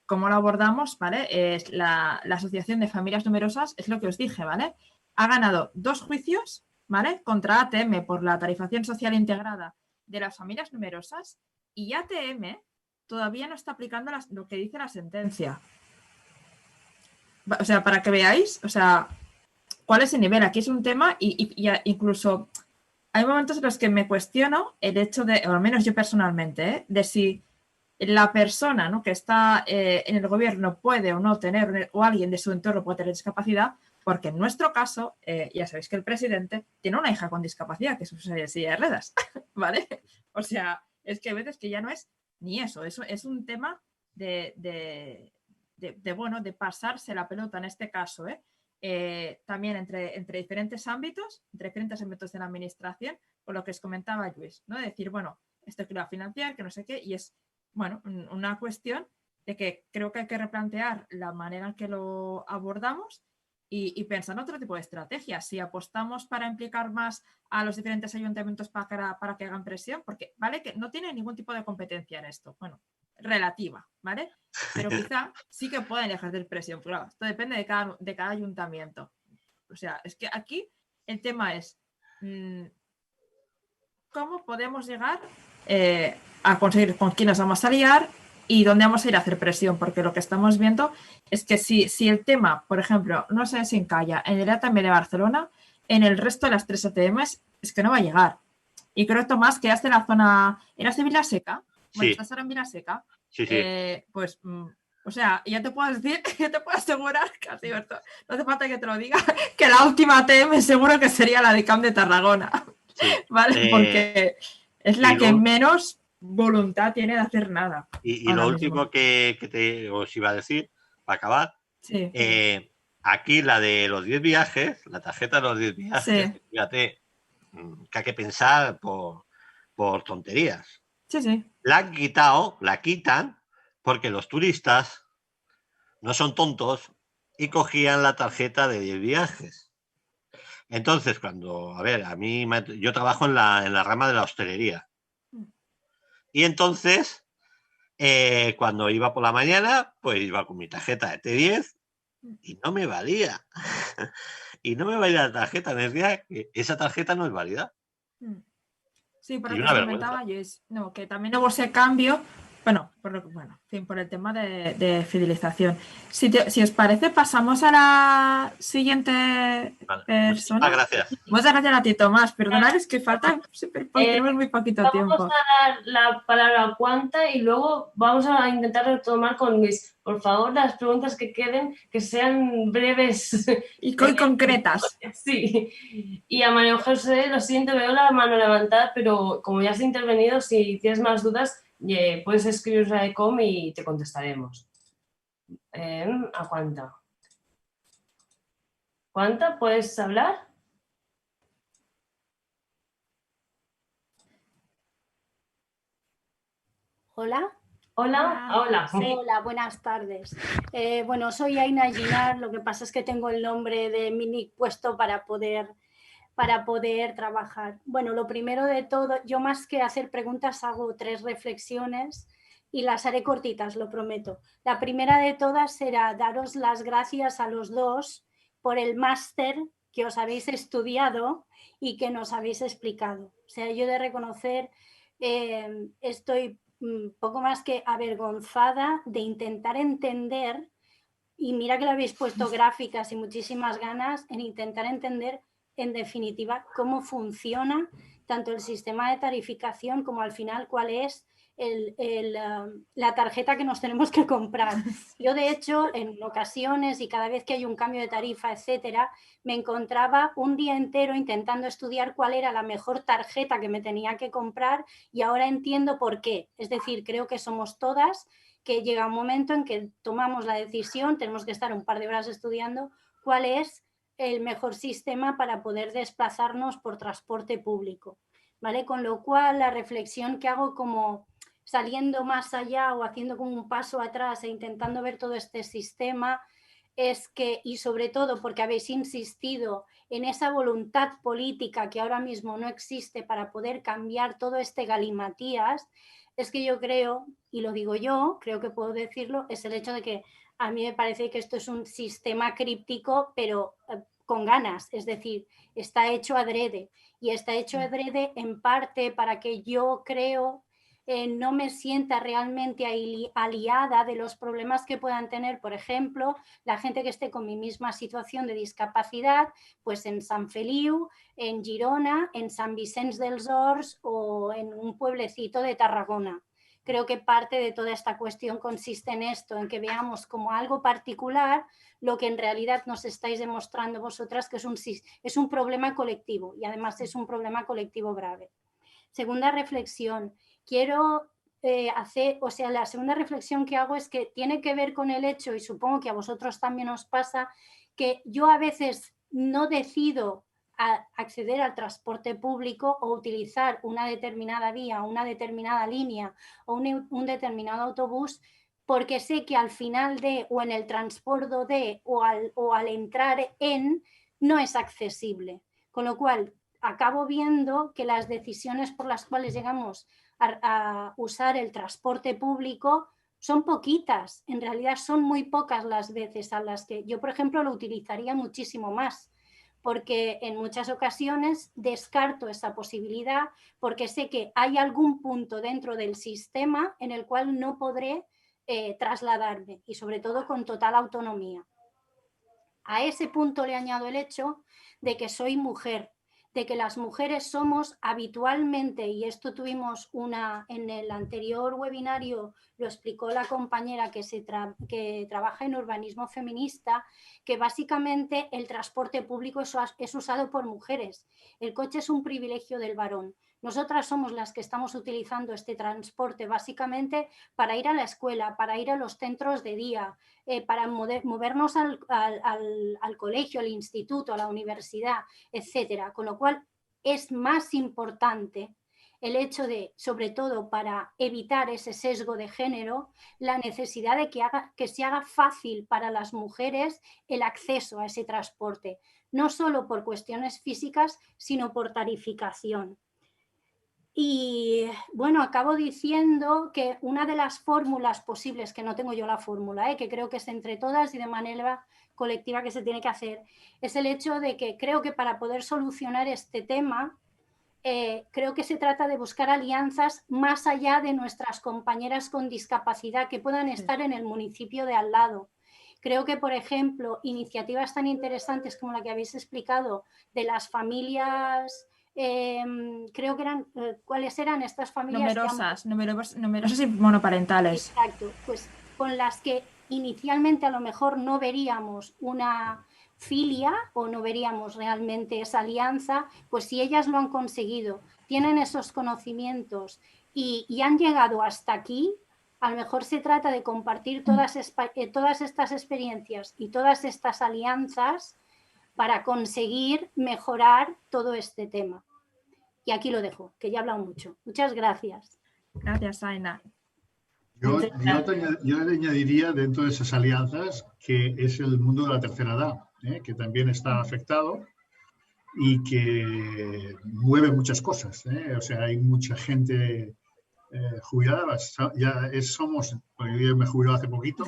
cómo lo abordamos, ¿vale? Es la Asociación de Familias Numerosas, es lo que os dije, ¿vale? Ha ganado 2 juicios, ¿vale? Contra ATM por la tarifación social integrada de las familias numerosas, y ATM todavía no está aplicando lo que dice la sentencia. O sea, para que veáis, o sea, cuál es el nivel. Aquí es un tema y incluso hay momentos en los que me cuestiono el hecho de, o al menos yo personalmente, de si la persona, ¿no?, que está en el gobierno puede o no tener, o alguien de su entorno puede tener discapacidad, porque en nuestro caso, ya sabéis que el presidente tiene una hija con discapacidad, que es una silla de ruedas, ¿vale? O sea, es que a veces que ya no es ni eso es un tema de pasarse la pelota en este caso, también entre diferentes ámbitos de la administración, por lo que os comentaba Luis, ¿no? De decir, bueno, esto que lo va a financiar, que no sé qué, y es, bueno, una cuestión de que creo que hay que replantear la manera en que lo abordamos y pensar en otro tipo de estrategias. Si apostamos para implicar más a los diferentes ayuntamientos para que hagan presión, porque vale que no tienen ningún tipo de competencia en esto, bueno, relativa, ¿vale? Pero quizá sí que pueden ejercer presión. Claro, esto depende de cada ayuntamiento. O sea, es que aquí el tema es cómo podemos llegar a conseguir con quién nos vamos a liar y dónde vamos a ir a hacer presión, porque lo que estamos viendo es que si el tema, por ejemplo, no se desencalla en el ATM de Barcelona, en el resto de las 3 ATMs es que no va a llegar. Y creo, Tomás, que hasta la zona, ¿eras de Vilaseca? Bueno, Sí. estás ahora en Vilaseca. Sí. Pues, o sea, ya te puedo decir, ya te puedo asegurar, casi, no hace falta que te lo diga, que la última ATM seguro que sería la de Camp de Tarragona. Sí. ¿Vale? Porque es la que menos voluntad tiene de hacer nada. Y lo último que os iba a decir, para acabar, sí. Aquí la de los 10 viajes, la tarjeta de los 10 viajes, sí. Fíjate, que hay que pensar por tonterías. Sí. La quitan, porque los turistas no son tontos y cogían la tarjeta de 10 viajes. Entonces, yo trabajo en la rama de la hostelería. Y entonces, cuando iba por la mañana, pues iba con mi tarjeta de T10 y no me valía. Y no me valía la tarjeta. Me decía que esa tarjeta no es válida. Sí, por lo que os comentaba yo, que también hubo ese cambio. Bueno, por el tema de fidelización. Si os parece, pasamos a la siguiente persona. Muchas gracias. Muchas gracias a ti, Tomás. Perdonad, es que falta, porque tenemos muy poquito tiempo. Vamos a dar la palabra a Cuanta y luego vamos a intentar retomar con Luis. Por favor, las preguntas que queden, que sean breves. Y concretas. Sí. Y a María José, lo siento, veo la mano levantada, pero como ya has intervenido, si tienes más dudas, puedes escribirnos a ECOM y te contestaremos. ¿A Cuanta? ¿Cuanta? ¿Puedes hablar? Hola. Hola. Sí. Hola, buenas tardes. Bueno, soy Aina Ginar, lo que pasa es que tengo el nombre de mi nick puesto para poder trabajar. Bueno, lo primero de todo, yo más que hacer preguntas hago 3 reflexiones y las haré cortitas, lo prometo. La primera de todas será daros las gracias a los 2 por el máster que os habéis estudiado y que nos habéis explicado. O sea, yo he de reconocer, estoy poco más que avergonzada de intentar entender, y mira que le habéis puesto gráficas y muchísimas ganas en intentar entender en definitiva cómo funciona tanto el sistema de tarificación como al final cuál es la tarjeta que nos tenemos que comprar. Yo, de hecho, en ocasiones y cada vez que hay un cambio de tarifa, etcétera, me encontraba un día entero intentando estudiar cuál era la mejor tarjeta que me tenía que comprar y ahora entiendo por qué. Es decir, creo que somos todas, que llega un momento en que tomamos la decisión, tenemos que estar un par de horas estudiando cuál es el mejor sistema para poder desplazarnos por transporte público, ¿vale? Con lo cual, la reflexión que hago como saliendo más allá o haciendo como un paso atrás e intentando ver todo este sistema es que, y sobre todo porque habéis insistido en esa voluntad política que ahora mismo no existe para poder cambiar todo este galimatías, es que yo creo, y lo digo yo, creo que puedo decirlo, es el hecho de que a mí me parece que esto es un sistema críptico, pero con ganas, es decir, está hecho adrede y está hecho adrede en parte para que yo creo no me sienta realmente aliada de los problemas que puedan tener, por ejemplo, la gente que esté con mi misma situación de discapacidad, pues en Sant Feliu, en Girona, en Sant Vicenç dels Horts o en un pueblecito de Tarragona. Creo que parte de toda esta cuestión consiste en esto, en que veamos como algo particular lo que en realidad nos estáis demostrando vosotras que es un problema colectivo y además es un problema colectivo grave. Segunda reflexión, quiero la segunda reflexión que hago es que tiene que ver con el hecho, y supongo que a vosotros también os pasa, que yo a veces no decido acceder al transporte público o utilizar una determinada vía, una determinada línea o un determinado autobús porque sé que al final de o en el transbordo de o al entrar en no es accesible. Con lo cual, acabo viendo que las decisiones por las cuales llegamos a usar el transporte público son poquitas. En realidad son muy pocas las veces a las que yo, por ejemplo, lo utilizaría muchísimo más, porque en muchas ocasiones descarto esa posibilidad porque sé que hay algún punto dentro del sistema en el cual no podré trasladarme y sobre todo con total autonomía. A ese punto le añado el hecho de que soy mujer, de que las mujeres somos habitualmente, y esto tuvimos en el anterior webinario, lo explicó la compañera que trabaja en urbanismo feminista, que básicamente el transporte público es usado por mujeres. El coche es un privilegio del varón. Nosotras somos las que estamos utilizando este transporte básicamente para ir a la escuela, para ir a los centros de día, para movernos al colegio, al instituto, a la universidad, etcétera. Con lo cual es más importante el hecho de, sobre todo para evitar ese sesgo de género, la necesidad de que se haga fácil para las mujeres el acceso a ese transporte, no solo por cuestiones físicas, sino por tarificación. Y bueno, acabo diciendo que una de las fórmulas posibles, que no tengo yo la fórmula, que creo que es entre todas y de manera colectiva que se tiene que hacer, es el hecho de que creo que para poder solucionar este tema, creo que se trata de buscar alianzas más allá de nuestras compañeras con discapacidad que puedan estar en el municipio de al lado. Creo que, por ejemplo, iniciativas tan interesantes como la que habéis explicado de las familias... creo que eran, ¿cuáles eran estas familias? Numerosas y monoparentales. Exacto, pues con las que inicialmente a lo mejor no veríamos una filia o no veríamos realmente esa alianza, pues si ellas lo han conseguido, tienen esos conocimientos y han llegado hasta aquí, a lo mejor se trata de compartir todas estas experiencias y todas estas alianzas para conseguir mejorar todo este tema. Y aquí lo dejo, que ya he hablado mucho. Muchas gracias. Gracias, Aina. Yo le añadiría dentro de esas alianzas que es el mundo de la tercera edad, que también está afectado y que mueve muchas cosas. O sea, hay mucha gente jubilada, somos, porque yo me jubilé hace poquito,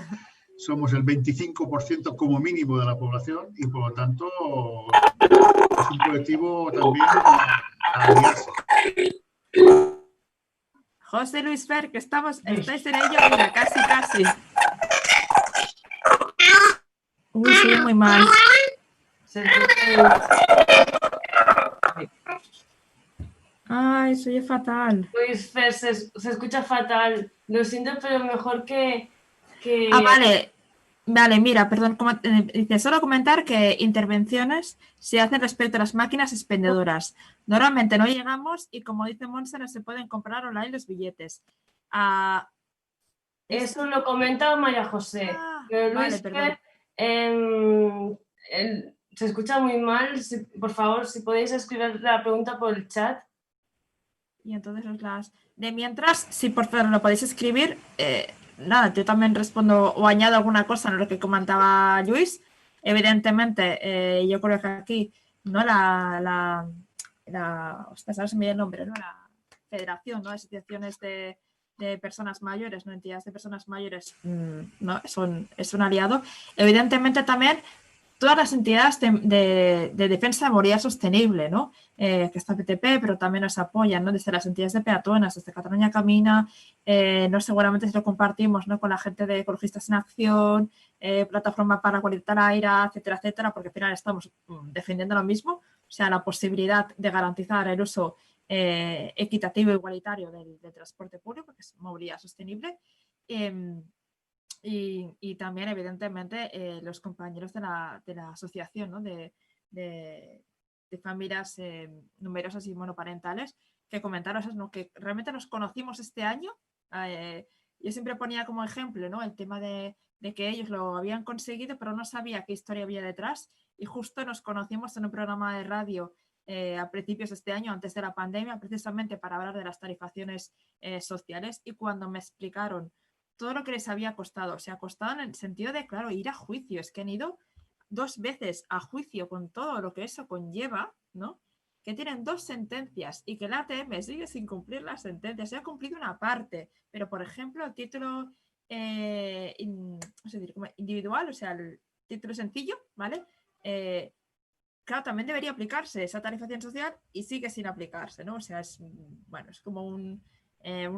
somos el 25% como mínimo de la población y por lo tanto es un colectivo también a aliarse. José Luis Fer, que estáis en ello, mira, casi. Uy, se ve muy mal. Ay, soy fatal. Pues Fer, se escucha fatal. Lo siento, pero mejor que... Ah, vale. Vale, mira, perdón. Dice, solo comentar que intervenciones se hacen respecto a las máquinas expendedoras. Normalmente no llegamos y, como dice Monse, no se pueden comprar online los billetes. Eso lo comenta María José. Pero vale, Luis, perdón. se escucha muy mal. Por favor, si podéis escribir la pregunta por el chat. Y entonces de mientras, si por favor lo podéis escribir, nada, yo también respondo o añado alguna cosa en lo que comentaba Luis. Evidentemente, yo creo que aquí no ostras, ahora se me dio el nombre, ¿no? La Federación, ¿no? de Asociaciones de Personas Mayores, ¿no? Entidades de personas mayores, ¿no? Es un aliado. Evidentemente también todas las entidades de defensa de movilidad sostenible, ¿no? Que está PTP, pero también nos apoyan, ¿no? Desde las entidades de peatones, desde Cataluña Camina, no seguramente si lo compartimos, ¿no? Con la gente de Ecologistas en Acción, Plataforma para la Qualitat de l'Aire, etcétera, etcétera, porque al final estamos defendiendo lo mismo, o sea, la posibilidad de garantizar el uso equitativo e igualitario del transporte público, que es movilidad sostenible. Y también, evidentemente, los compañeros de la asociación, ¿no? de familias numerosas y monoparentales, que comentaron eso, ¿no? Que realmente nos conocimos este año. Yo siempre ponía como ejemplo, ¿no? El tema de que ellos lo habían conseguido, pero no sabía qué historia había detrás. Y justo nos conocimos en un programa de radio a principios de este año, antes de la pandemia, precisamente para hablar de las tarifaciones sociales. Y cuando me explicaron todo lo que les había costado, se ha costado en el sentido de, claro, ir a juicio, es que han ido 2 veces a juicio con todo lo que eso conlleva, ¿no? Que tienen 2 sentencias y que el ATM sigue sin cumplir las sentencias, se ha cumplido una parte, pero por ejemplo el título individual, o sea, el título sencillo, ¿vale? Claro, también debería aplicarse esa tarifación social y sigue sin aplicarse, ¿no? O sea, es como un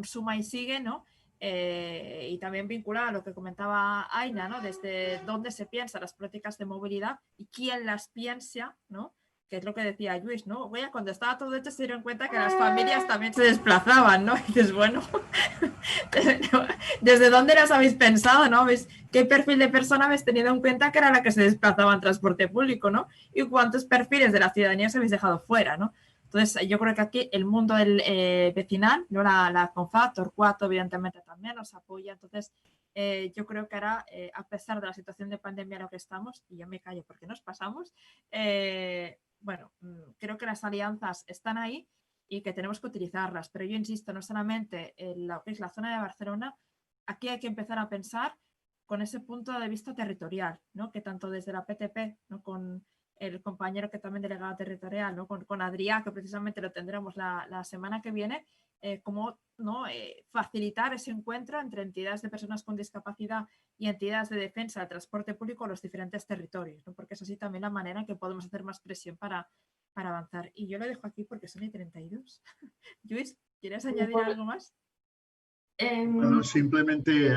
suma y sigue, ¿no? Y también vinculado a lo que comentaba Aina, ¿no? Desde dónde se piensan las políticas de movilidad y quién las piensa, ¿no? Que es lo que decía Luis, ¿no? Oye, cuando estaba todo hecho se dieron cuenta que las familias también se desplazaban, ¿no? Y dices, bueno, ¿desde dónde las habéis pensado, no? ¿Veis qué perfil de persona habéis tenido en cuenta que era la que se desplazaba en transporte público, ¿no? Y cuántos perfiles de la ciudadanía os habéis dejado fuera, ¿no? Entonces, yo creo que aquí el mundo del vecinal, ¿no? la CONFAT, Torcuato, evidentemente también nos apoya. Entonces, yo creo que ahora, a pesar de la situación de pandemia en la que estamos, y ya me callo porque nos pasamos, bueno, creo que las alianzas están ahí y que tenemos que utilizarlas. Pero yo insisto, no solamente en lo que es la zona de Barcelona, aquí hay que empezar a pensar con ese punto de vista territorial, ¿no? Que tanto desde la PTP, ¿no? Con el compañero que también delegado territorial, ¿no? con Adrià, que precisamente lo tendremos la semana que viene, cómo, ¿no? Facilitar ese encuentro entre entidades de personas con discapacidad y entidades de defensa del transporte público en los diferentes territorios, ¿no? Porque es así también la manera en que podemos hacer más presión para avanzar. Y yo lo dejo aquí porque son y 32. Luis, ¿quieres añadir algo más? Bueno, simplemente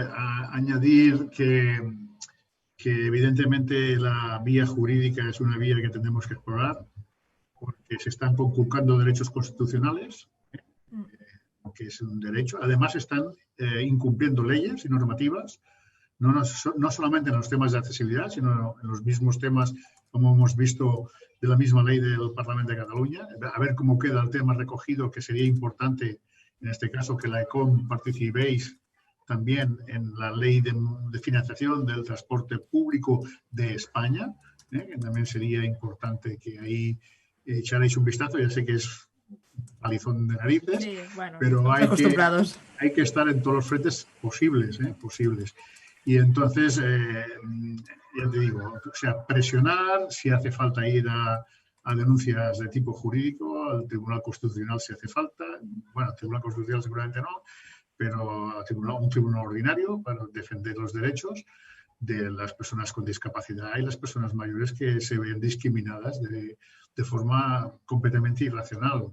añadir que evidentemente la vía jurídica es una vía que tenemos que explorar porque se están conculcando derechos constitucionales, que es un derecho. Además están incumpliendo leyes y normativas, no solamente en los temas de accesibilidad, sino en los mismos temas, como hemos visto, de la misma ley del Parlamento de Cataluña. A ver cómo queda el tema recogido, que sería importante, en este caso, que la ECOM participéis también en la ley de financiación del transporte público de España, que también sería importante que ahí echaréis un vistazo. Ya sé que es palizón de narices, sí, bueno, pero hay que estar en todos los frentes posibles. Y entonces, ya te digo, o sea, presionar, si hace falta ir a denuncias de tipo jurídico, al Tribunal Constitucional si hace falta, bueno, al Tribunal Constitucional seguramente no, pero a un tribunal ordinario para defender los derechos de las personas con discapacidad y las personas mayores que se ven discriminadas de forma completamente irracional,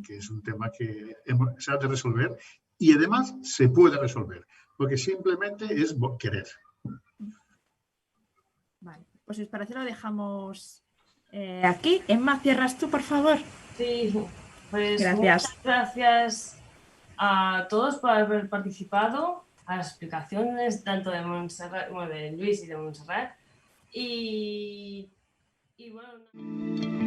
que es un tema que se ha de resolver y además se puede resolver, porque simplemente es querer. Vale, pues si os parece lo dejamos aquí. Emma, ¿cierras tú, por favor? Sí, pues gracias. Gracias a todos por haber participado, a las explicaciones tanto de Montserrat, bueno, de Luis y de Montserrat. Y bueno...